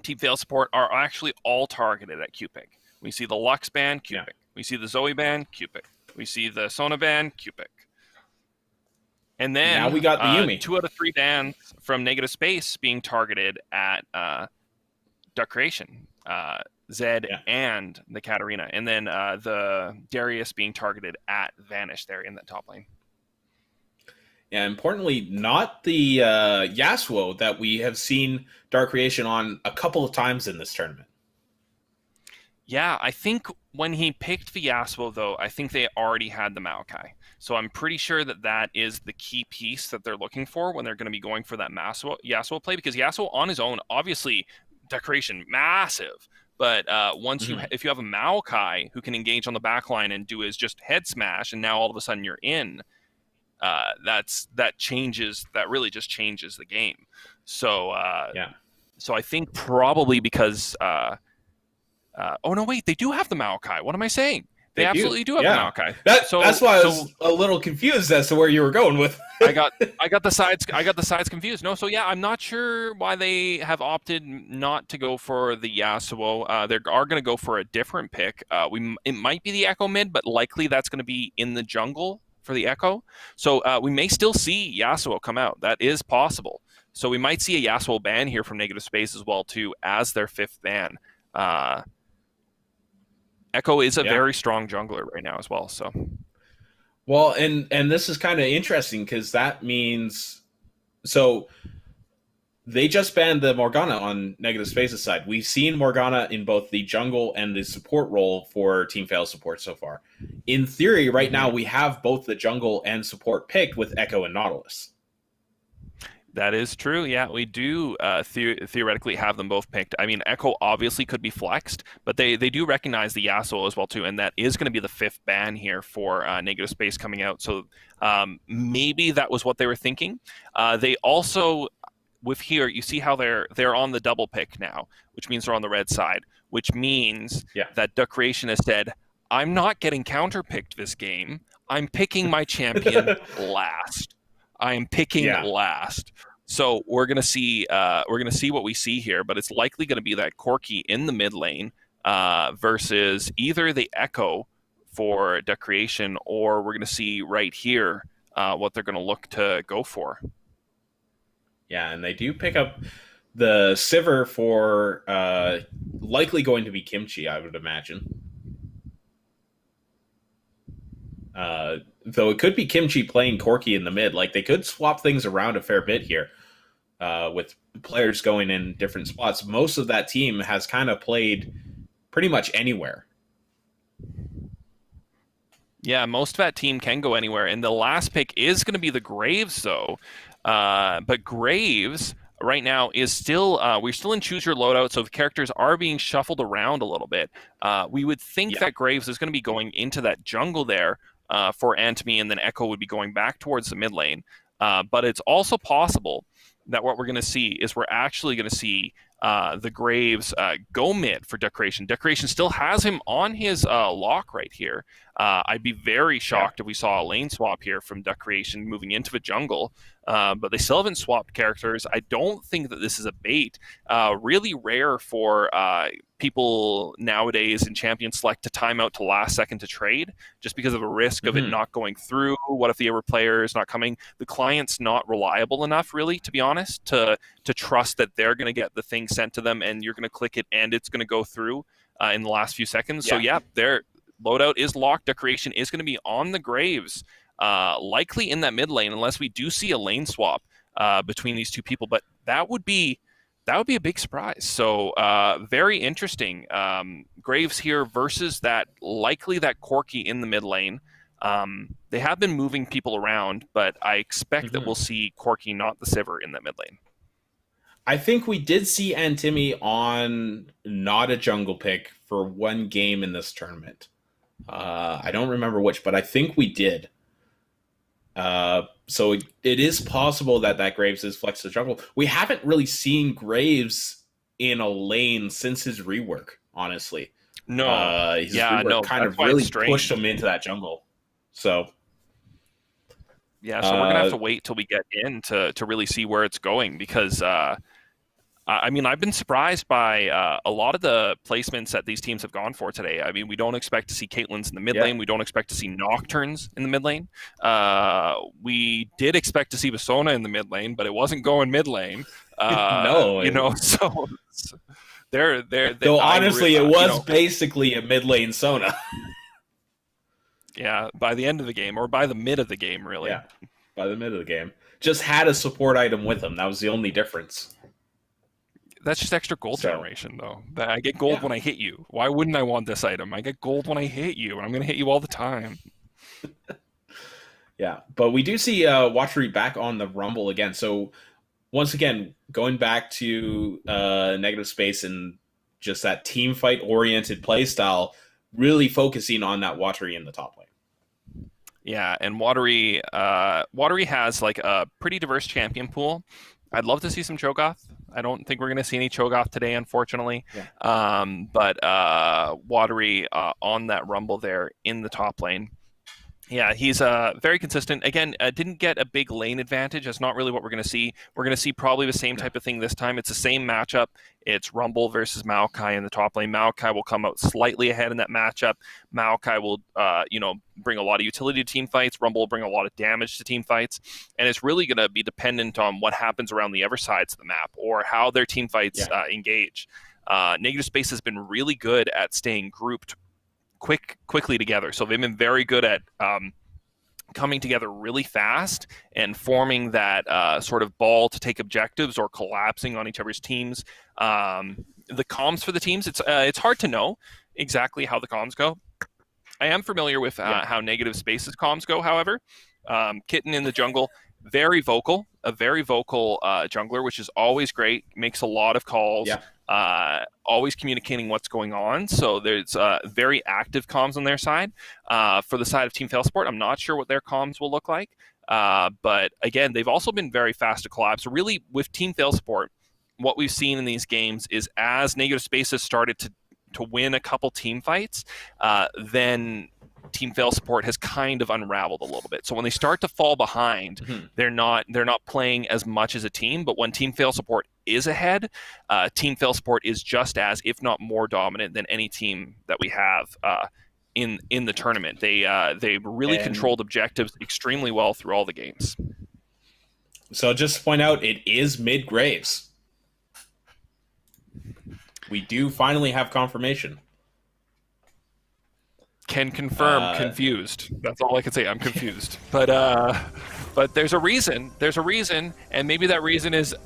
Team Fail Support are actually all targeted at Q-Pick. We see the Lux ban, Q-Pick. Yeah. We see the Zoe ban, Q-Pick. We see the Sona ban, Q-Pick. And then now we got the Yumi. 2 out of 3 bans from Negative Space being targeted at Duck Creation, Zed, and the Katarina. And then the Darius being targeted at Vanish there in that top lane. Yeah, importantly, not the Yasuo that we have seen Dark Creation on a couple of times in this tournament. Yeah, I think when he picked the Yasuo, though, I think they already had the Maokai. So I'm pretty sure that that is the key piece that they're looking for when they're going to be going for that Yasuo play, because Yasuo on his own, obviously, decoration, massive. But once if you have a Maokai who can engage on the backline and do his just head smash, and now all of a sudden you're in, that really just changes the game. So so I think probably because oh no, wait, they do have the Maokai. What am I saying? They absolutely do have the Maokai. That's why I was a little confused as to where you were going with. I got the sides confused. No, so yeah, I'm not sure why they have opted not to go for the Yasuo. They are going to go for a different pick. It might be the Echo mid, but likely that's going to be in the jungle for the Echo. So we may still see Yasuo come out. That is possible. So we might see a Yasuo ban here from Negative Space as well too, as their 5th ban. Echo is a very strong jungler right now as well. So, well, and this is kind of interesting because that means so. They just banned the Morgana on Negative Space's side. We've seen Morgana in both the jungle and the support role for Team Fail support so far. In theory, right now, we have both the jungle and support picked with Echo and Nautilus. That is true. Yeah, we do theoretically have them both picked. I mean, Echo obviously could be flexed, but they do recognize the Yasuo as well too, and that is going to be the 5th ban here for Negative Space coming out. So maybe that was what they were thinking. They also... with here, you see how they're on the double pick now, which means they're on the red side, which means that Duck Creation has said, I'm not getting counterpicked this game. I'm picking my champion last. I am picking last. So we're gonna see what we see here, but it's likely gonna be that Corki in the mid lane versus either the Echo for Duck Creation, or we're gonna see right here what they're gonna look to go for. Yeah, and they do pick up the Sivir for likely going to be Kimchi, I would imagine. Though it could be Kimchi playing Corki in the mid. Like, they could swap things around a fair bit here with players going in different spots. Most of that team has kind of played pretty much anywhere. Yeah, most of that team can go anywhere. And the last pick is going to be the Graves, though. But Graves right now is still we're still in choose your loadout, so the characters are being shuffled around a little bit. We would think that Graves is going to be going into that jungle there for Antony, and then Echo would be going back towards the mid lane. But it's also possible that what we're going to see is we're actually going to see the Graves go mid for Duck Creation. Duck Creation still has him on his lock right here. I'd be very shocked if we saw a lane swap here from Duck Creation moving into the jungle, but they still haven't swapped characters. I don't think that this is a bait. Really rare for people nowadays in Champion Select to time out to last second to trade, just because of a risk of it not going through. What if the other player is not coming? The client's not reliable enough, really, to be honest, to trust that they're going to get the thing sent to them and you're going to click it and it's going to go through in the last few seconds. So their loadout is locked. Duck Creation is going to be on the Graves, likely in that mid lane, unless we do see a lane swap between these two people. But that would be a big surprise. So very interesting. Graves here versus that Corki in the mid lane. They have been moving people around, but I expect that we'll see Corki, not the Sivir, in that mid lane. I think we did see Antimi on not a jungle pick for one game in this tournament. I don't remember which, but I think we did. So it is possible that Graves is flexed to jungle. We haven't really seen Graves in a lane since his rework, honestly. No. His rework kind of really pushed him into that jungle. So... yeah, so we're going to have to wait till we get in to really see where it's going, because I mean, I've been surprised by a lot of the placements that these teams have gone for today. I mean, we don't expect to see Caitlyn's in the mid lane. We don't expect to see Nocturnes in the mid lane. We did expect to see Vasona in the mid lane, but it wasn't going mid lane. No. You know, so they're though honestly, it was basically a mid lane Sona. Yeah, by the end of the game, or by the mid of the game, really. Yeah, by the mid of the game. Just had a support item with him. That was the only difference. That's just extra gold generation, though. I get gold when I hit you. Why wouldn't I want this item? I get gold when I hit you, and I'm going to hit you all the time. Yeah, but we do see Watchery back on the Rumble again. So, once again, going back to Negative Space and just that team fight-oriented playstyle, really focusing on that Watchery in the top lane. Yeah, and Watery has like a pretty diverse champion pool. I'd love to see some Cho'Gath. I don't think we're going to see any Cho'Gath today, unfortunately. Yeah. But Watery on that Rumble there in the top lane. Yeah, he's very consistent. Again, didn't get a big lane advantage. That's not really what we're going to see. We're going to see probably the same type of thing this time. It's the same matchup. It's Rumble versus Maokai in the top lane. Maokai will come out slightly ahead in that matchup. Maokai will, bring a lot of utility to team fights. Rumble will bring a lot of damage to team fights. And it's really going to be dependent on what happens around the other sides of the map or how their team fights engage. Negative Space has been really good at staying grouped quickly together. So they've been very good at coming together really fast and forming that sort of ball to take objectives or collapsing on each other's teams. The comms for the teams, it's hard to know exactly how the comms go. I am familiar with how Negative Space's comms go, however. Kitten in the jungle, a very vocal jungler, which is always great, makes a lot of calls. Always communicating what's going on. So there's very active comms on their side. For the side of Team Failsport, I'm not sure what their comms will look like. But again, they've also been very fast to collapse. Really, with Team Failsport, what we've seen in these games is as Negative Space has started to win a couple team fights, then Team Failsport has kind of unraveled a little bit. So when they start to fall behind, they're not playing as much as a team. But when Team Failsport is ahead, Team Failsport is just as, if not more dominant than any team that we have in the tournament. They really controlled objectives extremely well through all the games. So just to point out, it is mid Graves. We do finally have confirmation. Can confirm, confused. That's all I can say. I'm confused. But there's a reason. There's a reason, and maybe that reason is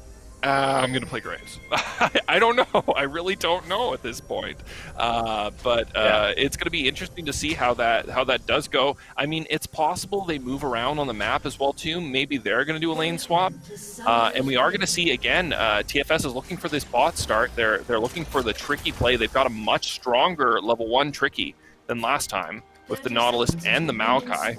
I'm going to play Graves. I don't know. I really don't know at this point. It's going to be interesting to see how that does go. I mean, it's possible they move around on the map as well too. Maybe they're going to do a lane swap, and we are going to see again. TFS is looking for this bot start. They're looking for the tricky play. They've got a much stronger level 1 tricky than last time with the Nautilus and the Maokai.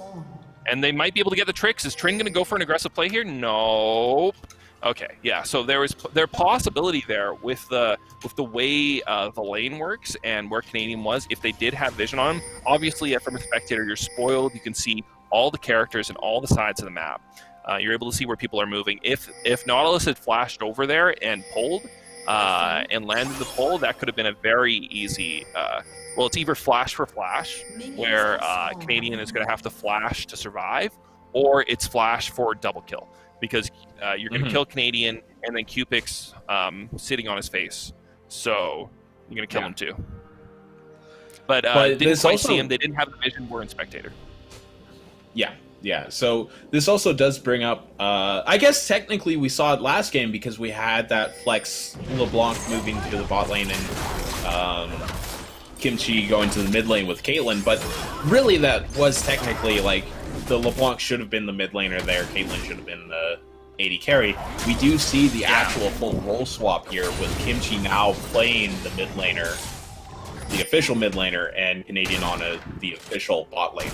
And they might be able to get the tricks. Is Trin going to go for an aggressive play here? Nope. Okay, yeah. So there possibility there with the way the lane works and where Canadian was. If they did have vision on him, obviously from a spectator, you're spoiled. You can see all the characters and all the sides of the map. You're able to see where people are moving. If Nautilus had flashed over there and pulled and landed the pull, that could have been a very easy. Well, it's either flash for flash, where Canadian is going to have to flash to survive, or it's flash for double kill, because you're going to kill Canadian, and then Cupid's sitting on his face. So you're going to kill him too. But didn't quite see him. They didn't have the vision. We're in spectator. Yeah. So this also does bring up, I guess technically we saw it last game because we had that flex LeBlanc moving to the bot lane and Kimchi going to the mid lane with Caitlyn, but really that was technically like the LeBlanc should have been the mid laner there, Caitlyn should have been the AD carry. We do see the actual full role swap here with Kimchi now playing the mid laner, the official mid laner, and Canadian on the official bot lane.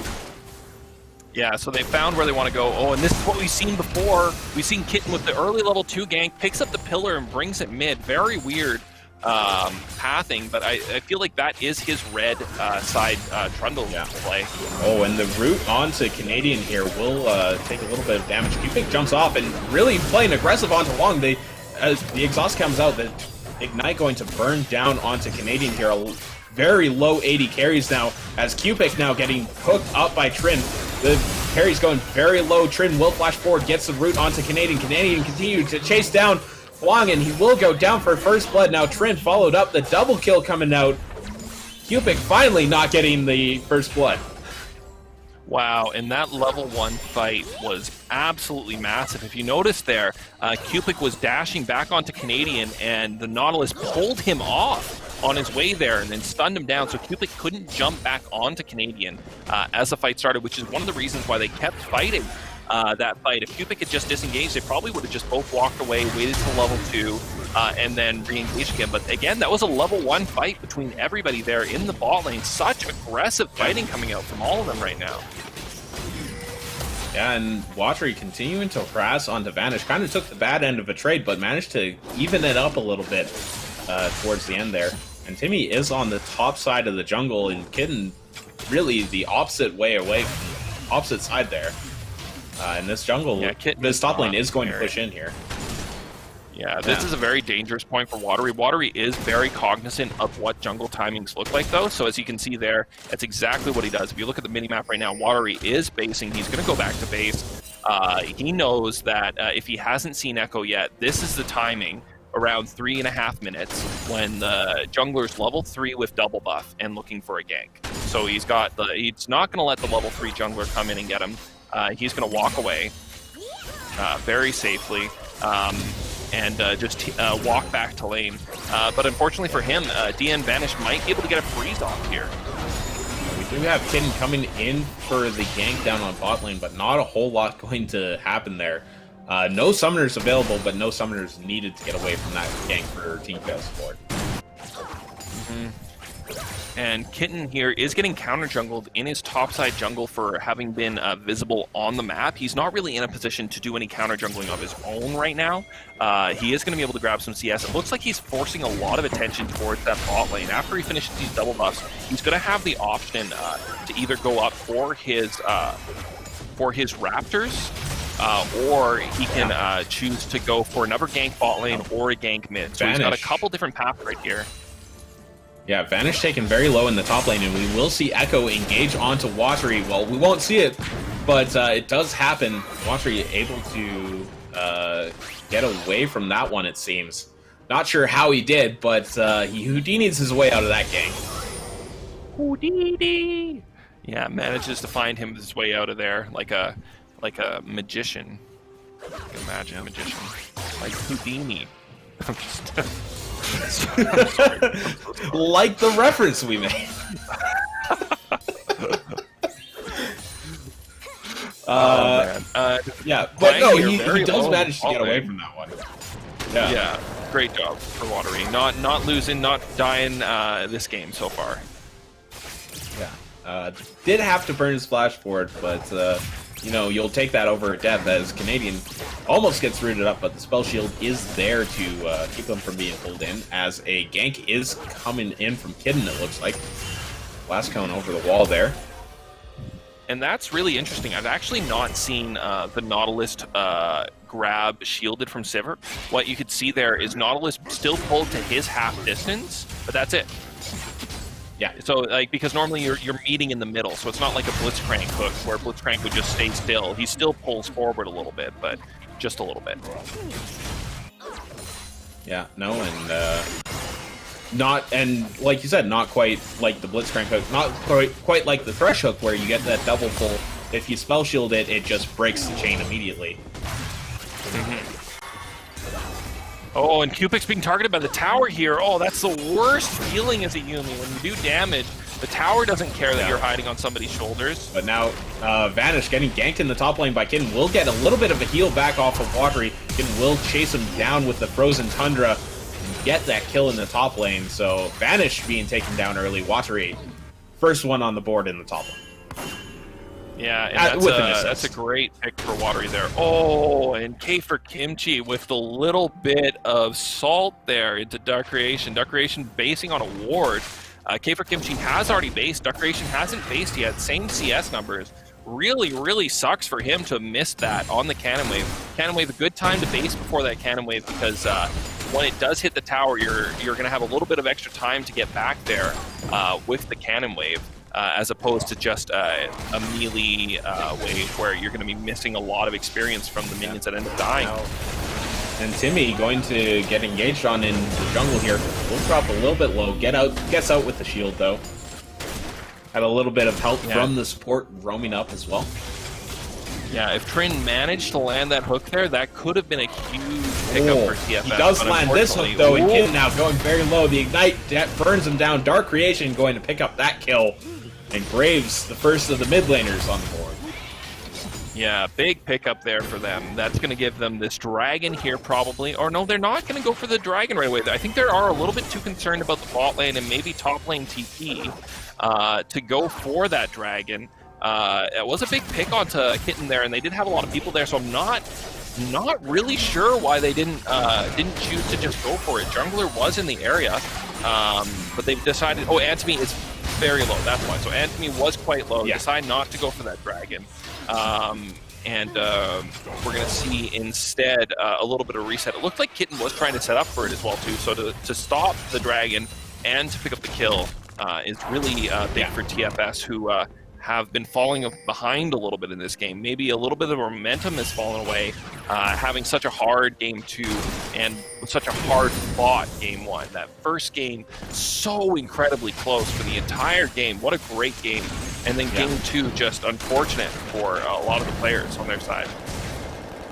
Yeah, so they found where they want to go. Oh, and this is what we've seen before. We've seen Kitten with the early level 2 gank, picks up the pillar and brings it mid. Very weird pathing, but I feel like that is his red side Trundle play. Oh, and the route onto Canadian here will take a little bit of damage. Cupid jumps off and really playing aggressive onto Long. As the exhaust comes out, the Ignite going to burn down onto Canadian here. Very low 80 carries now, as Cupid now getting hooked up by Trin. The carry's going very low. Trin will flash forward, gets the route onto Canadian. Canadian continues to chase down Huang, and he will go down for first blood. Now Trin followed up, the double kill coming out. Cupid finally not getting the first blood. Wow, and that level 1 fight was absolutely massive. If you notice there, Cupid was dashing back onto Canadian, and the Nautilus pulled him off on his way there and then stunned him down, so Cupid couldn't jump back onto Canadian as the fight started, which is one of the reasons why they kept fighting that fight. If Cupid had just disengaged, they probably would have just both walked away, waited till level 2, and then re-engaged again. But again, that was a level 1 fight between everybody there in the bot lane. Such aggressive fighting coming out from all of them right now. Yeah, and Watry continuing to harass onto Vanish. Kind of took the bad end of a trade, but managed to even it up a little bit towards the end there. And Timmy is on the top side of the jungle, and Kitten really the opposite way away from opposite side there. And this jungle, this top lane is going to push in here. Yeah, this is a very dangerous point for Watery. Watery is very cognizant of what jungle timings look like, though. So as you can see there, that's exactly what he does. If you look at the mini-map right now, Watery is basing. He's going to go back to base. He knows that if he hasn't seen Echo yet, this is the timing around 3.5 minutes when the jungler's level 3 with double buff and looking for a gank. So he's not going to let the level 3 jungler come in and get him. He's going to walk away very safely. And just walk back to lane. But unfortunately for him, DN Vanish might be able to get a freeze off here. We do have Kitten coming in for the gank down on bot lane, but not a whole lot going to happen there. No summoners available, but no summoners needed to get away from that gank for Team Chaos support. And Kitten here is getting counter-jungled in his topside jungle for having been visible on the map. He's not really in a position to do any counter-jungling of his own right now. He is going to be able to grab some CS. It looks like he's forcing a lot of attention towards that bot lane. After he finishes these double buffs, he's going to have the option to either go up for his Raptors, or he can choose to go for another gank bot lane or a gank mid. So he's got a couple different paths right here. Yeah, Vanish taken very low in the top lane, and we will see Echo engage onto Watery. Well, we won't see it, but it does happen. Watery able to get away from that one, it seems. Not sure how he did, but he Houdini's his way out of that gang. Houdini! Yeah, manages to find him his way out of there like a magician. Imagine a magician. Like Houdini. I'm just... Like the reference we made. Man. Yeah, but no, he does manage to get away from that one. Yeah, great job for Watery. Not losing, not dying this game so far. Yeah, did have to burn his flash for it, but you know, you'll take that over a death as Canadian almost gets rooted up, but the spell shield is there to keep them from being pulled in, as a gank is coming in from Kitten, it looks like. Last cone over the wall there. And that's really interesting. I've actually not seen the Nautilus grab shielded from Sivir. What you could see there is Nautilus still pulled to his half distance, but that's it. Yeah. So, like, because normally you're meeting in the middle, so it's not like a Blitzcrank hook where Blitzcrank would just stay still. He still pulls forward a little bit, but just a little bit. Yeah, no, and like you said, not quite like the Blitzcrank hook, not quite like the Thresh hook where you get that double pull. If you spell shield it, it just breaks the chain immediately. Oh, and Cupid's being targeted by the tower here. Oh, that's the worst feeling as a Yuumi. When you do damage, the tower doesn't care that you're hiding on somebody's shoulders. But now, Vanish getting ganked in the top lane by Kitten will get a little bit of a heal back off of Watery. Kitten will chase him down with the Frozen Tundra and get that kill in the top lane. So Vanish being taken down early. Watery, first one on the board in the top lane. Yeah, and that's a great pick for Watery there. Oh, and K for Kimchi with the little bit of salt there into Dark Creation. Dark Creation basing on a ward. K for Kimchi has already based. Dark Creation hasn't based yet. Same CS numbers. Really, really sucks for him to have missed that on the Cannon Wave. Cannon Wave, a good time to base before that Cannon Wave, because when it does hit the tower, you're going to have a little bit of extra time to get back there with the Cannon Wave. As opposed to just a melee wave where you're going to be missing a lot of experience from the minions that end up dying. And Timmy going to get engaged on in the jungle here. Will drop a little bit low. Gets out with the shield though. Had a little bit of help from the support roaming up as well. Yeah, if Trin managed to land that hook there, that could have been a huge pickup for TFS. He does land this hook though, and Kitten now going very low. The Ignite burns him down. Dark Creation going to pick up that kill. And Graves, the first of the mid laners on the board. Yeah, big pickup there for them. That's going to give them this dragon here probably. Or no, they're not going to go for the dragon right away. I think they are a little bit too concerned about the bot lane and maybe top lane TP to go for that dragon. It was a big pick onto Kitten there, and they did have a lot of people there, so I'm not really sure why they didn't choose to just go for it. Jungler was in the area, but they've decided... Oh, Antony is very low. That's why. So Anthony was quite low. Yeah. Decided not to go for that dragon. And we're going to see instead a little bit of reset. It looked like Kitten was trying to set up for it as well, too. So to stop the dragon and to pick up the kill is really big for TFS, who have been falling behind a little bit in this game. Maybe a little bit of momentum has fallen away, having such a hard game 2 and such a hard fought game 1. That first game, so incredibly close for the entire game. What a great game. And then game 2, just unfortunate for a lot of the players on their side.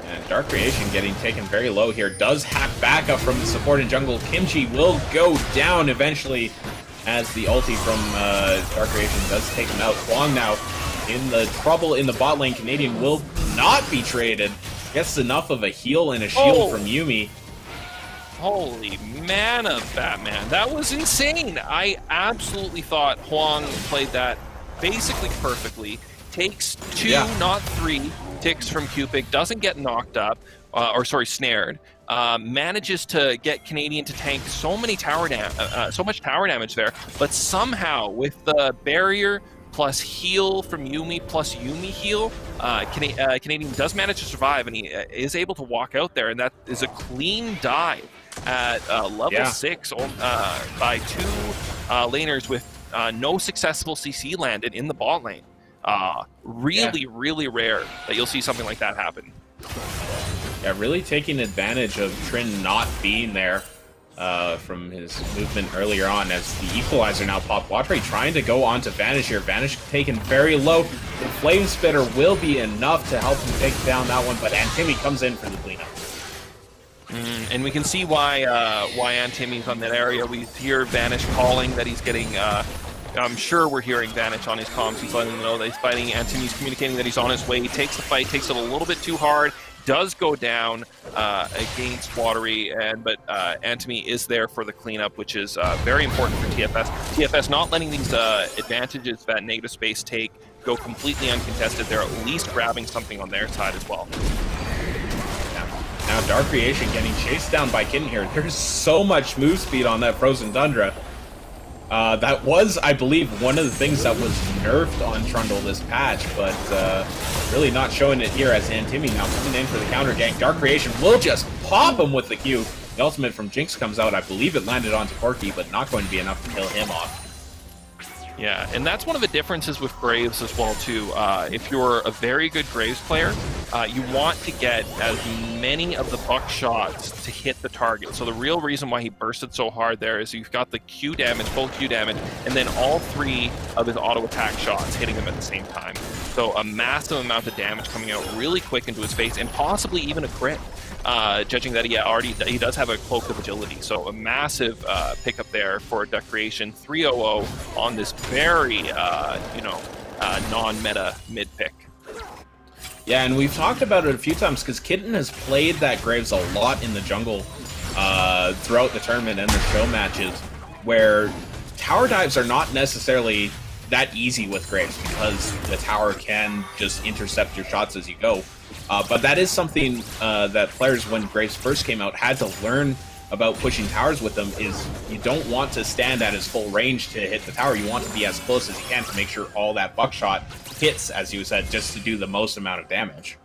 And Dark Creation getting taken very low here. Does hack back up from the support in jungle. Kimchi will go down eventually, as the ulti from Dark Creation does take him out. Huang now in the trouble in the bot lane. Canadian will not be traded. Gets enough of a heal and a shield from Yuumi. Holy man of Batman. That was insane. I absolutely thought Huang played that basically perfectly. Takes 2, not 3 ticks from Cupid. Doesn't get knocked up, snared. Manages to get Canadian to tank so much tower damage there, but somehow with the barrier plus heal from Yuumi plus Yuumi heal, Canadian does manage to survive, and he is able to walk out there, and that is a clean dive at level 6 by 2 laners with no successful CC landed in the bot lane. Really rare that you'll see something like that happen. Yeah, really taking advantage of Trin not being there from his movement earlier on, as the equalizer now popped. Watray trying to go on to Vanish here. Vanish taken very low. The Flame Spitter will be enough to help him take down that one, but Antimi comes in for the cleanup. And we can see why Antimi's on that area. We hear Vanish calling that he's getting... I'm sure we're hearing Vanish on his comms. He's letting them know that he's fighting. Antimi's communicating that he's on his way. He takes the fight, takes it a little bit too hard. Does go down against Watery, but Antimi is there for the cleanup, which is very important for TFS. TFS not letting these advantages that negative space take go completely uncontested. They're at least grabbing something on their side as well. Now Dark Creation getting chased down by Kitten here. There's so much move speed on that Frozen Tundra. That was, I believe, one of the things that was nerfed on Trundle this patch, but really not showing it here as Antimi now coming in for the counter gank. Dark Creation will just pop him with the Q. The ultimate from Jinx comes out. I believe it landed onto Corki, but not going to be enough to kill him off. Yeah, and that's one of the differences with Graves as well, too. If you're a very good Graves player, you want to get as many of the buck shots to hit the target. So the real reason why he bursted so hard there is you've got the Q damage, full Q damage, and then all 3 of his auto attack shots hitting him at the same time. So a massive amount of damage coming out really quick into his face, and possibly even a crit. Judging that he does have a cloak of agility, so a massive pickup there for Duck Creation. 3-0-0 on this very non-meta mid pick. Yeah, and we've talked about it a few times because Kitten has played that Graves a lot in the jungle throughout the tournament and the show matches, where tower dives are not necessarily that easy with Graves because the tower can just intercept your shots as you go. But that is something that players, when Graves first came out, had to learn about pushing towers with them, is you don't want to stand at his full range to hit the tower. You want to be as close as you can to make sure all that buckshot hits, as you said, just to do the most amount of damage.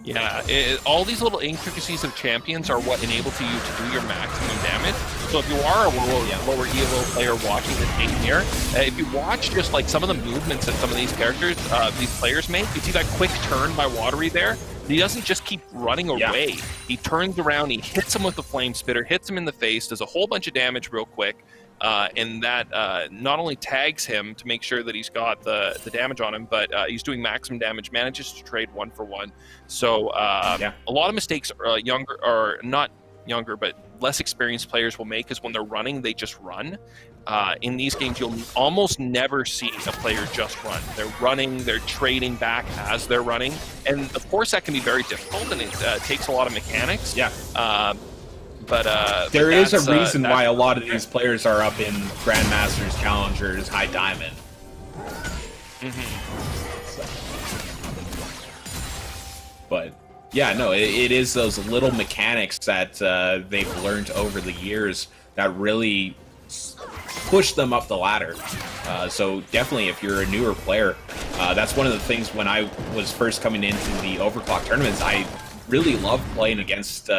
Yeah, all these little intricacies of champions are what enable you to do your maximum damage. So if you are a lower ELO player watching this game here, if you watch just like some of the movements that some of these characters, these players make, you see that quick turn by Watery there. He doesn't just keep running away. Yeah. He turns around, he hits him with the Flame Spitter, hits him in the face, does a whole bunch of damage real quick. And that not only tags him to make sure that he's got the damage on him, but he's doing maximum damage, manages to trade 1-for-1. So a lot of mistakes but less experienced players will make is when they're running, they just run. In these games, you'll almost never see a player just run. They're running, they're trading back as they're running. And of course, that can be very difficult, and it takes a lot of mechanics. Yeah. But there is a reason why a lot of these players are up in Grandmasters, Challengers, High Diamond. But yeah, no, it is those little mechanics that they've learned over the years that really push them up the ladder. So definitely, if you're a newer player, that's one of the things when I was first coming into the Overclock tournaments, I really loved playing against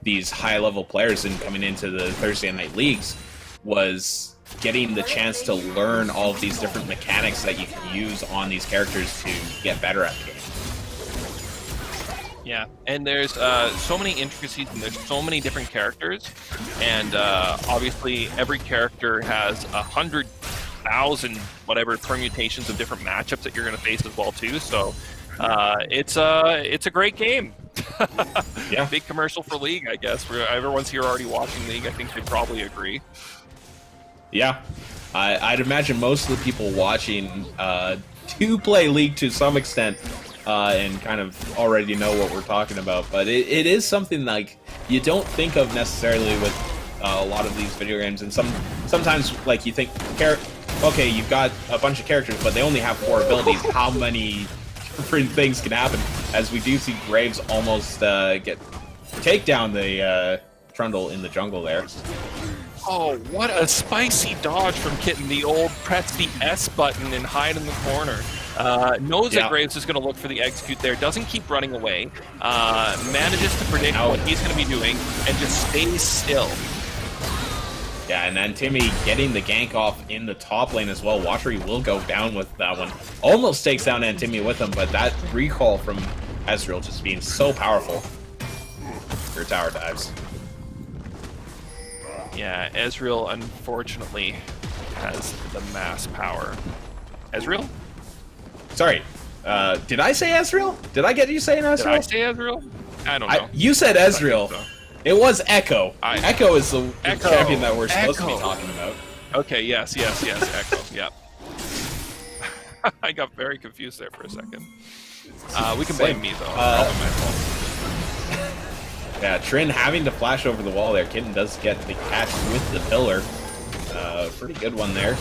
these high-level players and coming into the Thursday night leagues, was getting the chance to learn all of these different mechanics that you can use on these characters to get better at the game. Yeah, and there's so many intricacies, and there's so many different characters, and obviously every character has 100,000 whatever permutations of different matchups that you're going to face as well too. So it's a great game. Yeah, big commercial for League, I guess. Everyone's here already watching League. I think they probably agree. Yeah, I'd imagine most of the people watching do play League to some extent. And kind of already know what we're talking about, but it is something like you don't think of necessarily with a lot of these video games, and sometimes like you think, okay, you've got a bunch of characters, but they only have 4 abilities. How many different things can happen? As we do see Graves almost take down the Trundle in the jungle there. Oh, what a spicy dodge from Kitten. The old press the S button and hide in the corner. Knows that Graves is going to look for the execute there, doesn't keep running away, manages to predict what he's going to be doing, and just stays still. Yeah, and then Timmy getting the gank off in the top lane as well. Watchery will go down with that one. Almost takes down Timmy with him, but that recall from Ezreal just being so powerful. Your tower dives. Yeah, Ezreal unfortunately has the mass power. Ezreal? Sorry, did I say Ezreal? Did I get you saying Ezreal? Did I say Ezreal? I don't know. You said Ezreal. So. It was Echo. Echo is the Echo. champion that we're supposed to be talking about. Okay, yes, Echo, yep. I got very confused there for a second. We can blame me, though. Probably my fault. Yeah, Trin having to flash over the wall there. Kitten does get the catch with the pillar. Pretty good one there.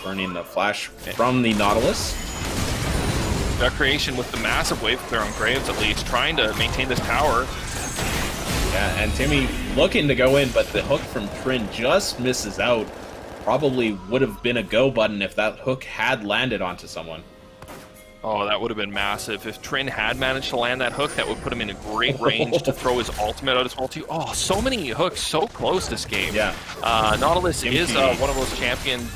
Burning the flash from the Nautilus. Dark Creation with the massive wave clear on Graves, at least, trying to maintain this tower. Yeah, and Timmy looking to go in, but the hook from Trin just misses out. Probably would have been a go button if that hook had landed onto someone. Oh, that would have been massive. If Trin had managed to land that hook, that would put him in a great range to throw his ultimate out as well, too. Oh, so many hooks so close this game. Yeah. Nautilus is one of those champions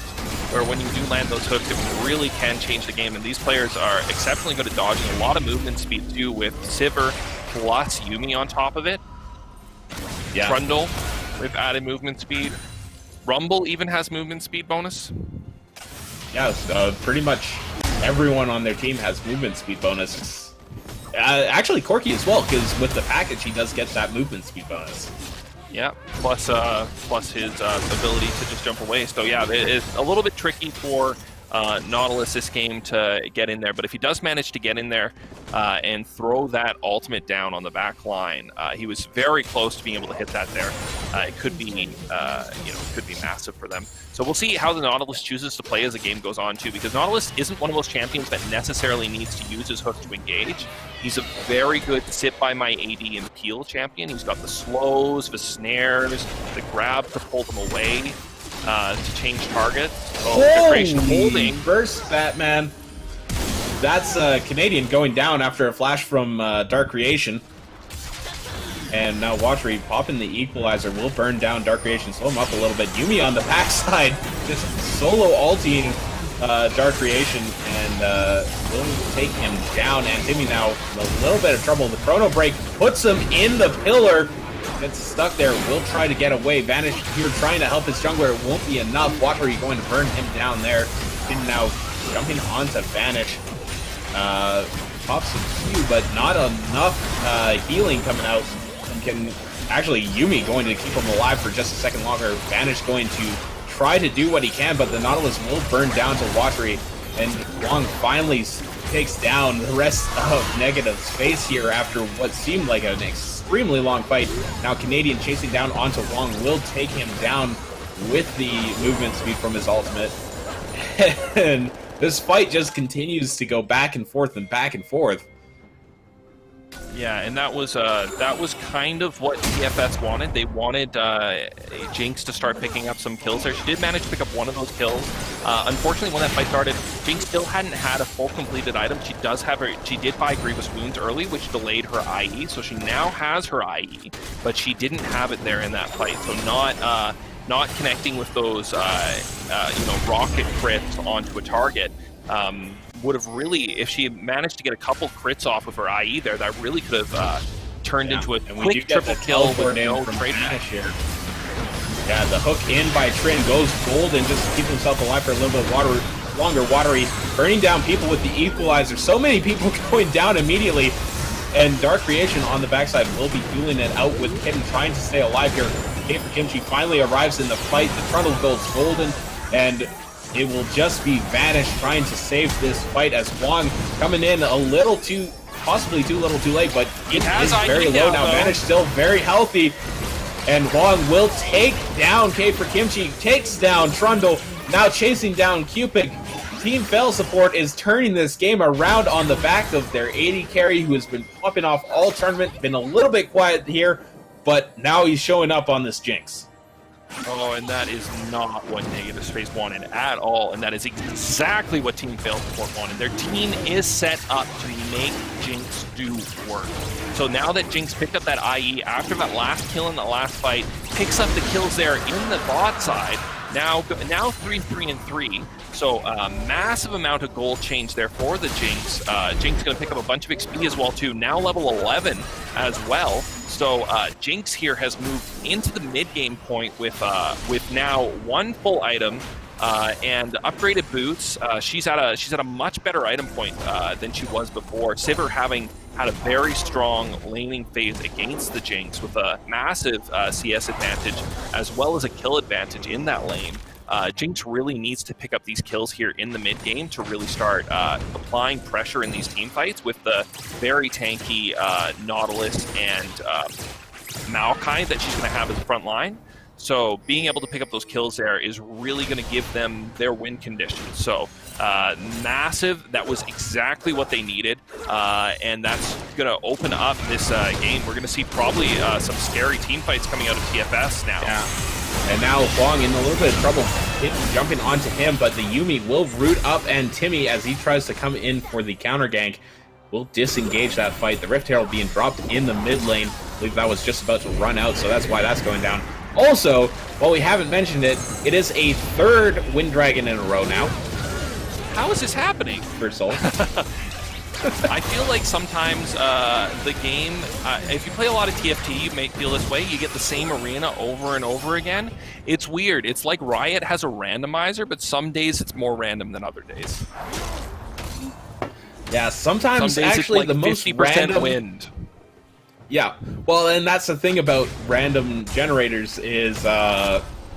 where when you do land those hooks, it really can change the game. And these players are exceptionally good at dodging. A lot of movement speed, too, with Sivir plus Yuumi on top of it. Yeah. Trundle with added movement speed. Rumble even has movement speed bonus. Yeah, pretty much everyone on their team has movement speed bonus. Actually, Corki as well, because with the package, he does get that movement speed bonus. Yeah, plus his ability to just jump away. So yeah, it's a little bit tricky for Nautilus this game to get in there. But if he does manage to get in there and throw that ultimate down on the back line, he was very close to being able to hit that there. It could be, could be massive for them. So we'll see how the Nautilus chooses to play as the game goes on too, because Nautilus isn't one of those champions that necessarily needs to use his hook to engage. He's a very good sit by my AD and peel champion. He's got the slows, the snares, the grab to pull them away, to change targets. Holding burst Batman. That's Canadian going down after a flash from Dark Creation. And now Watchery popping the equalizer will burn down Dark Creation, slow him up a little bit. Yuumi on the backside, just solo ulting Dark Creation, and will take him down. And Timmy now in a little bit of trouble. The Chrono Break puts him in the pillar. Gets stuck there, will try to get away. Vanish here trying to help his jungler. It won't be enough. Watchery going to burn him down there. And now jumping onto Vanish. Pops a Q, but not enough healing coming out. And can actually Yuumi going to keep him alive for just a second longer. Vanish going to try to do what he can, but the Nautilus will burn down to Watchery. And Wong finally takes down the rest of Negative Space here after what seemed like an extremely long fight. Now Canadian chasing down onto Wong will take him down with the movement speed from his ultimate. And this fight just continues to go back and forth and back and forth. Yeah, and that was kind of what TFS wanted. They wanted Jinx to start picking up some kills there. She did manage to pick up one of those kills. Unfortunately, when that fight started, Jinx still hadn't had a full completed item. She did buy Grievous Wounds early, which delayed her IE, so she now has her IE, but she didn't have it there in that fight. So not connecting with those rocket crits onto a target. Would have really, if she had managed to get a couple crits off with her IE there, that really could have turned into a quick triple kill with no trade match here. Yeah, the hook in by Trin goes gold and just keeps himself alive for a little bit longer. Watery burning down people with the equalizer. So many people going down immediately. And Dark Creation on the backside will be dueling it out with Kitten trying to stay alive here. K for Kimchi finally arrives in the fight. The Trundle goes golden, and it will just be Vanish trying to save this fight as Wong coming in a little too, possibly too little too late, but it is very low now. Vanish still very healthy, and Wong will take down K for Kimchi, takes down Trundle, now chasing down Cupid. Team Fail Support is turning this game around on the back of their AD carry, who has been popping off all tournament, been a little bit quiet here, but now he's showing up on this Jinx. Oh, and that is not what Negative Space wanted at all, and that is exactly what Team Fail Support wanted. Their team is set up to make Jinx do work. So now that Jinx picked up that IE after that last kill in the last fight, picks up the kills there in the bot side, now 3-3-3. So massive amount of gold change there for the Jinx. Jinx going to pick up a bunch of XP as well too, now level 11 as well. So Jinx here has moved into the mid-game point with now one full item and upgraded boots. She's at a much better item point than she was before. Sivir having had a very strong laning phase against the Jinx with a massive CS advantage as well as a kill advantage in that lane. Jinx really needs to pick up these kills here in the mid game to really start applying pressure in these team fights with the very tanky Nautilus and Maokai that she's going to have as a front line. So being able to pick up those kills there is really going to give them their win conditions. So massive, that was exactly what they needed, and that's going to open up this game. We're going to see probably some scary team fights coming out of TFS now. Yeah. And now Wong in a little bit of trouble jumping onto him, but the Yuumi will root up, and Timmy, as he tries to come in for the counter gank, will disengage that fight. The Rift Herald being dropped in the mid lane. I believe that was just about to run out, so that's why that's going down. Also, while we haven't mentioned it, it is a third Wind Dragon in a row now. How is this happening? For Soul. I feel like sometimes the game, if you play a lot of TFT, you may feel this way. You get the same arena over and over again. It's weird. It's like Riot has a randomizer, but some days it's more random than other days. Yeah, sometimes actually like the most 50% random wind. Yeah, well, and that's the thing about random generators is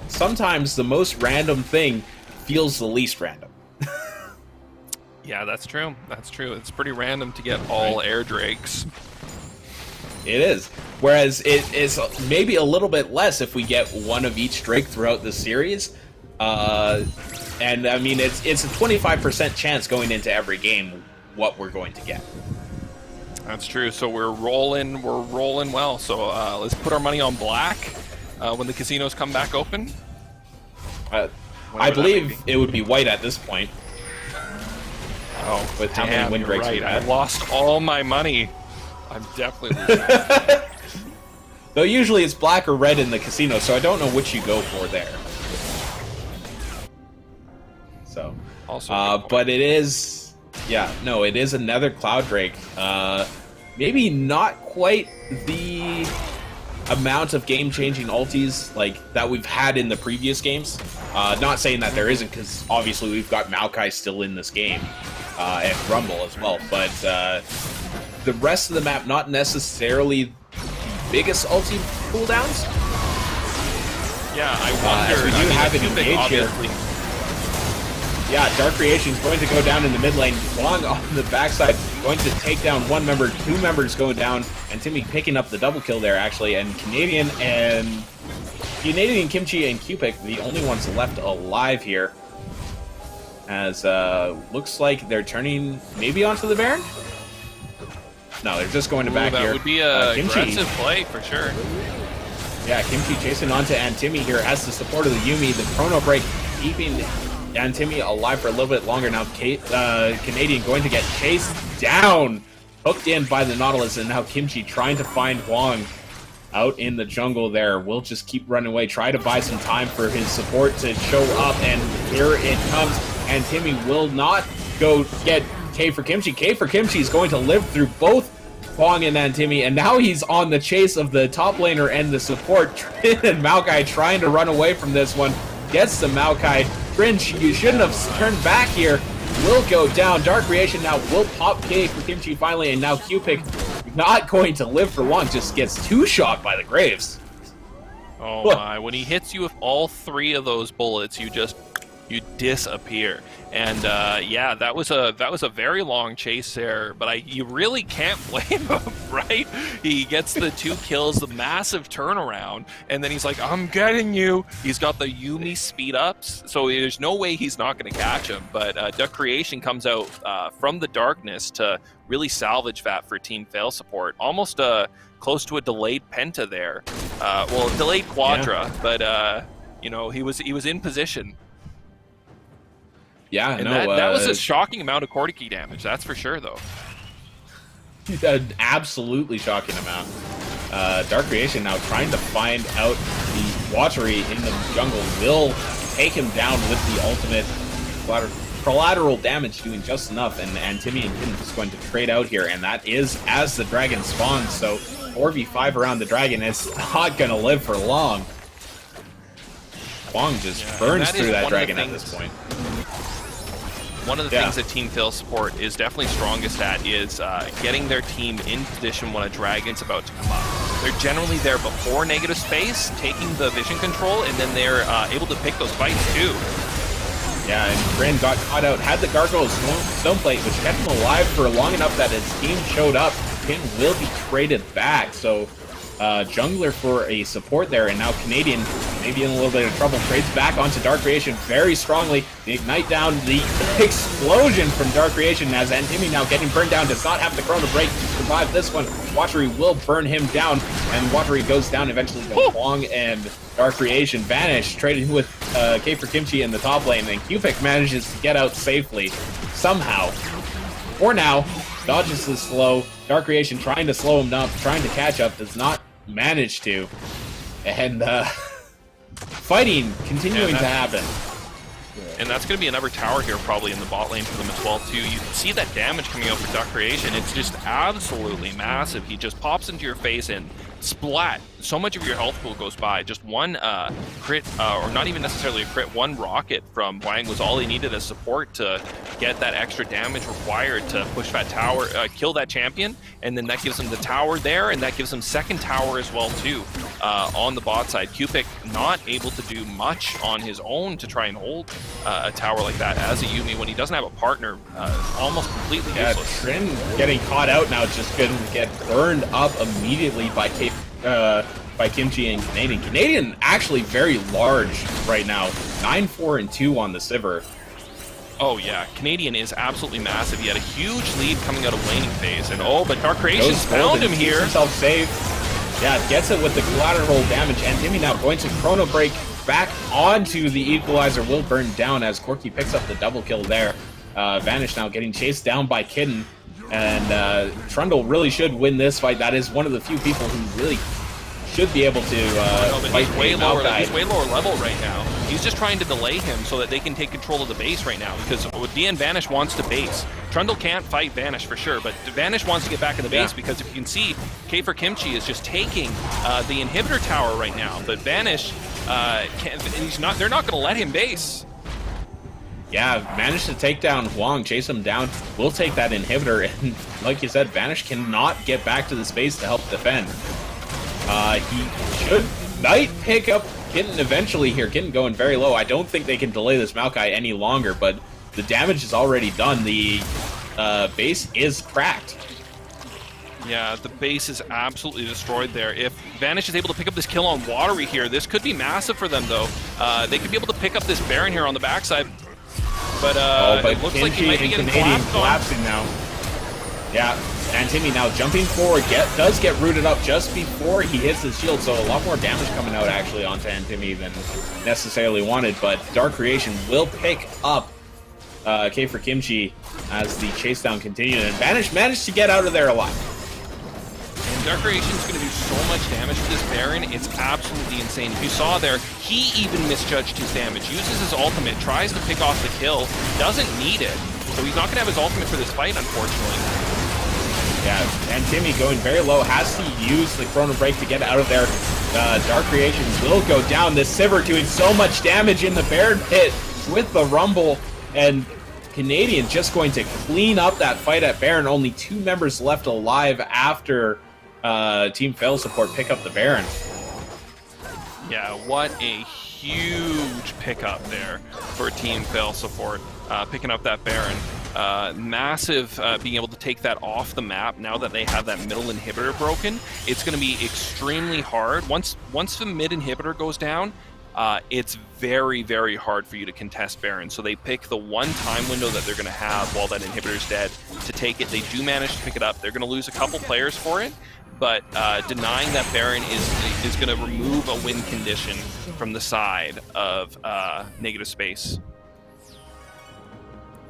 sometimes the most random thing feels the least random. Yeah, that's true. That's true. It's pretty random to get all air drakes. It is. Whereas it is maybe a little bit less if we get one of each drake throughout the series. And I mean, it's a 25% chance going into every game what we're going to get. That's true. So we're rolling well. So let's put our money on black when the casinos come back open. I believe it would be white at this point. Oh, with how many win breaks we had. I lost all my money. I'm definitely losing. Though usually it's black or red in the casino, so I don't know which you go for there. So, also, but it is, yeah, no, it is another Cloud Drake. Maybe not quite the amount of game-changing ultis like that we've had in the previous games. Not saying that there isn't, because obviously we've got Maokai still in this game, and Rumble as well. But the rest of the map, not necessarily the biggest ulti cooldowns. Yeah, I wonder. As we do have it engaged here. Yeah, Dark Creation is going to go down in the mid lane. Wong on the backside going to take down one member, two members going down, and Timmy picking up the double kill there actually. And Canadian Kimchi and Cupid, the only ones left alive here. As looks like they're turning maybe onto the Baron. No, they're just going to back that here. That would be a Kimchi. aggressive play for sure. Yeah, Kimchi chasing onto Antimi here as the support of the Yumi. The chrono break keeping Antimi alive for a little bit longer. Now Canadian going to get chased down, hooked in by the Nautilus, and now Kimchi trying to find Huang out in the jungle there. Will just keep running away, try to buy some time for his support to show up, and here it comes. Antimi will not go get K for Kimchi. K for Kimchi is going to live through both Huang and Antimi, and now he's on the chase of the top laner and the support. Trin and Maokai trying to run away from this one. Gets the Maokai. Trin, you shouldn't have turned back here. Will go down. Dark Creation now will pop K for Kimchi finally, and now Q-Pick not going to live for long. Just gets two-shot by the Graves. Oh my, when he hits you with all 3 of those bullets, you disappear. And yeah, that was a very long chase there, but you really can't blame him, right? He gets the 2 kills, the massive turnaround, and then he's like, I'm getting you. He's got the Yumi speed ups, so there's no way he's not going to catch him. But Duck Creation comes out from the darkness to really salvage that for Team Fail support. Almost close to a delayed penta there. Well, delayed quadra, but you know, he was in position. Yeah, and no, that was a shocking amount of Corti damage, that's for sure, though. An absolutely shocking amount. Dark Creation now trying to find out the Watery in the jungle. Will take him down with the ultimate. Collateral damage doing just enough, and Antimi and Kim is going to trade out here, and that is as the dragon spawns. So 4v5 around the dragon is not going to live for long. Huang just burns through that dragon at this point. One of the things that Team Fail support is definitely strongest at is getting their team in position when a dragon's about to come up. They're generally there before negative space, taking the vision control, and then they're able to pick those fights too. Yeah, and Trin got caught out, had the Gargoyle Stone Plate, which kept him alive for long enough that his team showed up. Trin will be traded back, so jungler for a support there, and now Canadian maybe in a little bit of trouble, trades back onto Dark Creation very strongly. The ignite down, the explosion from Dark Creation as Antimi now getting burned down, does not have the chrono break to survive this one. Watery will burn him down, and Watery goes down eventually to Huang and Dark Creation vanish, trading with K for Kimchi in the top lane, and Q-Pick manages to get out safely somehow. For now, dodges the slow. Dark Creation trying to slow him up, trying to catch up, does not manage to. And fighting continuing to happen. And that's going to be another tower here probably in the bot lane for them as well too. You can see that damage coming out for Duck Creation. It's just absolutely massive. He just pops into your face and splat. So much of your health pool goes by. Just one crit, or not even necessarily a crit, one rocket from Huang was all he needed as support to get that extra damage required to push that tower, kill that champion, and then that gives him the tower there, and that gives him second tower as well too on the bot side. Q-Pick not able to do much on his own to try and hold a tower like that as a Yumi when he doesn't have a partner, almost completely useless. Trin getting caught out now, just going to get burned up immediately by Kimchi and Canadian. Canadian actually very large right now, 9-4-2 on the Sivir. Oh yeah, Canadian is absolutely massive. He had a huge lead coming out of laning phase, and but Dark Creation found him here. Himself safe. Yeah, gets it with the collateral damage, and Timmy now going to chrono break back onto the equalizer. Will burn down as Corki picks up the double kill there. Vanish now getting chased down by Kitten, and Trundle really should win this fight. That is one of the few people who really should be able to fight. He's way lower level right now. He's just trying to delay him so that they can take control of the base right now, because DN Vanish wants to base. Trundle can't fight Vanish for sure, but Vanish wants to get back in the base because if you can see, K for Kimchi is just taking the inhibitor tower right now, but Vanish, they're not going to let him base. Yeah, managed to take down Huang, chase him down. We'll take that inhibitor, and like you said, Vanish cannot get back to the space to help defend. He might pick up Kitten eventually here. Kitten going very low. I don't think they can delay this Maokai any longer, but the damage is already done. The base is cracked. Yeah, the base is absolutely destroyed there. If Vanish is able to pick up this kill on Watery here, this could be massive for them, though. They could be able to pick up this Baron here on the backside. But, but it looks Kimchi like he might be getting Canadian collapsing now. Yeah, and Timmy now jumping forward, does get rooted up just before he hits his shield, so a lot more damage coming out actually onto Timmy than necessarily wanted, but Dark Creation will pick up K for Kimchi as the chase down continued, and Vanish managed to get out of there alive. And Dark Creation is going to do so much damage to this Baron, it's absolutely insane. If you saw there, he even misjudged his damage, uses his ultimate, tries to pick off the kill, doesn't need it, so he's not going to have his ultimate for this fight, unfortunately. Yeah, and Timmy going very low, has to use the Chrono Break to get out of there. Dark Creations will go down. This Sivir doing so much damage in the Baron pit with the Rumble, and Canadian just going to clean up that fight at Baron. Only 2 members left alive after Team Fail Support pick up the Baron. Yeah, what a huge pickup there for Team Fail Support, picking up that Baron. Massive being able to take that off the map now that they have that middle inhibitor broken. It's going to be extremely hard. Once the mid inhibitor goes down, it's very, very hard for you to contest Baron. So they pick the one time window that they're going to have while that inhibitor's dead to take it. They do manage to pick it up. They're going to lose a couple players for it, but denying that Baron is going to remove a win condition from the side of Negative Space.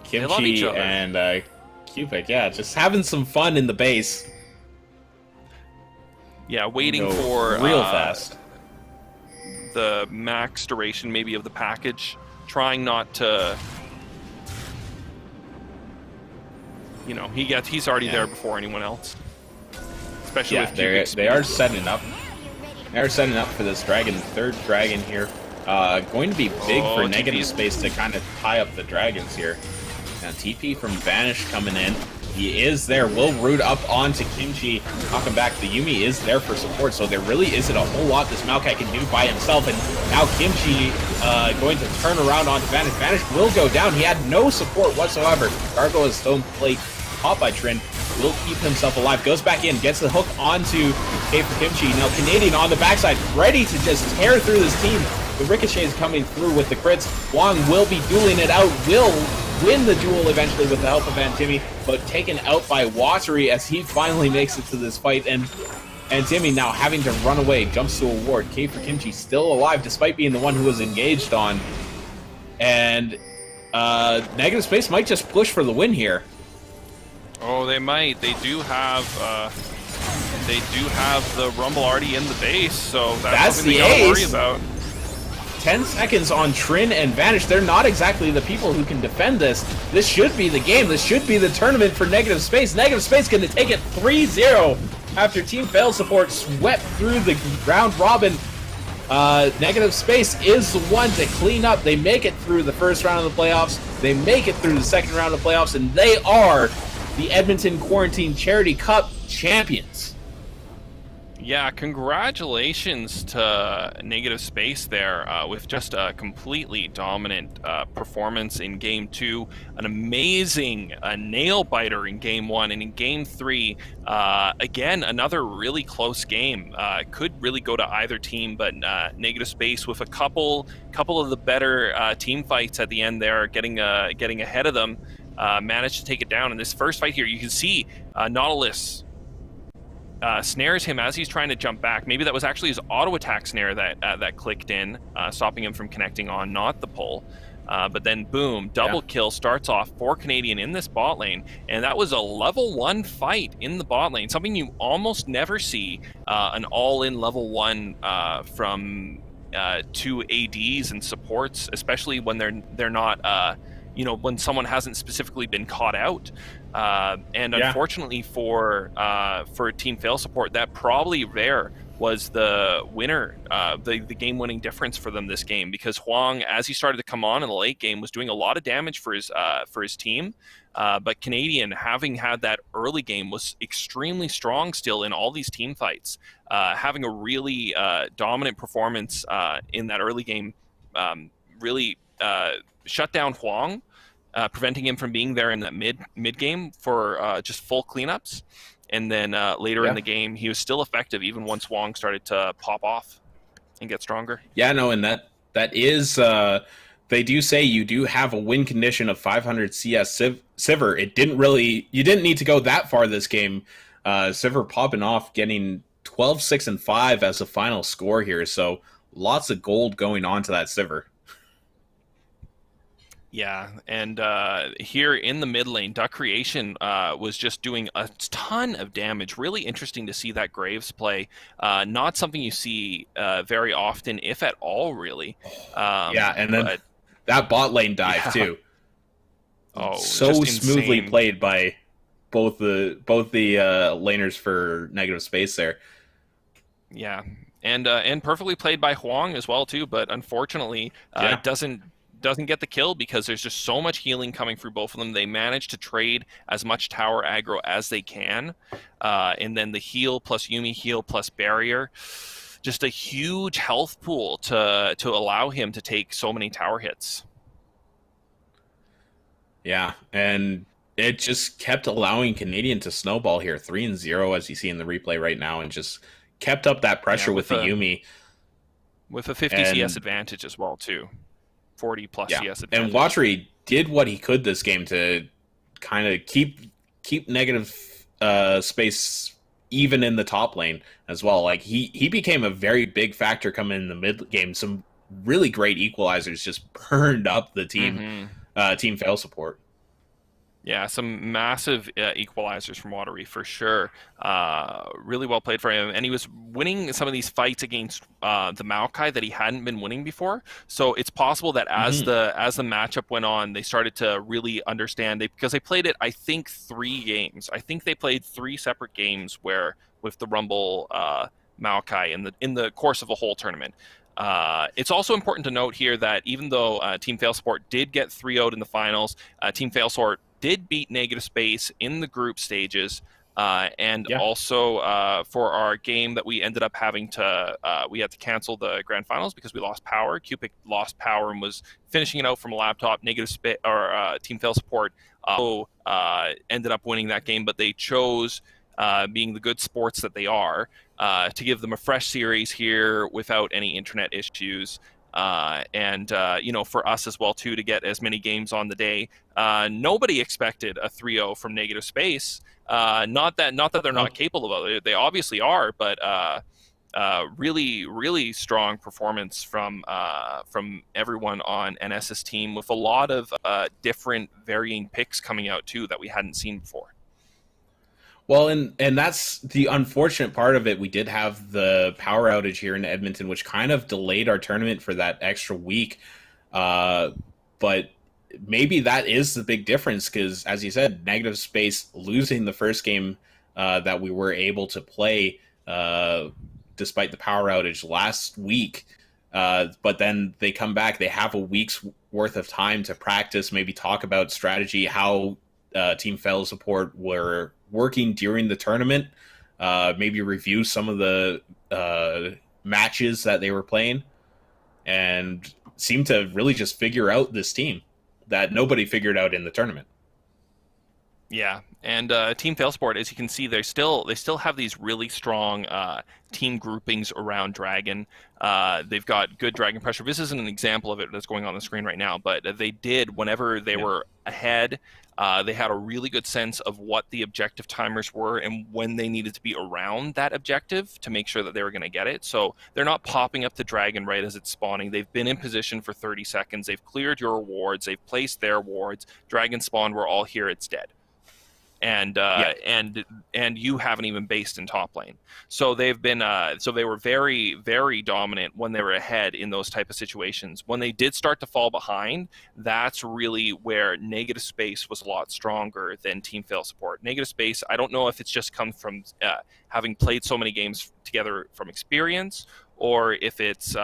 Kimchi and Cubic, yeah, just having some fun in the base. Yeah, waiting for real fast. The max duration maybe of the package, trying not to, you know, he's already there before anyone else. Especially with they are setting up. They're setting up for this dragon, third dragon here. Going to be big for Negative Space to kind of tie up the dragons here. Now TP from Vanish coming in. He is there, will root up onto Kimchi. Knocking back, the Yuumi is there for support, so there really isn't a whole lot this Maokai can do by himself. And now Kimchi going to turn around onto Vanish. Vanish will go down. He had no support whatsoever. Gargoyle's stone plate caught by Trin. Will keep himself alive. Goes back in, gets the hook onto K for Kimchi. Now Canadian on the backside, ready to just tear through this team. The Ricochet is coming through with the crits. Wong will be dueling it out, will win the duel eventually with the help of Timmy, but taken out by Watery as he finally makes it to this fight. And Timmy now having to run away, jumps to a ward. K for Kimchi still alive despite being the one who was engaged on. And Negative Space might just push for the win here. Oh, they might. They do have the Rumble already in the base, so that's something the they gotta ace. worry about. 10 seconds on Trin and Vanish. They're not exactly the people who can defend this. This should be the game. This should be the tournament for Negative Space. Negative Space going to take it 3-0 after Team Fail Support swept through the round robin. Negative Space is the one to clean up. They make it through the first round of the playoffs. They make it through the second round of the playoffs, and they are the Edmonton Quarantine Charity Cup champions. Yeah, congratulations to Negative Space there with just a completely dominant performance in Game 2. An amazing nail-biter in Game 1, and in Game 3, again, another really close game. Could really go to either team, but Negative Space with a couple of the better team fights at the end there, getting ahead of them, managed to take it down. In this first fight here, you can see Nautilus snares him as he's trying to jump back. Maybe that was actually his auto attack snare that clicked in, stopping him from connecting on, not the pull. But then boom, double kill starts off for Canadian in this bot lane, and that was a level 1 fight in the bot lane, something you almost never see, an all-in level 1 from 2 ADs and supports, especially when they're not when someone hasn't specifically been caught out. And unfortunately for Team Fail Support, that probably there was the winner, the game-winning difference for them this game, because Huang, as he started to come on in the late game, was doing a lot of damage for his team. But Canadian, having had that early game, was extremely strong still in all these team fights, having a really dominant performance in that early game, really shut down Huang, preventing him from being there in that mid game for just full cleanups. And then later in the game, he was still effective even once Wong started to pop off and get stronger. Yeah, no, and that is they do say you do have a win condition of 500 CS Sivir. You didn't need to go that far this game. Sivir popping off, getting 12, 6, and 5 as a final score here. So lots of gold going on to that Sivir. Yeah, and here in the mid lane, Duck Creation was just doing a ton of damage. Really interesting to see that Graves play. Not something you see very often, if at all, really. Yeah, and then that bot lane dive too. Oh, so smoothly insane. played by both the laners for Negative Space there. Yeah, and perfectly played by Huang as well too. But unfortunately, it doesn't get the kill because there's just so much healing coming through both of them. They manage to trade as much tower aggro as they can, and then the heal plus Yuumi heal plus barrier, just a huge health pool to allow him to take so many tower hits. Yeah, and it just kept allowing Canadian to snowball here, 3-0 as you see in the replay right now, and just kept up that pressure with the Yuumi. With a 50 CS advantage as well too. 40 plus CS advantage. And Watchery did what he could this game to kind of keep Negative Space even in the top lane as well. Like he became a very big factor coming in the mid game. Some really great equalizers just burned up the team team fail support. Yeah, some massive equalizers from Watery for sure. Really well played for him, and he was winning some of these fights against the Maokai that he hadn't been winning before. So it's possible that as the matchup went on, they started to really understand because they played it. I think 3 games. I think they played 3 separate games with the Rumble Maokai in the course of a whole tournament. It's also important to note here that even though Team Fail Support did get 3-0'd in the finals, Team Fail Support did beat Negative Space in the group stages, and also for our game that we ended up having to we had to cancel the grand finals because we lost power. Cupid lost power and was finishing it out from a laptop. Team Fail Support ended up winning that game, but they chose, being the good sports that they are, to give them a fresh series here without any internet issues. And for us as well too, to get as many games on the day. Nobody expected a 3-0 from Negative Space. Not that they're not capable of it. They obviously are, but really, really strong performance from everyone on NS's team, with a lot of different varying picks coming out too that we hadn't seen before. Well, and that's the unfortunate part of it. We did have the power outage here in Edmonton, which kind of delayed our tournament for that extra week. But maybe that is the big difference because, as you said, Negative Space losing the first game that we were able to play despite the power outage last week. But then they come back. They have a week's worth of time to practice, maybe talk about strategy, how Team Fail Support were working during the tournament, maybe review some of the matches that they were playing, and seem to really just figure out this team that nobody figured out in the tournament. Yeah, and Team Failsport, as you can see, they still have these really strong team groupings around Dragon. They've got good Dragon pressure. This isn't an example of it that's going on the screen right now, but they did, whenever they were ahead, they had a really good sense of what the objective timers were and when they needed to be around that objective to make sure that they were going to get it. So they're not popping up the Dragon right as it's spawning. They've been in position for 30 seconds. They've cleared your wards. They've placed their wards. Dragon spawned. We're all here. It's dead. And you haven't even based in top lane. So they've been so they were very, very dominant when they were ahead in those type of situations. When they did start to fall behind, that's really where Negative Space was a lot stronger than Team Fail Support. Negative Space, I don't know if it's just come from having played so many games together from experience, or if it's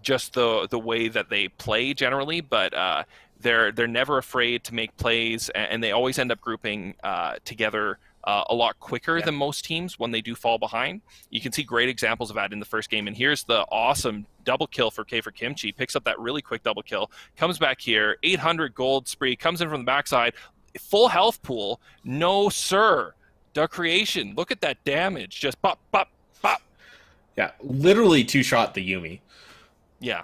just the way that they play generally, but they're never afraid to make plays, and they always end up grouping together a lot quicker than most teams when they do fall behind. You can see great examples of that in the first game, and here's the awesome double kill for K for Kimchi. Picks up that really quick double kill, comes back here, 800 gold spree, comes in from the backside, full health pool. No sir, Duck Creation, look at that damage, just pop, pop, pop. Yeah, literally two-shot the Yuumi. Yeah.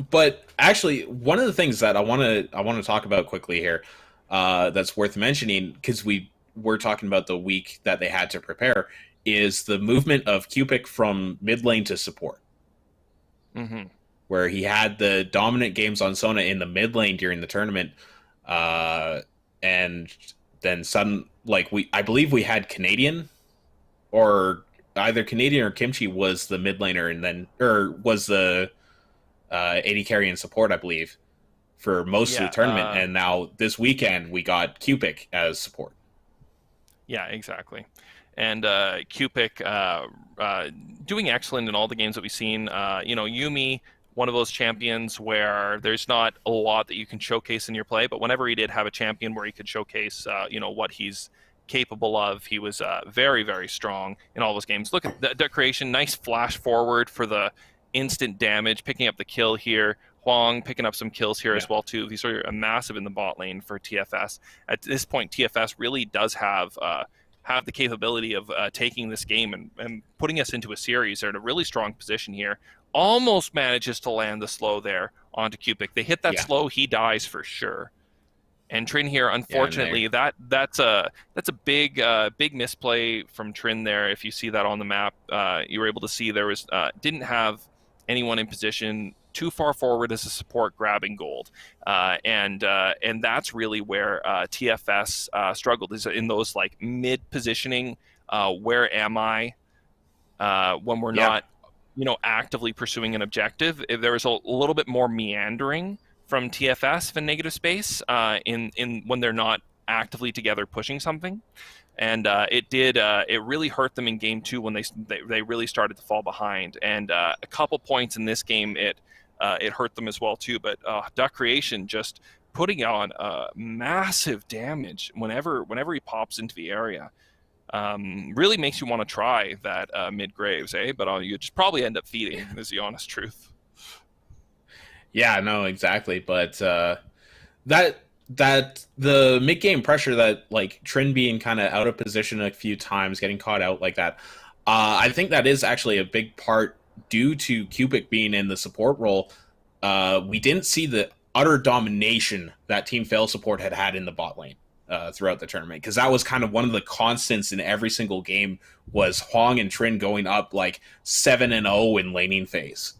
But actually, one of the things that I want to talk about quickly here, that's worth mentioning, because we're talking about the week that they had to prepare, is the movement of Cupic from mid lane to support. Mm-hmm. Where he had the dominant games on Sona in the mid lane during the tournament, and then I believe we had Canadian, or either Canadian or Kimchi was the mid laner, and then was the AD carry and support, I believe, for most of the tournament. And now this weekend we got Cupic as support. Yeah, exactly. And Cupic doing excellent in all the games that we've seen. Yuumi, one of those champions where there's not a lot that you can showcase in your play, but whenever he did have a champion where he could showcase, what he's capable of, he was very, very strong in all those games. Look at the creation, nice flash forward for the instant damage, picking up the kill here. Huang picking up some kills here as well too. These are massive in the bot lane for TFS. At this point, TFS really does have the capability of taking this game and putting us into a series. They're in a really strong position here. Almost manages to land the slow there onto Cupic. They hit that slow, he dies for sure. And Trin here, unfortunately, that's a big misplay from Trin there. If you see that on the map, you were able to see there was didn't have anyone in position too far forward as a support grabbing gold, and that's really where TFS struggled, is in those like mid positioning. Where am I when we're not actively pursuing an objective? If there was a little bit more meandering from TFS in negative space in when they're not actively together pushing something. And it really hurt them in game 2 when they really started to fall behind. And a couple points in this game, it hurt them as well too. But Duck Creation just putting on massive damage whenever he pops into the area. Really makes you want to try that mid Graves, But you just probably end up feeding, is the honest truth. Yeah, no, exactly. But that the mid game pressure, that like Trin being kind of out of position a few times, getting caught out like that, I think that is actually a big part due to Cupic being in the support role. We didn't see the utter domination that Team Fail support had in the bot lane throughout the tournament, because that was kind of one of the constants in every single game, was Huang and Trin going up like 7-0 in laning phase.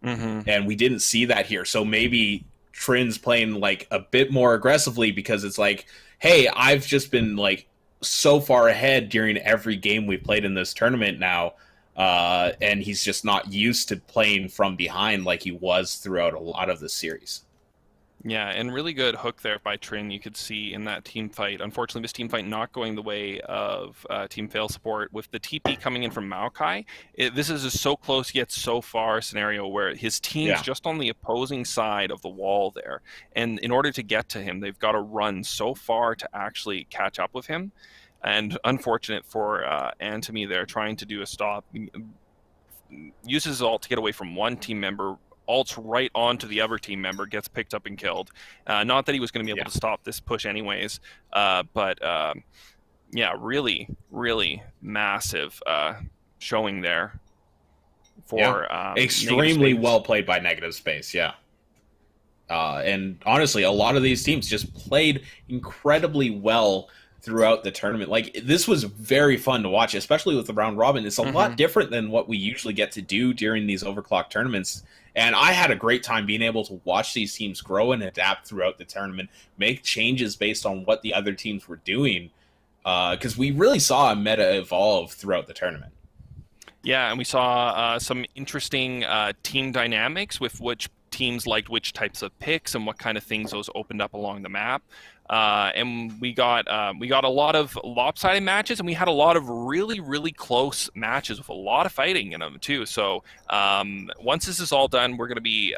Mm-hmm. And we didn't see that here. So maybe Trin's playing like a bit more aggressively, because it's like, hey, I've just been like so far ahead during every game we've played in this tournament now. And he's just not used to playing from behind like he was throughout a lot of the series. Yeah, and really good hook there by Trin, you could see in that team fight. Unfortunately, this team fight not going the way of Team Fail support, with the TP coming in from Maokai. This is a so close yet so far scenario where his team's just on the opposing side of the wall there. And in order to get to him, they've got to run so far to actually catch up with him. And unfortunate for Antony there, trying to do a stop. Uses his ult to get away from one team member, ults right onto the other team member, gets picked up and killed. Not that he was going to be able to stop this push anyways, but really, really massive showing there for extremely well played by Negative Space. And honestly, a lot of these teams just played incredibly well throughout the tournament. Like, this was very fun to watch, especially with the round robin. It's a lot different than what we usually get to do during these overclock tournaments. And I had a great time being able to watch these teams grow and adapt throughout the tournament, make changes based on what the other teams were doing, because we really saw a meta evolve throughout the tournament. Yeah, and we saw some interesting team dynamics with which teams liked which types of picks and what kind of things those opened up along the map. And we got a lot of lopsided matches, and we had a lot of really, really close matches with a lot of fighting in them too. So once this is all done, we're going to be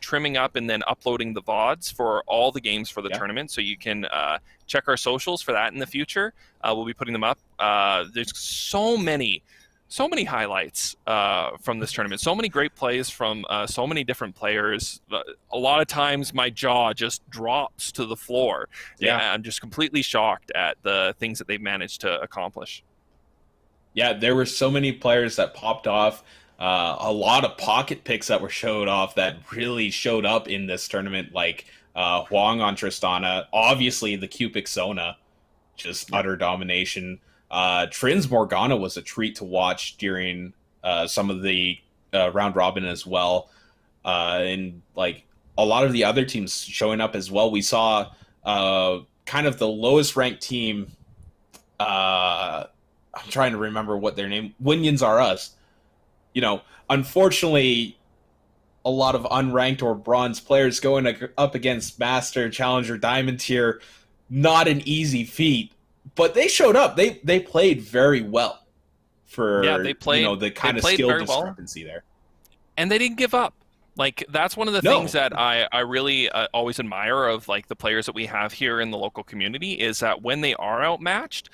trimming up and then uploading the VODs for all the games for the tournament. So you can check our socials for that in the future. We'll be putting them up. There's so many highlights from this tournament. So many great plays from so many different players. A lot of times my jaw just drops to the floor. Yeah, I'm just completely shocked at the things that they've managed to accomplish. Yeah, there were so many players that popped off. a lot of pocket picks that were showed off that really showed up in this tournament, like Huang on Tristana, obviously the Cupic Sona, just utter domination. Trin's Morgana was a treat to watch during some of the round robin as well. And like a lot of the other teams showing up as well. We saw kind of the lowest ranked team. I'm trying to remember what their name. Winions Are Us. You know, unfortunately, a lot of unranked or bronze players going up against Master, Challenger, Diamond tier. Not an easy feat, but they showed up. They played very well for they played, the kind of skill discrepancy there. And they didn't give up. Like, that's one of the things that I really always admire of, like, the players that we have here in the local community is that when they are outmatched,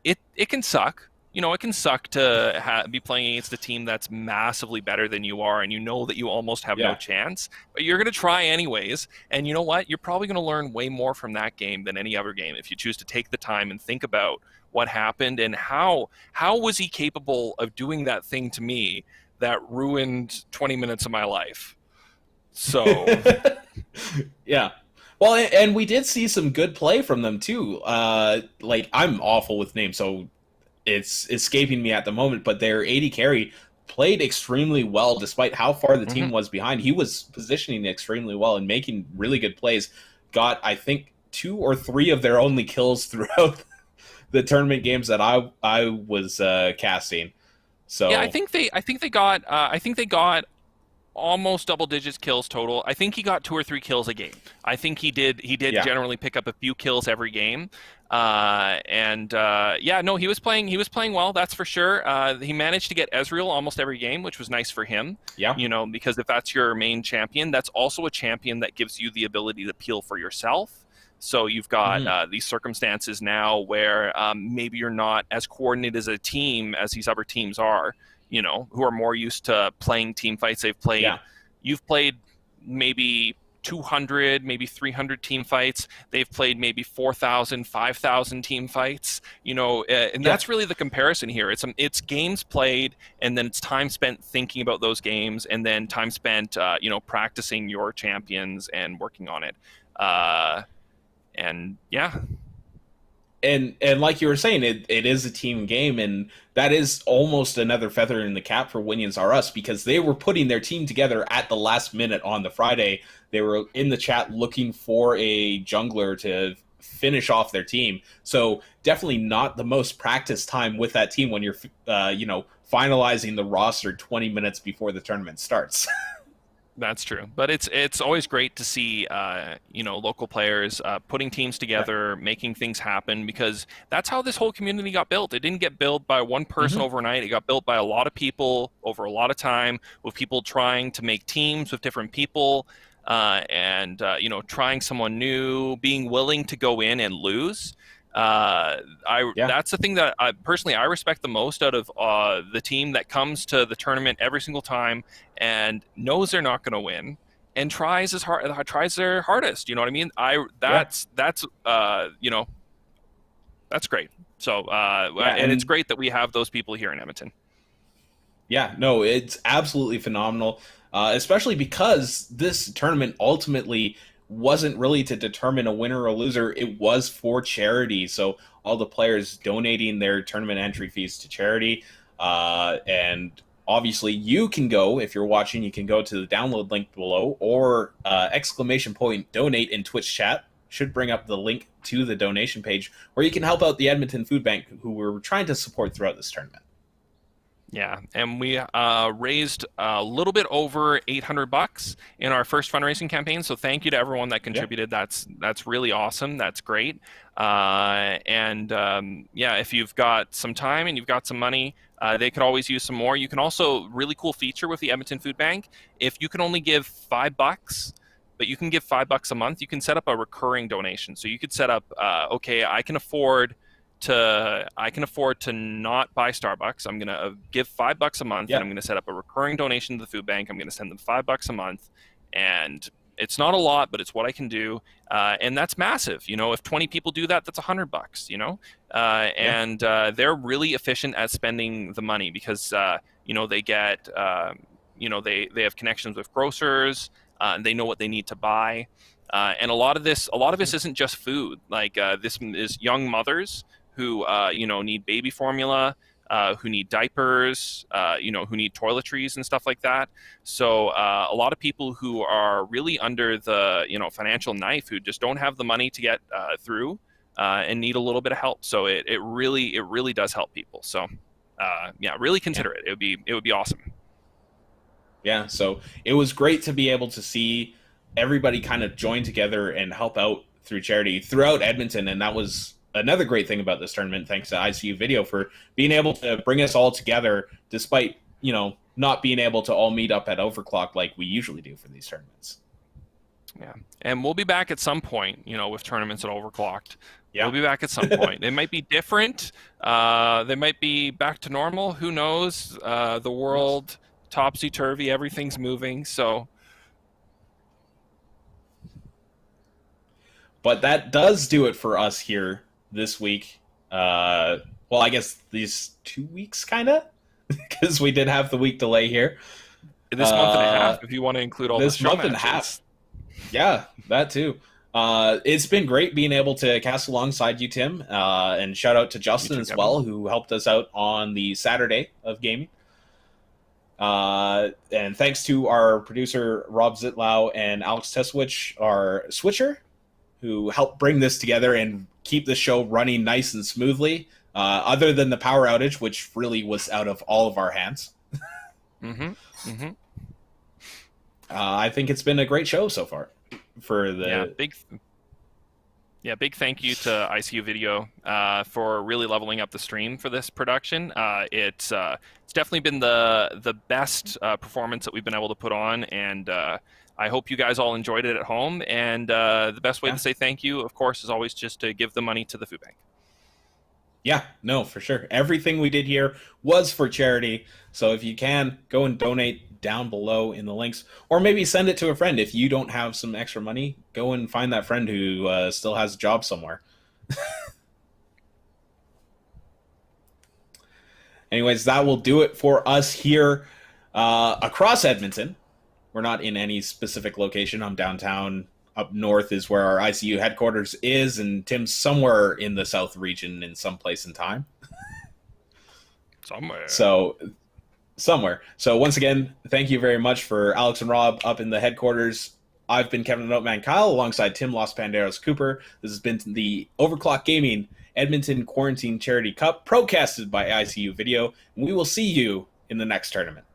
it can suck. You know, it can suck to be playing against a team that's massively better than you are, and you know that you almost have no chance. But you're going to try anyways, and you know what? You're probably going to learn way more from that game than any other game if you choose to take the time and think about what happened and how was he capable of doing that thing to me that ruined 20 minutes of my life. So, yeah. Well, and we did see some good play from them too. Like, I'm awful with names, so it's escaping me at the moment, but their AD carry played extremely well despite how far the team was behind. He was positioning extremely well and making really good plays. Got, I think, 2 or 3 of their only kills throughout the tournament games that I was casting. So yeah, I think they got almost double digits kills total. I think he got 2 or 3 kills a game. I think he did generally pick up a few kills every game. He was playing well, that's for sure. He managed to get Ezreal almost every game, which was nice for him. Yeah. You know, because if that's your main champion, that's also a champion that gives you the ability to peel for yourself. So you've got these circumstances now where maybe you're not as coordinated as a team as these other teams are, you know, who are more used to playing team fights. You've played maybe 200, maybe 300 team fights. They've played maybe 4,000, 5,000 team fights, you know, and that's really the comparison here. It's games played, and then it's time spent thinking about those games, and then time spent, practicing your champions and working on it. And like you were saying, it is a team game, and that is almost another feather in the cap for Winions Are Us, because they were putting their team together at the last minute on the Friday. They were in the chat looking for a jungler to finish off their team. So definitely not the most practice time with that team when you're finalizing the roster 20 minutes before the tournament starts. That's true, but it's always great to see local players putting teams together, making things happen, because that's how this whole community got built. It didn't get built by one person overnight. It got built by a lot of people over a lot of time, with people trying to make teams with different people, trying someone new, being willing to go in and lose. That's the thing that I respect the most out of the team that comes to the tournament every single time and knows they're not going to win and tries their hardest. You know what I mean? That's great. So and it's great that we have those people here in Edmonton. Yeah, no, it's absolutely phenomenal, especially because this tournament ultimately wasn't really to determine a winner or a loser. It was for charity, so all the players donating their tournament entry fees to charity, and obviously you can go, if you're watching, you can go to the download link below, or !donate in Twitch chat should bring up the link to the donation page where you can help out the Edmonton Food Bank, who we're trying to support throughout this tournament. Yeah, and we raised a little bit over $800 in our first fundraising campaign. So thank you to everyone that contributed. Yeah. That's really awesome. That's great. If you've got some time and you've got some money, they could always use some more. You can also, really cool feature with the Edmonton Food Bank, if you can only give $5, but you can give $5 a month, you can set up a recurring donation. So you could set up, I can afford to not buy Starbucks. I'm going to give $5 a month, and I'm going to set up a recurring donation to the food bank. I'm going to send them $5 a month, and it's not a lot, but it's what I can do. And that's massive. You know, if 20 people do that, that's $100, you know? And they're really efficient at spending the money, because they get, they have connections with grocers, and they know what they need to buy. And a lot of this isn't just food. Like this is young mothers who need baby formula, who need diapers, who need toiletries and stuff like that. So a lot of people who are really under the financial knife, who just don't have the money to get through, and need a little bit of help. So it really does help people. So really consider it. It would be awesome. Yeah, so it was great to be able to see everybody kind of join together and help out through charity throughout Edmonton, and that was another great thing about this tournament, thanks to ICU Video for being able to bring us all together despite, not being able to all meet up at Overclock like we usually do for these tournaments. Yeah, and we'll be back at some point, with tournaments at Overclocked. Yeah. We'll be back at some point. It might be different. They might be back to normal. Who knows? The world, topsy-turvy, everything's moving, so... But that does do it for us here this week. Well, I guess these 2 weeks, kind of, because we did have the week delay here. This month and a half, if you want to include all this the show month matches. and a half. Yeah, that too. It's been great being able to cast alongside you, Tim, and shout out to Justin as well, who helped us out on the Saturday of gaming. And thanks to our producer Rob Zitlau and Alex Teswich, our switcher, who helped bring this together and keep the show running nice and smoothly, other than the power outage, which really was out of all of our hands. I think it's been a great show so far. For the big thank you to ICU Video for really leveling up the stream for this production. It's definitely been the best performance that we've been able to put on, and I hope you guys all enjoyed it at home. And the best way to say thank you, of course, is always just to give the money to the food bank. Yeah, no, for sure. Everything we did here was for charity. So if you can, go and donate down below in the links, or maybe send it to a friend. If you don't have some extra money, go and find that friend who still has a job somewhere. Anyways, that will do it for us here across Edmonton. We're not in any specific location. I'm downtown. Up north is where our ICU headquarters is, and Tim's somewhere in the south region in some place in time. Somewhere. So once again, thank you very much for Alex and Rob up in the headquarters. I've been Kevin the Noteman Kyle alongside Tim Los Panderos Cooper. This has been the Overclock Gaming Edmonton Quarantine Charity Cup, procasted by ICU Video. And we will see you in the next tournament.